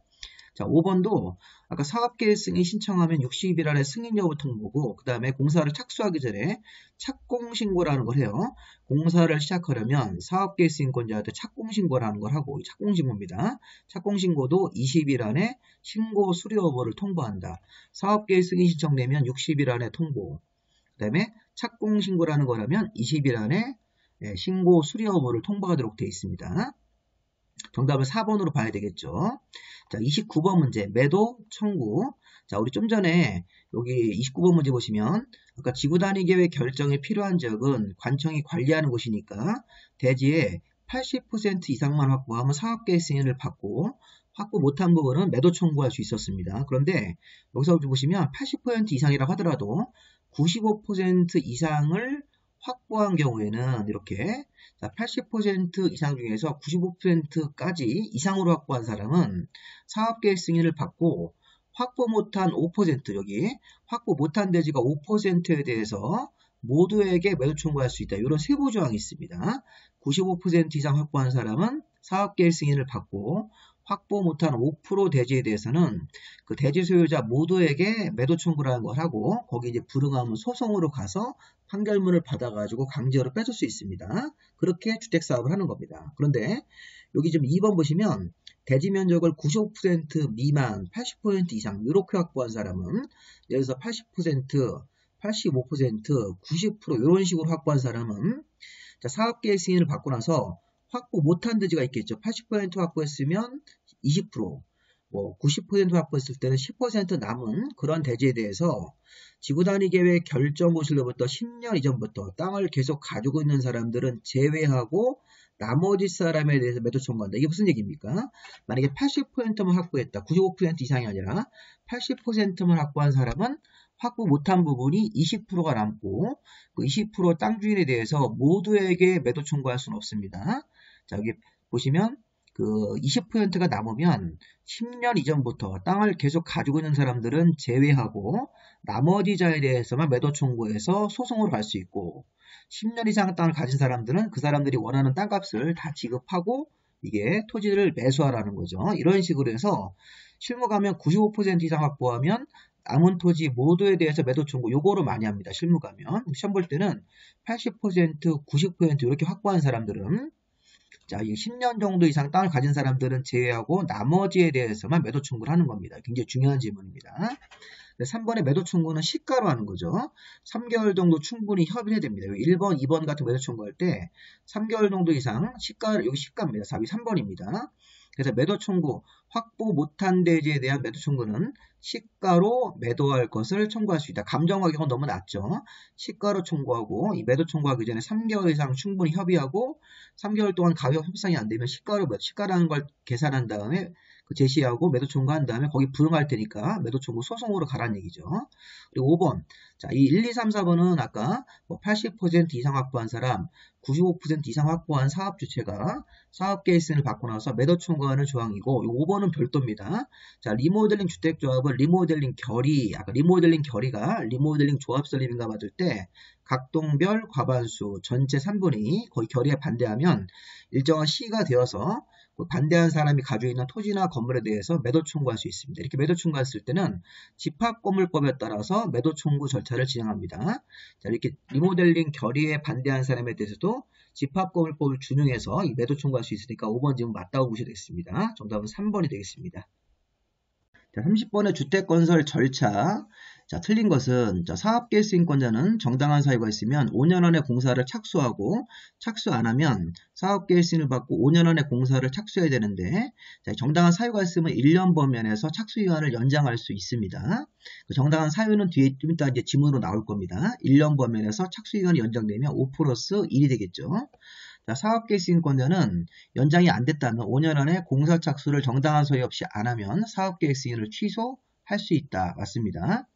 자, 5번도 아까 사업계획 승인 신청하면 60일 안에 승인 여부 통보고, 그 다음에 공사를 착수하기 전에 착공신고라는 걸 해요. 공사를 시작하려면 사업계획 승인권자한테 착공신고라는 걸 하고, 착공신고입니다. 착공신고도 20일 안에 신고 수료 여부를 통보한다. 사업계획 승인 신청되면 60일 안에 통보, 그 다음에 착공신고라는 거라면 20일 안에 신고 수료 여부를 통보하도록 되어 있습니다. 정답을 4번으로 봐야 되겠죠. 자, 29번 문제, 매도 청구. 자, 우리 좀 전에 여기 29번 문제 보시면 아까 지구단위 계획 결정이 필요한 지역은 관청이 관리하는 곳이니까 대지의 80% 이상만 확보하면 사업계획 승인을 받고, 확보 못한 부분은 매도 청구할 수 있었습니다. 그런데 여기서 보시면 80% 이상이라고 하더라도 95% 이상을 확보한 경우에는 이렇게 80% 이상 중에서 95%까지 이상으로 확보한 사람은 사업계획 승인을 받고, 확보 못한 5%, 여기 확보 못한 대지가 5%에 대해서 모두에게 매도 청구할 수 있다. 이런 세부 조항이 있습니다. 95% 이상 확보한 사람은 사업계획 승인을 받고, 확보 못한 5% 대지에 대해서는 그 대지 소유자 모두에게 매도 청구를 하는 걸 하고, 거기 이제 불응하면 소송으로 가서 판결문을 받아가지고 강제로 뺏을 수 있습니다. 그렇게 주택사업을 하는 겁니다. 그런데 여기 지금 2번 보시면 대지 면적을 95% 미만, 80% 이상 이렇게 확보한 사람은, 예를 들어서 80%, 85%, 90% 이런 식으로 확보한 사람은 자, 사업계획 승인을 받고 나서 확보 못한 대지가 있겠죠. 80% 확보했으면 20%, 90% 확보했을 때는 10% 남은 그런 대지에 대해서 지구단위 계획 결정 호실로부터 10년 이전부터 땅을 계속 가지고 있는 사람들은 제외하고 나머지 사람에 대해서 매도 청구한다. 이게 무슨 얘기입니까? 만약에 80%만 확보했다. 95% 이상이 아니라 80%만 확보한 사람은 확보 못한 부분이 20%가 남고, 그 20% 땅 주인에 대해서 모두에게 매도 청구할 수는 없습니다. 자, 여기 보시면 그 20%가 남으면 10년 이전부터 땅을 계속 가지고 있는 사람들은 제외하고 나머지 자에 대해서만 매도 청구해서 소송으로 갈 수 있고, 10년 이상 땅을 가진 사람들은 그 사람들이 원하는 땅값을 다 지급하고 이게 토지를 매수하라는 거죠. 이런 식으로 해서 실무 가면 95% 이상 확보하면 남은 토지 모두에 대해서 매도 청구, 요거를 많이 합니다. 실무 가면. 시험 볼 때는 80%, 90% 이렇게 확보한 사람들은, 자, 10년 정도 이상 땅을 가진 사람들은 제외하고 나머지에 대해서만 매도 청구를 하는 겁니다. 굉장히 중요한 질문입니다. 3번의 매도 청구는 시가로 하는 거죠. 3개월 정도 충분히 협의를 해야 됩니다. 1번, 2번 같은 매도 청구할 때 3개월 정도 이상 시가, 여기 시가입니다. 답이 3번입니다. 그래서 매도 청구, 확보 못한 대지에 대한 매도 청구는 시가로 매도할 것을 청구할 수 있다. 감정 가격은 너무 낮죠. 시가로 청구하고 이 매도 청구하기 전에 3개월 이상 충분히 협의하고 3개월 동안 가격 협상이 안 되면 시가라는 걸 계산한 다음에 제시하고 매도 청구한 다음에 거기 불응할 테니까 매도 청구 소송으로 가라는 얘기죠. 그리고 5번. 자, 이 1, 2, 3, 4번은 아까 80% 이상 확보한 사람, 95% 이상 확보한 사업 주체가 사업 계획서를 받고 나서 매도 청구하는 조항이고, 5번은 별도입니다. 자, 리모델링 주택조합은 리모델링 결의, 아까 리모델링 결의가 리모델링 조합 설립인가 받을 때 각동별 과반수 전체 3분의 거의 결의에 반대하면 일정한 시기가 되어서 반대한 사람이 가지고 있는 토지나 건물에 대해서 매도 청구할 수 있습니다. 이렇게 매도 청구했을 때는 집합건물법에 따라서 매도 청구 절차를 진행합니다. 자, 이렇게 리모델링 결의에 반대한 사람에 대해서도 집합건물법을 준용해서 이 매도 청구할 수 있으니까 5번 질문 맞다고 보셔야 되겠습니다. 정답은 3번이 되겠습니다. 자, 30번의 주택건설 절차. 자, 틀린 것은 사업계획 수행권자는 정당한 사유가 있으면 5년 안에 공사를 착수하고 착수 안 하면 사업계획 수행을 받고 5년 안에 공사를 착수해야 되는데 자, 정당한 사유가 있으면 1년 범위에서 착수기간을 연장할 수 있습니다. 그 정당한 사유는 뒤에 좀 이따 이제 지문으로 나올 겁니다. 1년 범위에서 착수기간이 연장되면 5 플러스 1이 되겠죠. 자, 사업계획 수행권자는 연장이 안 됐다면 5년 안에 공사 착수를 정당한 소유 없이 안 하면 사업계획 수행을 취소할 수 있다. 맞습니다.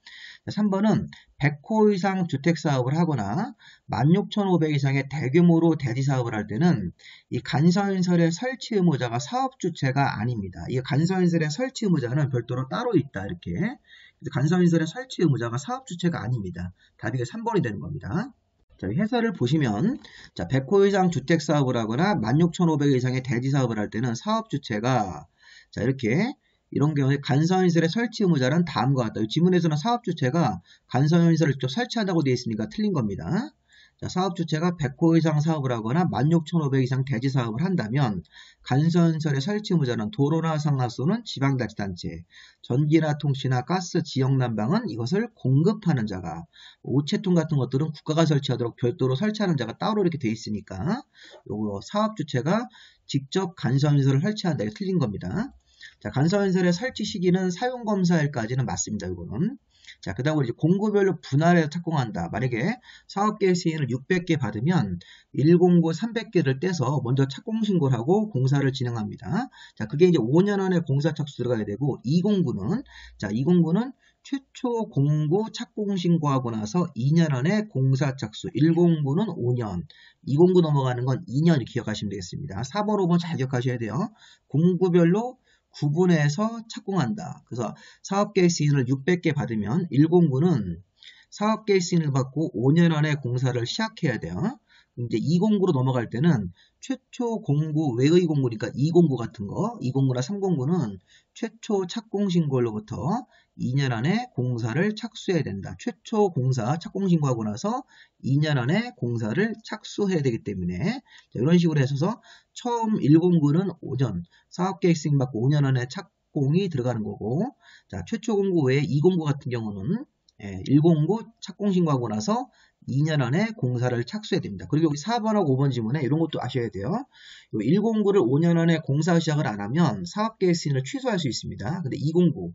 자, 3번은 100호 이상 주택사업을 하거나 16,500 이상의 대규모로 대지사업을 할 때는 이 간서인설의 설치 의무자가 사업주체가 아닙니다. 이 간서인설의 설치 의무자는 별도로 따로 있다. 이렇게. 그래서 간서인설의 설치 의무자가 사업주체가 아닙니다. 답이 3번이 되는 겁니다. 자, 해설을 보시면 자, 100호 이상 주택사업을 하거나 16,500 이상의 대지사업을 할 때는 사업주체가 자, 이렇게 이런 경우에 간서인설의 설치 의무자는 다음과 같다. 지문에서는 사업주체가 간서인설을 직접 설치한다고 되어 있으니까 틀린 겁니다. 자, 사업주체가 100호 이상 사업을 하거나 16,500 이상 대지사업을 한다면 간서인설의 설치 의무자는 도로나 상하수는 지방자치단체, 전기나 통신이나 가스, 지역난방은 이것을 공급하는 자가, 우체통 같은 것들은 국가가 설치하도록 별도로 설치하는 자가 따로 이렇게 되어 있으니까 요거 사업주체가 직접 간서인설을 설치한다. 이게 틀린 겁니다. 자, 간서인설의 설치 시기는 사용검사일까지는 맞습니다. 이거는. 자, 그 다음으로 이제 공구별로 분할해서 착공한다. 만약에 사업계획 시행을 600개 받으면 1공구 300개를 떼서 먼저 착공신고를 하고 공사를 진행합니다. 자, 그게 이제 5년 안에 공사 착수 들어가야 되고 2공구는 자, 2공구는 최초 공구 착공신고하고 나서 2년 안에 공사 착수, 1공구는 5년, 2공구 넘어가는 건 2년 기억하시면 되겠습니다. 4번, 5번 잘 기억하셔야 돼요. 공구별로 구분해서 착공한다. 그래서 사업계획 시행을 600개 받으면 1공구는 사업계획 시행을 받고 5년 안에 공사를 시작해야 돼요. 이제 2공구로 넘어갈 때는 최초 공구 외의 공구니까 2공구 같은 거, 2공구나 3공구는 최초 착공신고로부터 2년 안에 공사를 착수해야 된다. 최초 공사 착공신고하고 나서 2년 안에 공사를 착수해야 되기 때문에 이런 식으로 해서 처음 1공구는 5년, 사업계획 시행 받고 5년 안에 착공이 들어가는 거고 자, 최초 공구 외에 2공구 같은 경우는 1공구 착공신고하고 나서 2년 안에 공사를 착수해야 됩니다. 그리고 여기 4번하고 5번 지문에 이런 것도 아셔야 돼요. 1공구를 5년 안에 공사 시작을 안 하면 사업계획 시행을 취소할 수 있습니다. 근데 2공구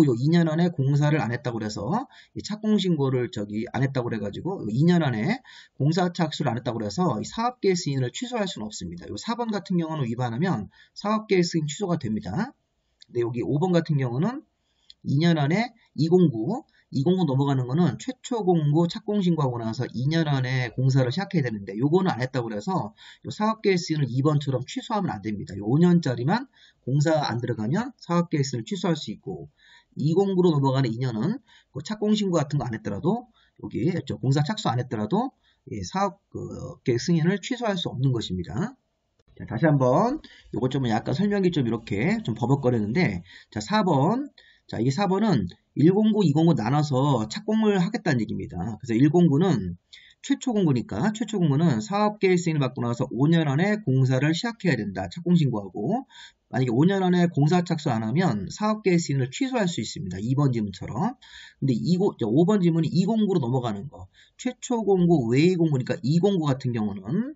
요 2년 안에 공사를 안 했다고 그래서 착공신고를 안 했다고 그래가지고 2년 안에 공사 착수를 안 했다고 그래서 사업계획 시행을 취소할 수는 없습니다. 요 4번 같은 경우는 위반하면 사업계획 시행 취소가 됩니다. 근데 여기 5번 같은 경우는 2년 안에 2공구 넘어가는 거는 최초 공구 착공신고하고 나서 2년 안에 공사를 시작해야 되는데 요거는 안 했다고 그래서 사업계획 시행을 2번처럼 취소하면 안 됩니다. 5년짜리만 공사 안 들어가면 사업계획 시행을 취소할 수 있고 2공구로 넘어가는 2년은 착공신고 같은 거 안 했더라도 여기 공사 착수 안 했더라도 사업계획 승인을 취소할 수 없는 것입니다. 자, 다시 한번 요거 좀 약간 설명이 좀 이렇게 좀 버벅거리는데 자, 4번 자, 이게 4번은 1공구, 2공구 나눠서 착공을 하겠다는 얘기입니다. 그래서 1공구는 최초 공구니까 최초 공구는 사업계획 시행을 받고 나서 5년 안에 공사를 시작해야 된다. 착공신고하고 만약에 5년 안에 공사 착수 안 하면 사업계획 시행을 취소할 수 있습니다. 2번 지문처럼. 근데 5번 지문이 2공구로 넘어가는 거. 최초 공구, 외의 공구니까 2공구 같은 경우는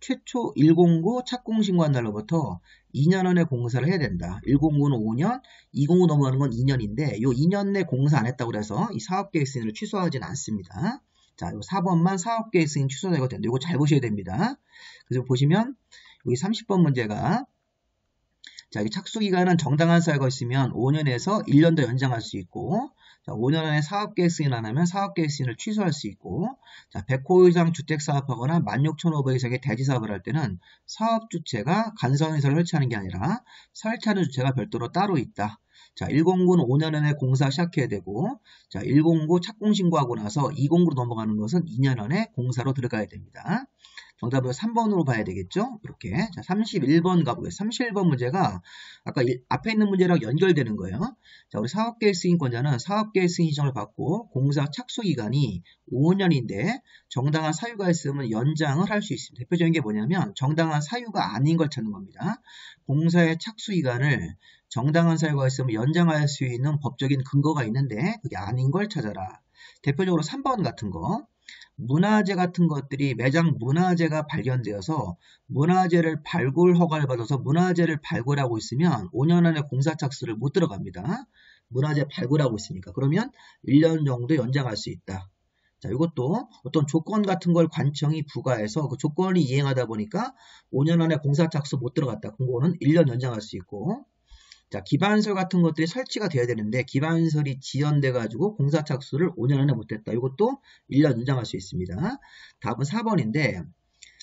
최초 109 착공신고한 날로부터 2년 안에 공사를 해야 된다. 109는 5년, 209 넘어가는 건 2년인데 이 2년 내 공사 안 했다고 해서 이 사업계획 승인을 취소하지는 않습니다. 자, 요 4번만 사업계획 승인 취소되고 된다. 이거 잘 보셔야 됩니다. 그래서 보시면 여기 30번 문제가 자, 이 착수기간은 정당한 사유가 있으면 5년에서 1년 더 연장할 수 있고, 자, 5년 안에 사업계획 승인 안 하면 사업계획 승인을 취소할 수 있고, 자, 100호 이상 주택 사업하거나 16,500 이상의 대지 사업을 할 때는 사업 주체가 간선시설을 설치하는 게 아니라 설치하는 주체가 별도로 따로 있다. 자, 109는 5년 안에 공사 시작해야 되고, 자, 109 착공 신고하고 나서 209로 넘어가는 것은 2년 안에 공사로 들어가야 됩니다. 정답을 3번으로 봐야 되겠죠? 이렇게. 자, 31번 가보겠습니다. 31번 문제가 아까 앞에 있는 문제랑 연결되는 거예요. 자, 우리 사업계획 승인권자는 사업계획 승인 신청을 받고 공사 착수 기간이 5년인데 정당한 사유가 있으면 연장을 할 수 있습니다. 대표적인 게 뭐냐면 정당한 사유가 아닌 걸 찾는 겁니다. 공사의 착수 기간을 정당한 사유가 있으면 연장할 수 있는 법적인 근거가 있는데 그게 아닌 걸 찾아라. 대표적으로 3번 같은 거. 문화재 같은 것들이 매장 문화재가 발견되어서 문화재를 발굴 허가를 받아서 문화재를 발굴하고 있으면 5년 안에 공사 착수를 못 들어갑니다. 문화재 발굴하고 있으니까. 그러면 1년 정도 연장할 수 있다. 자, 이것도 어떤 조건 같은 걸 관청이 부과해서 그 조건이 이행하다 보니까 5년 안에 공사 착수 못 들어갔다. 그거는 1년 연장할 수 있고. 자, 기반설 같은 것들이 설치가 돼야 되는데 기반설이 지연돼 가지고 공사 착수를 5년 안에 못했다. 이것도 1년 연장할 수 있습니다. 답은 4번인데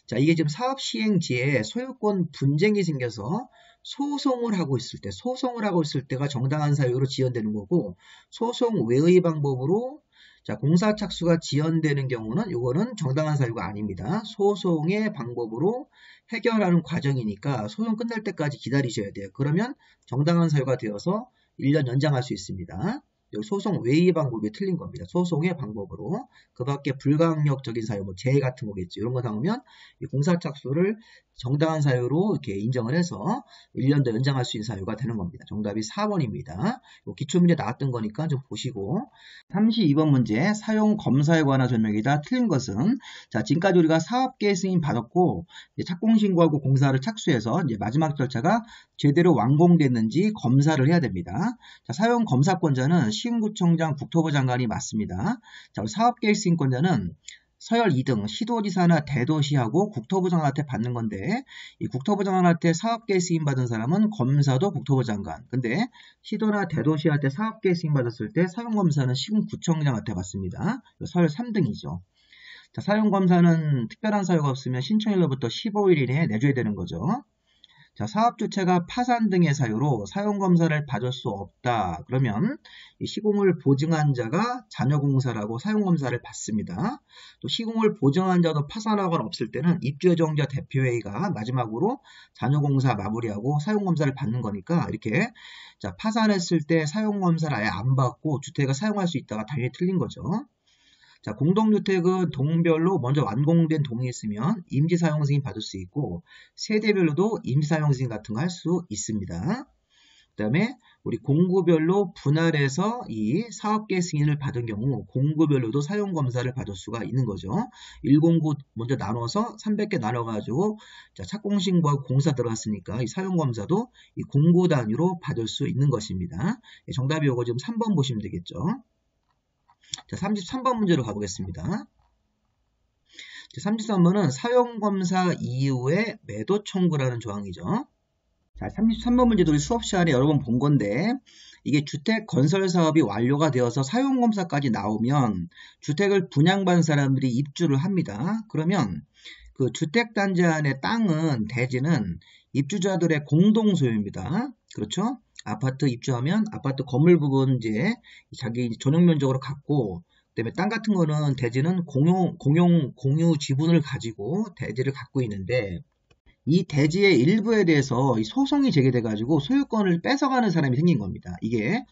자, 이게 지금 사업 시행지에 소유권 분쟁이 생겨서 소송을 하고 있을 때가 정당한 사유로 지연되는 거고 소송 외의 방법으로 자, 공사 착수가 지연되는 경우는 이거는 정당한 사유가 아닙니다. 소송의 방법으로 해결하는 과정이니까 소송 끝날 때까지 기다리셔야 돼요. 그러면 정당한 사유가 되어서 1년 연장할 수 있습니다. 여기 소송 외의 방법이 틀린 겁니다. 소송의 방법으로. 그 밖에 불가항력적인 사유, 뭐 재해 같은 거겠죠. 이런 거 나오면 이 공사 착수를 정당한 사유로 이렇게 인정을 해서 1년 더 연장할 수 있는 사유가 되는 겁니다. 정답이 4번입니다. 기출문제 나왔던 거니까 좀 보시고. 32번 문제, 사용 검사에 관한 설명이다. 틀린 것은 자, 지금까지 우리가 사업계획 승인 받았고 착공 신고하고 공사를 착수해서 이제 마지막 절차가 제대로 완공됐는지 검사를 해야 됩니다. 자, 사용 검사권자는 시흥구청장 국토부 장관이 맞습니다. 자, 사업계획 승인권자는 서열 2등 시도지사나 대도시하고 국토부 장관한테 받는 건데 이 국토부 장관한테 사업계획 승인 받은 사람은 검사도 국토부 장관. 근데 시도나 대도시한테 사업계획 승인 받았을 때 사용검사는 시흥구청장한테 받습니다. 서열 3등이죠. 자, 사용검사는 특별한 사유가 없으면 신청일로부터 15일 이내에 내줘야 되는 거죠. 자, 사업 주체가 파산 등의 사유로 사용검사를 받을 수 없다. 그러면 이 시공을 보증한 자가 잔여공사라고 사용검사를 받습니다. 또 시공을 보증한 자도 파산하거나 없을 때는 입주예정자 대표회의가 마지막으로 잔여공사 마무리하고 사용검사를 받는 거니까 이렇게 자, 파산했을 때 사용검사를 아예 안 받고 주택을 사용할 수 있다가 당연히 틀린 거죠. 자, 공동주택은 동별로 먼저 완공된 동이 있으면 임시사용 승인 받을 수 있고 세대별로도 임시사용 승인 같은 거 할 수 있습니다. 그 다음에 우리 공구별로 분할해서 이 사업계획 승인을 받은 경우 공구별로도 사용검사를 받을 수가 있는 거죠. 109 먼저 나눠서 300개 나눠가지고 자, 착공신고하고 공사 들어갔으니까 이 사용검사도 이 공구 단위로 받을 수 있는 것입니다. 정답이 이거 지금 3번 보시면 되겠죠. 자, 33번 문제로 가보겠습니다. 자, 33번은 사용검사 이후에 매도 청구라는 조항이죠. 자, 33번 문제도 우리 수업 시간에 여러 번 본 건데 이게 주택 건설 사업이 완료가 되어서 사용검사까지 나오면 주택을 분양받은 사람들이 입주를 합니다. 그러면 그 주택단지 안의 땅은 대지는 입주자들의 공동 소유입니다. 그렇죠? 아파트 입주하면 아파트 건물 부분 이제 자기 전용 면적으로 갖고 그다음에 땅 같은 거는 대지는 공유 지분을 가지고 대지를 갖고 있는데 이 대지의 일부에 대해서 이 소송이 제기돼 가지고 소유권을 뺏어가는 사람이 생긴 겁니다. 이게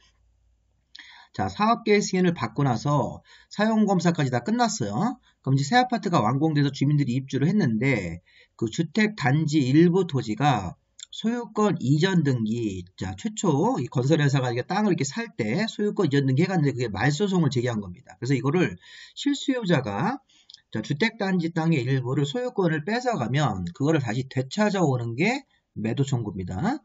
자, 사업계획 승인을 받고 나서 사용검사까지 다 끝났어요. 그럼 이제 새 아파트가 완공돼서 주민들이 입주를 했는데 그 주택 단지 일부 토지가 소유권 이전 등기, 자, 최초 이 건설회사가 이게 땅을 이렇게 살 때 소유권 이전 등기 해갔는데 그게 말소송을 제기한 겁니다. 그래서 이거를 실수요자가 자, 주택단지 땅의 일부를 소유권을 뺏어가면 그거를 다시 되찾아오는 게 매도 청구입니다.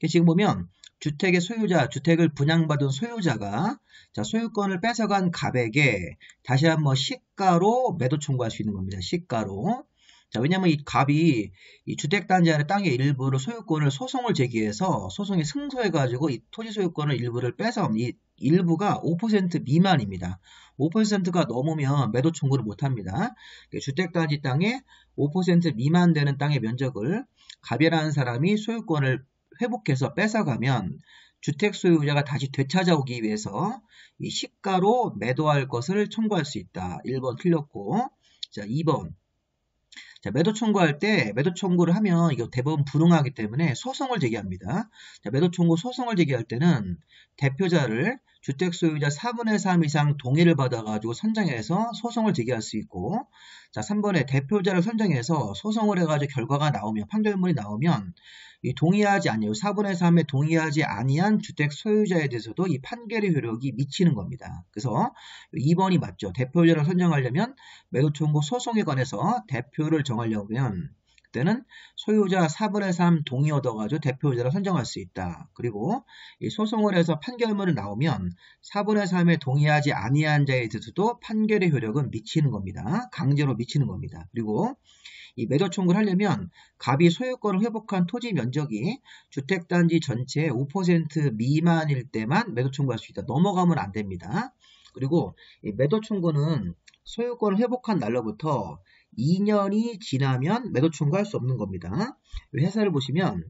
지금 보면 주택의 소유자, 주택을 분양받은 소유자가 자, 소유권을 뺏어간 갑에게 다시 한번 시가로 매도 청구할 수 있는 겁니다. 시가로. 자, 왜냐면 이 갑이 이 주택단지 안에 땅의 일부를 소유권을 소송을 제기해서 소송이 승소해가지고 이 토지 소유권을 일부를 뺏어온 이 일부가 5% 미만입니다. 5%가 넘으면 매도 청구를 못합니다. 주택단지 땅에 5% 미만 되는 땅의 면적을 갑이라는 사람이 소유권을 회복해서 뺏어가면 주택 소유자가 다시 되찾아오기 위해서 이 시가로 매도할 것을 청구할 수 있다. 1번 틀렸고, 자 2번. 자, 매도 청구할 때 매도 청구를 하면 이거 대법원 불응하기 때문에 소송을 제기합니다. 자, 매도 청구 소송을 제기할 때는 대표자를 주택 소유자 4분의 3 이상 동의를 받아가지고 선정해서 소송을 제기할 수 있고, 자 3번에 대표자를 선정해서 소송을 해가지고 결과가 나오면 판결문이 나오면 이 동의하지 아니요 4분의 3에 동의하지 아니한 주택 소유자에 대해서도 이 판결의 효력이 미치는 겁니다. 그래서 2번이 맞죠. 대표자를 선정하려면 매도 청구 소송에 관해서 대표를 정하려면 그때는 소유자 4분의 3 동의 얻어가지고 대표자를 선정할 수 있다. 그리고 이 소송을 해서 판결문이 나오면 4분의 3에 동의하지 아니한 자에 대해서도 판결의 효력은 미치는 겁니다. 강제로 미치는 겁니다. 그리고 이 매도 청구를 하려면 갑이 소유권을 회복한 토지 면적이 주택단지 전체의 5% 미만일 때만 매도 청구할 수 있다. 넘어가면 안 됩니다. 그리고 이 매도 청구는 소유권을 회복한 날로부터 2년이 지나면 매도 청구할 수 없는 겁니다. 회사를 보시면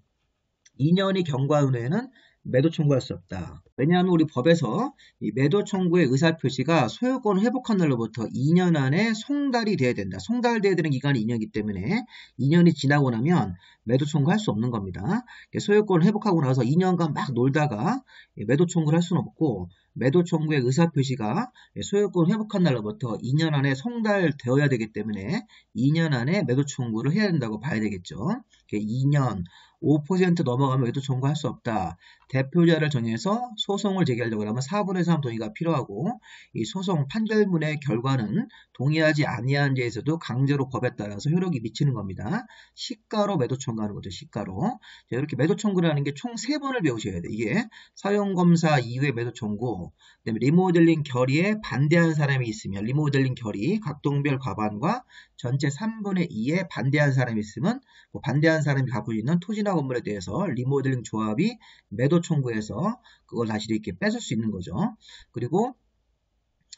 2년이 경과한 후에는 매도 청구할 수 없다. 왜냐하면 우리 법에서 이 매도 청구의 의사표시가 소유권을 회복한 날로부터 2년 안에 송달이 돼야 된다. 송달돼야 되는 기간이 2년이기 때문에 2년이 지나고 나면 매도 청구할 수 없는 겁니다. 소유권을 회복하고 나서 2년간 막 놀다가 매도 청구를 할 수는 없고, 매도 청구의 의사표시가 소유권 회복한 날로부터 2년 안에 송달되어야 되기 때문에 2년 안에 매도 청구를 해야 된다고 봐야 되겠죠. 2년 5% 넘어가면 매도 청구할 수 없다. 대표자를 정해서 소송을 제기하려고 하면 4분의 3 동의가 필요하고, 이 소송 판결문의 결과는 동의하지 아니한 자에서도 강제로 법에 따라서 효력이 미치는 겁니다. 시가로 매도 청구하는 거죠. 시가로. 자, 이렇게 매도 청구를 하는 게 총 3번을 배우셔야 돼요. 이게 사용검사 이후의 매도 청구, 그다음에 리모델링 결의에 반대하는 사람이 있으면 리모델링 결의 각동별 과반과 전체 3분의 2에 반대하는 사람이 있으면 그 반대하는 사람이 갖고 있는 토지나 건물에 대해서 리모델링 조합이 매도 청구해서 그걸 다시 이렇게 뺏을 수 있는 거죠. 그리고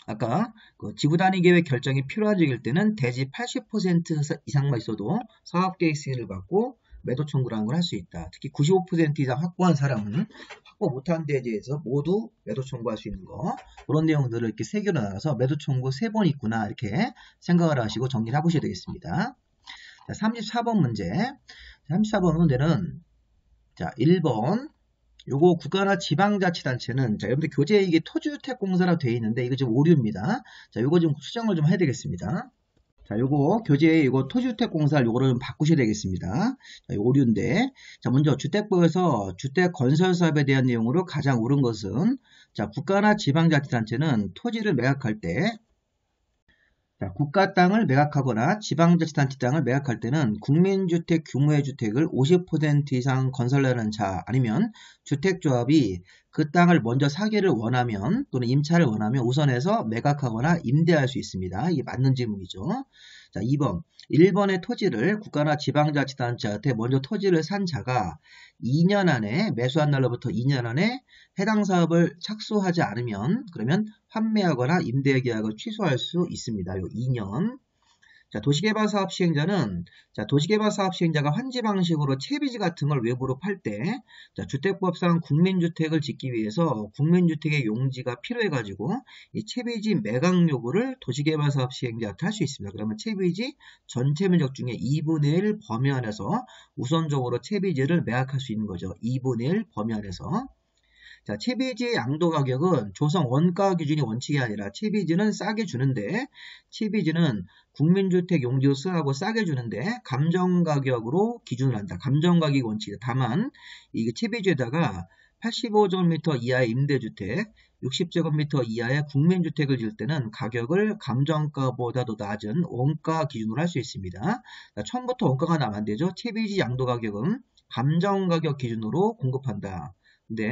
아까 그 지구단위 계획 결정이 필요한 적일 때는 대지 80% 이상만 있어도 사업계획 승인을 받고 매도 청구라는 걸 할 수 있다. 특히 95% 이상 확보한 사람은 확보 못한 대지에서 모두 매도 청구할 수 있는 거. 그런 내용들을 이렇게 세 개로 나눠서 매도 청구 3번 있구나 이렇게 생각을 하시고 정리를 해보셔야 되겠습니다. 자, 34번 문제. 34번 문제는 자 1번 요거 국가나 지방자치단체는 자 여러분들 교재에 이게 토지주택공사라고 되어 있는데 이거 지금 오류입니다. 자 요거 좀 수정을 좀 해야 되겠습니다. 자 요거 교재에 이거 토지주택공사 요거를 좀 바꾸셔야 되겠습니다. 자, 요 오류인데 자 먼저 주택법에서 주택건설사업에 대한 내용으로 가장 옳은 것은 자 국가나 지방자치단체는 토지를 매각할 때 자, 국가 땅을 매각하거나 지방자치단체 땅을 매각할 때는 국민주택 규모의 주택을 50% 이상 건설하는 자 아니면 주택조합이 그 땅을 먼저 사기를 원하면 또는 임차를 원하면 우선해서 매각하거나 임대할 수 있습니다. 이게 맞는 질문이죠. 자, 2번. 1번의 토지를 국가나 지방자치단체한테 먼저 토지를 산 자가 2년 안에 매수한 날로부터 2년 안에 해당 사업을 착수하지 않으면 그러면 판매하거나 임대 계약을 취소할 수 있습니다. 요 2년. 자, 도시개발사업 시행자는 자, 도시개발사업 시행자가 환지 방식으로 채비지 같은 걸 외부로 팔 때 자, 주택법상 국민주택을 짓기 위해서 국민주택의 용지가 필요해가지고 이 채비지 매각 요구를 도시개발사업 시행자한테 할 수 있습니다. 그러면 채비지 전체 면적 중에 2분의 1 범위 안에서 우선적으로 채비지를 매각할 수 있는 거죠. 2분의 1 범위 안에서. 자, 채비지의 양도 가격은 조성 원가 기준이 원칙이 아니라 채비지는 싸게 주는데 채비지는 국민주택 용지로 쓰라고 싸게 주는데 감정가격으로 기준을 한다. 감정가격이 원칙이다. 다만 이 채비지에다가 85제곱미터 이하의 임대주택, 60제곱미터 이하의 국민주택을 지을 때는 가격을 감정가보다 더 낮은 원가 기준으로 할 수 있습니다. 그러니까 처음부터 원가가 나면 안 되죠. TBG 양도 가격은 감정가격 기준으로 공급한다. 근데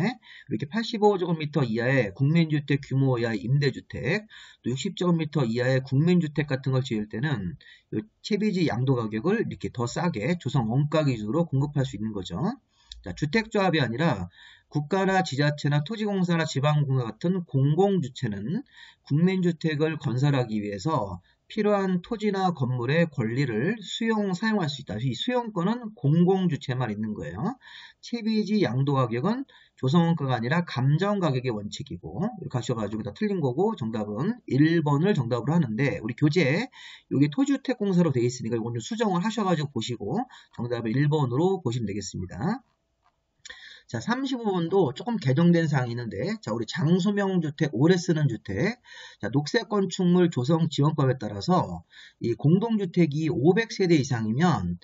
이렇게 85제곱미터 이하의 국민주택 규모 이하의 임대주택, 또 60제곱미터 이하의 국민주택 같은 걸 지을 때는 이 TBG 양도 가격을 이렇게 더 싸게 조성 원가 기준으로 공급할 수 있는 거죠. 자, 주택조합이 아니라 국가나 지자체나 토지공사나 지방공사 같은 공공주체는 국민주택을 건설하기 위해서 필요한 토지나 건물의 권리를 사용할 수 있다. 이 수용권은 공공주체만 있는 거예요. TBG 양도가격은 조성원가가 아니라 감정가격의 원칙이고, 이렇게 하셔가지고 다 틀린 거고, 정답은 1번을 정답으로 하는데, 우리 교재에 여기 토지주택공사로 되어 있으니까 이건 좀 수정을 하셔가지고 보시고, 정답을 1번으로 보시면 되겠습니다. 자, 35번도 조금 개정된 사항이 있는데, 자, 우리 장소명주택, 오래 쓰는 주택, 자, 녹색건축물 조성지원법에 따라서 이 공동주택이 500세대 이상이면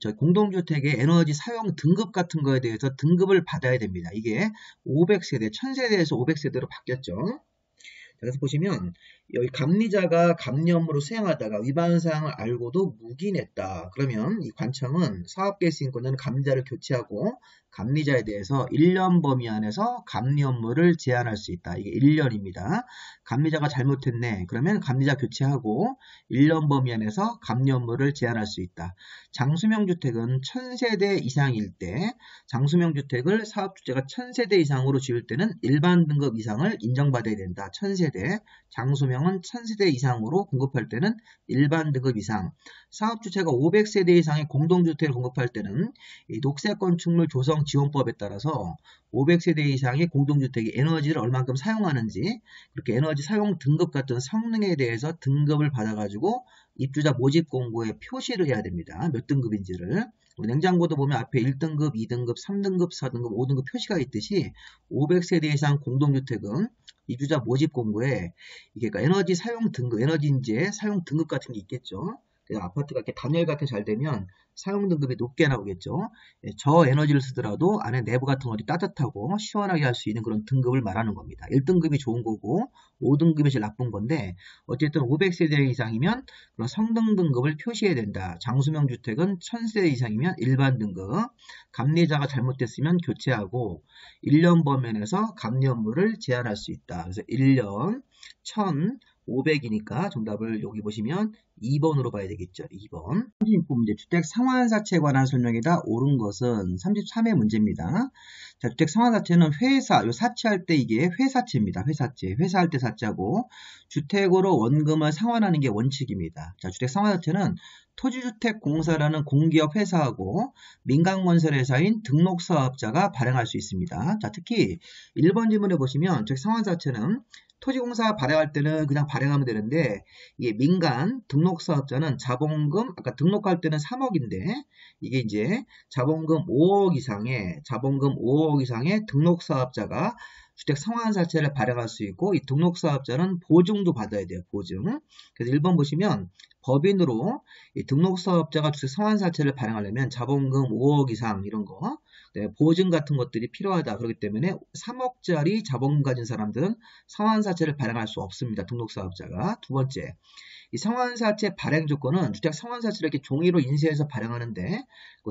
저 공동주택의 에너지 사용 등급 같은 거에 대해서 등급을 받아야 됩니다. 이게 500세대, 1000세대에서 500세대로 바뀌었죠. 그래서 보시면 여기 감리자가 감리업무를 수행하다가 위반사항을 알고도 묵인했다. 그러면 이 관청은 사업계획수인권자는 감리자를 교체하고 감리자에 대해서 1년 범위 안에서 감리 업무를 제한할 수 있다. 이게 1년입니다. 감리자가 잘못했네. 그러면 감리자 교체하고 1년 범위 안에서 감리 업무를 제한할 수 있다. 장수명주택은 1000세대 이상일 때 장수명주택을 사업주체가 1000세대 이상으로 지을 때는 일반 등급 이상을 인정받아야 된다. 1000세대. 장수명은 1000세대 이상으로 공급할 때는 일반 등급 이상. 사업주체가 500세대 이상의 공동주택을 공급할 때는 이 녹색건축물 조성지원법에 따라서 500세대 이상의 공동주택이 에너지를 얼만큼 사용하는지 그렇게 에너지 사용 등급 같은 성능에 대해서 등급을 받아가지고 입주자 모집 공고에 표시를 해야 됩니다. 몇 등급인지를. 냉장고도 보면 앞에 1등급, 2등급, 3등급, 4등급, 5등급 표시가 있듯이 500세대 이상 공동주택은 입주자 모집 공고에 이게 그러니까 에너지 사용 등급, 에너지 인재 사용 등급 같은 게 있겠죠. 아파트가 이렇게 단열 같은 게 잘 되면 사용 등급이 높게 나오겠죠. 저 에너지를 쓰더라도 안에 내부 같은 것이 따뜻하고 시원하게 할 수 있는 그런 등급을 말하는 겁니다. 1등급이 좋은 거고 5등급이 제일 나쁜 건데 어쨌든 500세대 이상이면 그런 성능 등급을 표시해야 된다. 장수명 주택은 1000세대 이상이면 일반 등급, 감리자가 잘못됐으면 교체하고 1년 범위에서 감리 업무를 제한할 수 있다. 그래서 1년 1500이니까 정답을 여기 보시면 2번으로 봐야 되겠죠. 2번. 36번 문제. 주택 상환사채에 관한 설명이다. 옳은 것은 33의 문제입니다. 자, 주택 상환사채는 회사, 요 사채할 때 이게 회사채입니다. 회사채. 회사할 때 사채하고 주택으로 원금을 상환하는 게 원칙입니다. 자, 주택 상환사채는 토지주택공사라는 공기업 회사하고 민간건설회사인 등록사업자가 발행할 수 있습니다. 자, 특히 1번 질문에 보시면 주택 상환사채는 토지공사 발행할 때는 그냥 발행하면 되는데 이게 민간 등록사업자는 자본금 아까 등록할 때는 3억인데 이게 이제 자본금 5억 이상의 등록사업자가 주택 상환사채를 발행할 수 있고 이 등록사업자는 보증도 받아야 돼요. 보증. 그래서 1번 보시면 법인으로 이 등록사업자가 주택 상환사채를 발행하려면 자본금 5억 이상 이런 거 보증 같은 것들이 필요하다. 그렇기 때문에 3억짜리 자본금 가진 사람들은 상환사채를 발행할 수 없습니다. 등록사업자가. 두 번째, 이 상환사채 발행 조건은 주택 상환사채를 이렇게 종이로 인쇄해서 발행하는데 그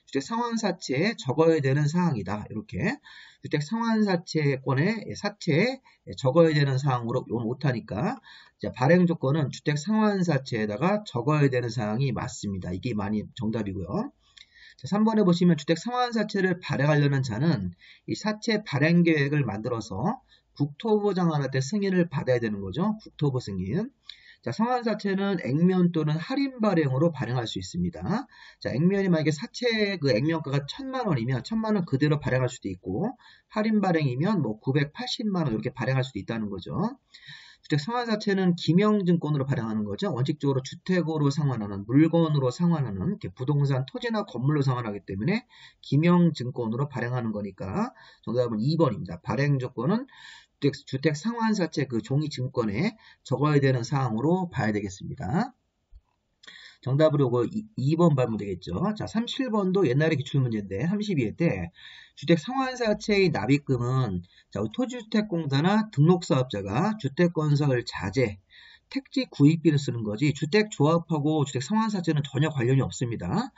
주택 상환사채에 적어야 되는 사항이다. 이렇게 주택 상환사채권의 사채에 적어야 되는 사항으로 이건 못하니까 발행 조건은 주택 상환사채에다가 적어야 되는 사항이 맞습니다. 이게 많이 정답이고요. 자, 3번에 보시면 주택 상환사채를 발행하려는 자는 이 사채 발행 계획을 만들어서 국토부 장관할 때 승인을 받아야 되는 거죠. 국토부 승인. 자, 상환사채는 액면 또는 할인 발행으로 발행할 수 있습니다. 자, 액면이 만약에 사채 그 액면가가 1000만원이면 1000만원 그대로 발행할 수도 있고 할인 발행이면 뭐 980만원 이렇게 발행할 수도 있다는 거죠. 주택 상환사채는 기명증권으로 발행하는 거죠. 원칙적으로 주택으로 상환하는, 물건으로 상환하는, 이렇게 부동산, 토지나 건물로 상환하기 때문에 기명증권으로 발행하는 거니까 정답은 2번입니다. 발행 조건은 주택 상환사채 그 종이 증권에 적어야 되는 사항으로 봐야 되겠습니다. 정답으로 이거 2번 받으면 되겠죠. 자, 37번도 옛날에 기출문제인데 32회 때 주택 상환사채의 납입금은 자, 토지주택공사나 등록사업자가 주택건설 자재, 택지 구입비를 쓰는 거지 주택조합하고 주택상환사채는 전혀 관련이 없습니다.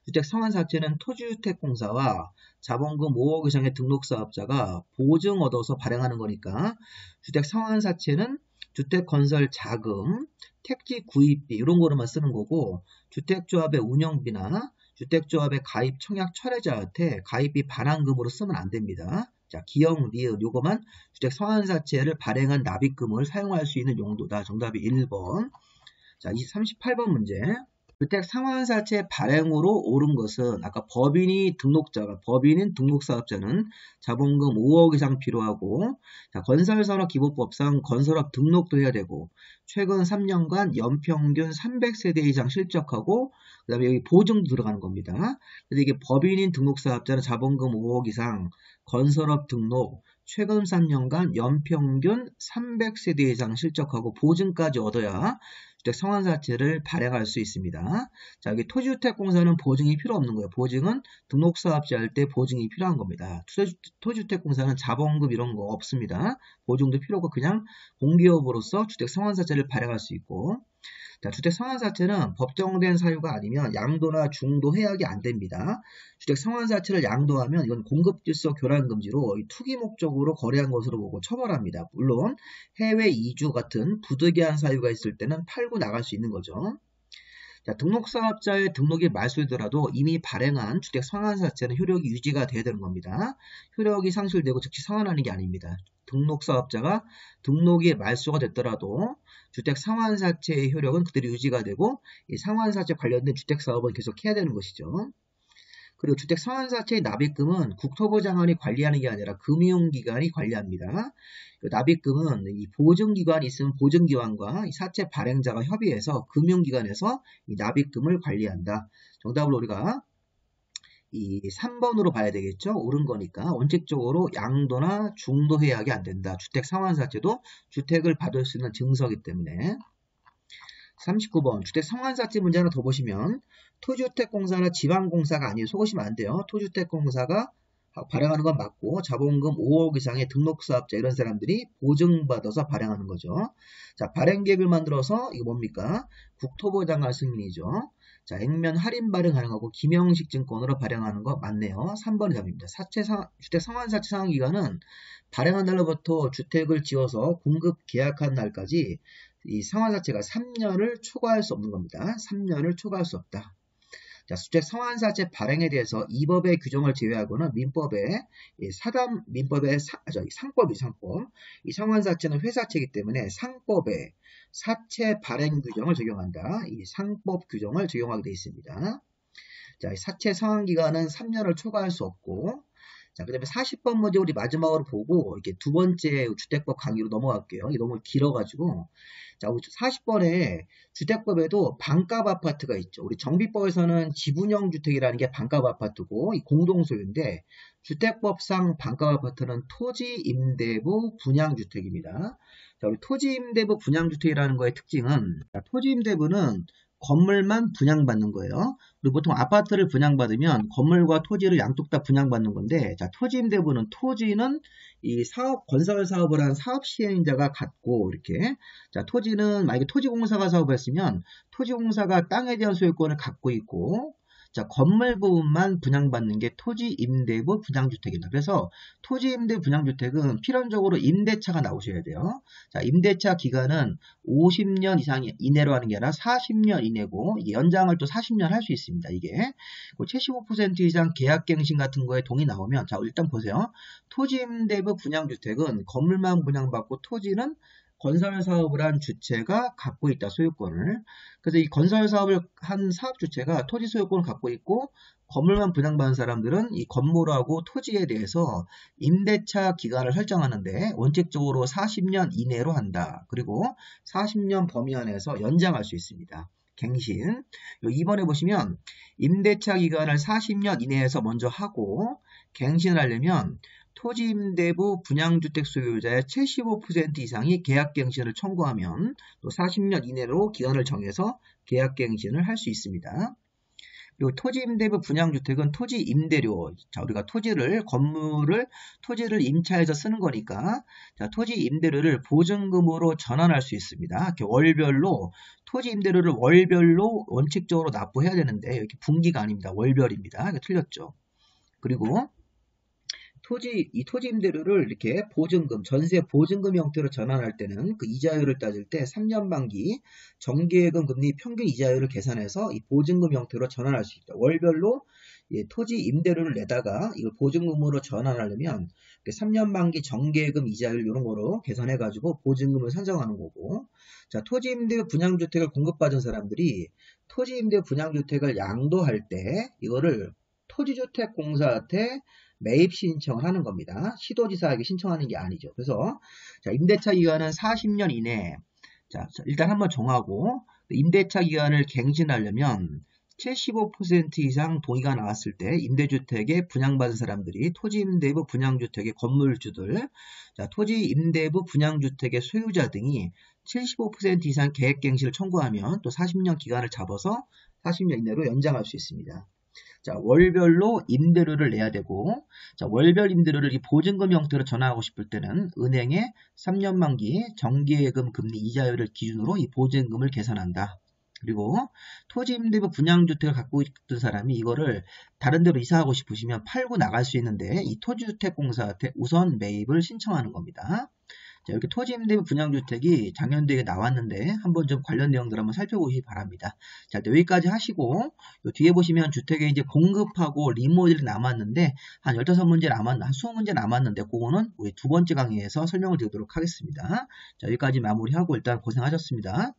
주택상환사채는 토지주택공사와 자본금 5억 이상의 등록사업자가 보증 얻어서 발행하는 거니까 주택상환사채는 주택건설 자금, 택지 구입비 이런 거로만 쓰는 거고 주택조합의 운영비나 주택조합의 가입 청약 철회자한테 가입비 반환금으로 쓰면 안 됩니다. 자, 기역, 리을 요거만 주택상환사채를 발행한 납입금을 사용할 수 있는 용도다. 정답이 1번. 자, 38번 문제. 주택상환사채 발행으로 오른 것은 아까 법인인 등록사업자는 자본금 5억 이상 필요하고 자, 건설산업기본법상 건설업 등록도 해야 되고 최근 3년간 연평균 300세대 이상 실적하고 그 다음에 여기 보증도 들어가는 겁니다. 그래서 이게 법인인 등록사업자는 자본금 5억 이상 건설업 등록 최근 3년간 연평균 300세대 이상 실적하고 보증까지 얻어야 주택상환사채를 발행할 수 있습니다. 자, 여기 토지주택공사는 보증이 필요 없는 거예요. 보증은 등록사업자 할 때 보증이 필요한 겁니다. 토지주택공사는 자본금 이런 거 없습니다. 보증도 필요 없고 그냥 공기업으로서 주택상환사채를 발행할 수 있고 자, 주택상환사채는 법정된 사유가 아니면 양도나 중도 해약이 안 됩니다. 주택상환사채를 양도하면 이건 공급질서 교란금지로 투기 목적으로 거래한 것으로 보고 처벌합니다. 물론 해외 이주 같은 부득이한 사유가 있을 때는 팔고 나갈 수 있는 거죠. 자, 등록사업자의 등록이 말소되더라도 이미 발행한 주택상환사채는 효력이 유지가 돼야 되는 겁니다. 효력이 상실되고 즉시 상환하는 게 아닙니다. 등록사업자가 등록이 말소가 됐더라도 주택상환사채의 효력은 그대로 유지가 되고 이 상환사채 관련된 주택사업은 계속 해야 되는 것이죠. 그리고 주택상환사채의 납입금은 국토부 장관이 관리하는 게 아니라 금융기관이 관리합니다. 그 납입금은 이 보증기관이 있으면 보증기관과 이 사채 발행자가 협의해서 금융기관에서 이 납입금을 관리한다. 정답을 우리가 이 3번으로 봐야 되겠죠. 옳은 거니까 원칙적으로 양도나 중도 해약이 안 된다. 주택상환사채도 주택을 받을 수 있는 증서이기 때문에 39번 주택상환사채 문제 하나 더 보시면 토지주택공사나 지방공사가 아니에요. 속으시면 안 돼요. 토지주택공사가 발행하는 건 맞고 자본금 5억 이상의 등록사업자 이런 사람들이 보증받아서 발행하는 거죠. 자, 발행계획을 만들어서 이거 뭡니까? 국토부 장관 승인이죠. 자, 액면 할인 발행 가능하고 김영식 증권으로 발행하는 거 맞네요. 3번이 답입니다. 주택상환사채 상환기간은 발행한 날로부터 주택을 지어서 공급 계약한 날까지 이 상환사채가 3년을 초과할 수 없는 겁니다. 3년을 초과할 수 없다. 자, 주택상환사채 발행에 대해서 이 법의 규정을 제외하고는 민법의 상법이 상법. 이 상환사채는 회사채이기 때문에 상법에 사채 발행 규정을 적용한다. 이 상법 규정을 적용하게 되어 있습니다. 자, 사채 상환기간은 3년을 초과할 수 없고 자, 그 다음에 40번 문제 우리 마지막으로 보고 이렇게 두 번째 주택법 강의로 넘어갈게요. 이게 너무 길어가지고. 자, 40번에 주택법에도 반값 아파트가 있죠. 우리 정비법에서는 지분형 주택이라는 게 반값 아파트고 이 공동소유인데 주택법상 반값 아파트는 토지임대부 분양주택입니다. 자, 우리 토지임대부 분양주택이라는 거의 특징은 자, 토지임대부는 건물만 분양받는 거예요. 그리고 보통 아파트를 분양받으면 건물과 토지를 양쪽 다 분양받는 건데, 자, 토지임대부는 토지는 이 건설 사업을 한 사업 시행자가 갖고, 이렇게. 자, 토지는 만약에 토지공사가 사업을 했으면 토지공사가 땅에 대한 소유권을 갖고 있고, 자, 건물 부분만 분양받는 게 토지임대부 분양주택입니다. 그래서 토지임대 분양주택은 필연적으로 임대차가 나오셔야 돼요. 자, 임대차 기간은 50년 이상 이내로 하는 게 아니라 40년 이내고 연장을 또 40년 할 수 있습니다. 이게 75% 이상 계약갱신 같은 거에 동의 나오면 자, 일단 보세요. 토지임대부 분양주택은 건물만 분양받고 토지는 건설 사업을 한 주체가 갖고 있다, 소유권을. 그래서 이 건설 사업을 한 사업 주체가 토지 소유권을 갖고 있고 건물만 분양받은 사람들은 이 건물하고 토지에 대해서 임대차 기간을 설정하는데 원칙적으로 40년 이내로 한다. 그리고 40년 범위 안에서 연장할 수 있습니다. 갱신. 2번에 보시면 임대차 기간을 40년 이내에서 먼저 하고 갱신을 하려면 토지임대부 분양주택 소유자의 75% 이상이 계약갱신을 청구하면 또 40년 이내로 기간을 정해서 계약갱신을 할 수 있습니다. 그리고 토지임대부 분양주택은 토지임대료, 자, 우리가 토지를 임차해서 쓰는 거니까, 자, 토지임대료를 보증금으로 전환할 수 있습니다. 이렇게 토지임대료를 월별로 원칙적으로 납부해야 되는데, 이렇게 분기가 아닙니다. 월별입니다. 이게 틀렸죠. 그리고 이 토지임대료를 이렇게 전세 보증금 형태로 전환할 때는 그 이자율을 따질 때 3년 만기 정기예금 금리 평균 이자율을 계산해서 이 보증금 형태로 전환할 수 있다. 월별로 토지임대료를 내다가 이걸 보증금으로 전환하려면 3년 만기 정기예금 이자율 이런 거로 계산해가지고 보증금을 산정하는 거고, 자, 토지임대 분양주택을 공급받은 사람들이 토지임대 분양주택을 양도할 때 이거를 토지주택공사한테 매입 신청을 하는 겁니다. 시도지사에게 신청하는 게 아니죠. 그래서 자, 임대차 기간은 40년 이내. 자, 일단 한번 정하고 임대차 기간을 갱신하려면 75% 이상 동의가 나왔을 때 임대주택에 분양받은 사람들이 토지임대부 분양주택의 건물주들, 자, 토지임대부 분양주택의 소유자 등이 75% 이상 계획갱신을 청구하면 또 40년 기간을 잡아서 40년 이내로 연장할 수 있습니다. 자, 월별로 임대료를 내야 되고, 자, 월별 임대료를 이 보증금 형태로 전환하고 싶을 때는 은행에 3년 만기 정기예금 금리 이자율을 기준으로 이 보증금을 계산한다. 그리고 토지임대부 분양주택을 갖고 있던 사람이 이거를 다른 데로 이사하고 싶으시면 팔고 나갈 수 있는데 이 토지주택공사한테 우선 매입을 신청하는 겁니다. 자, 이렇게 토지임대부 분양주택이 작년도에 나왔는데 한번 좀 관련 내용들 한번 살펴보시기 바랍니다. 자, 여기까지 하시고 뒤에 보시면 주택에 이제 공급하고 리모델이 남았는데 한 15문제 한 20문제 남았는데 그거는 우리 두 번째 강의에서 설명을 드리도록 하겠습니다. 자, 여기까지 마무리하고 일단 고생하셨습니다.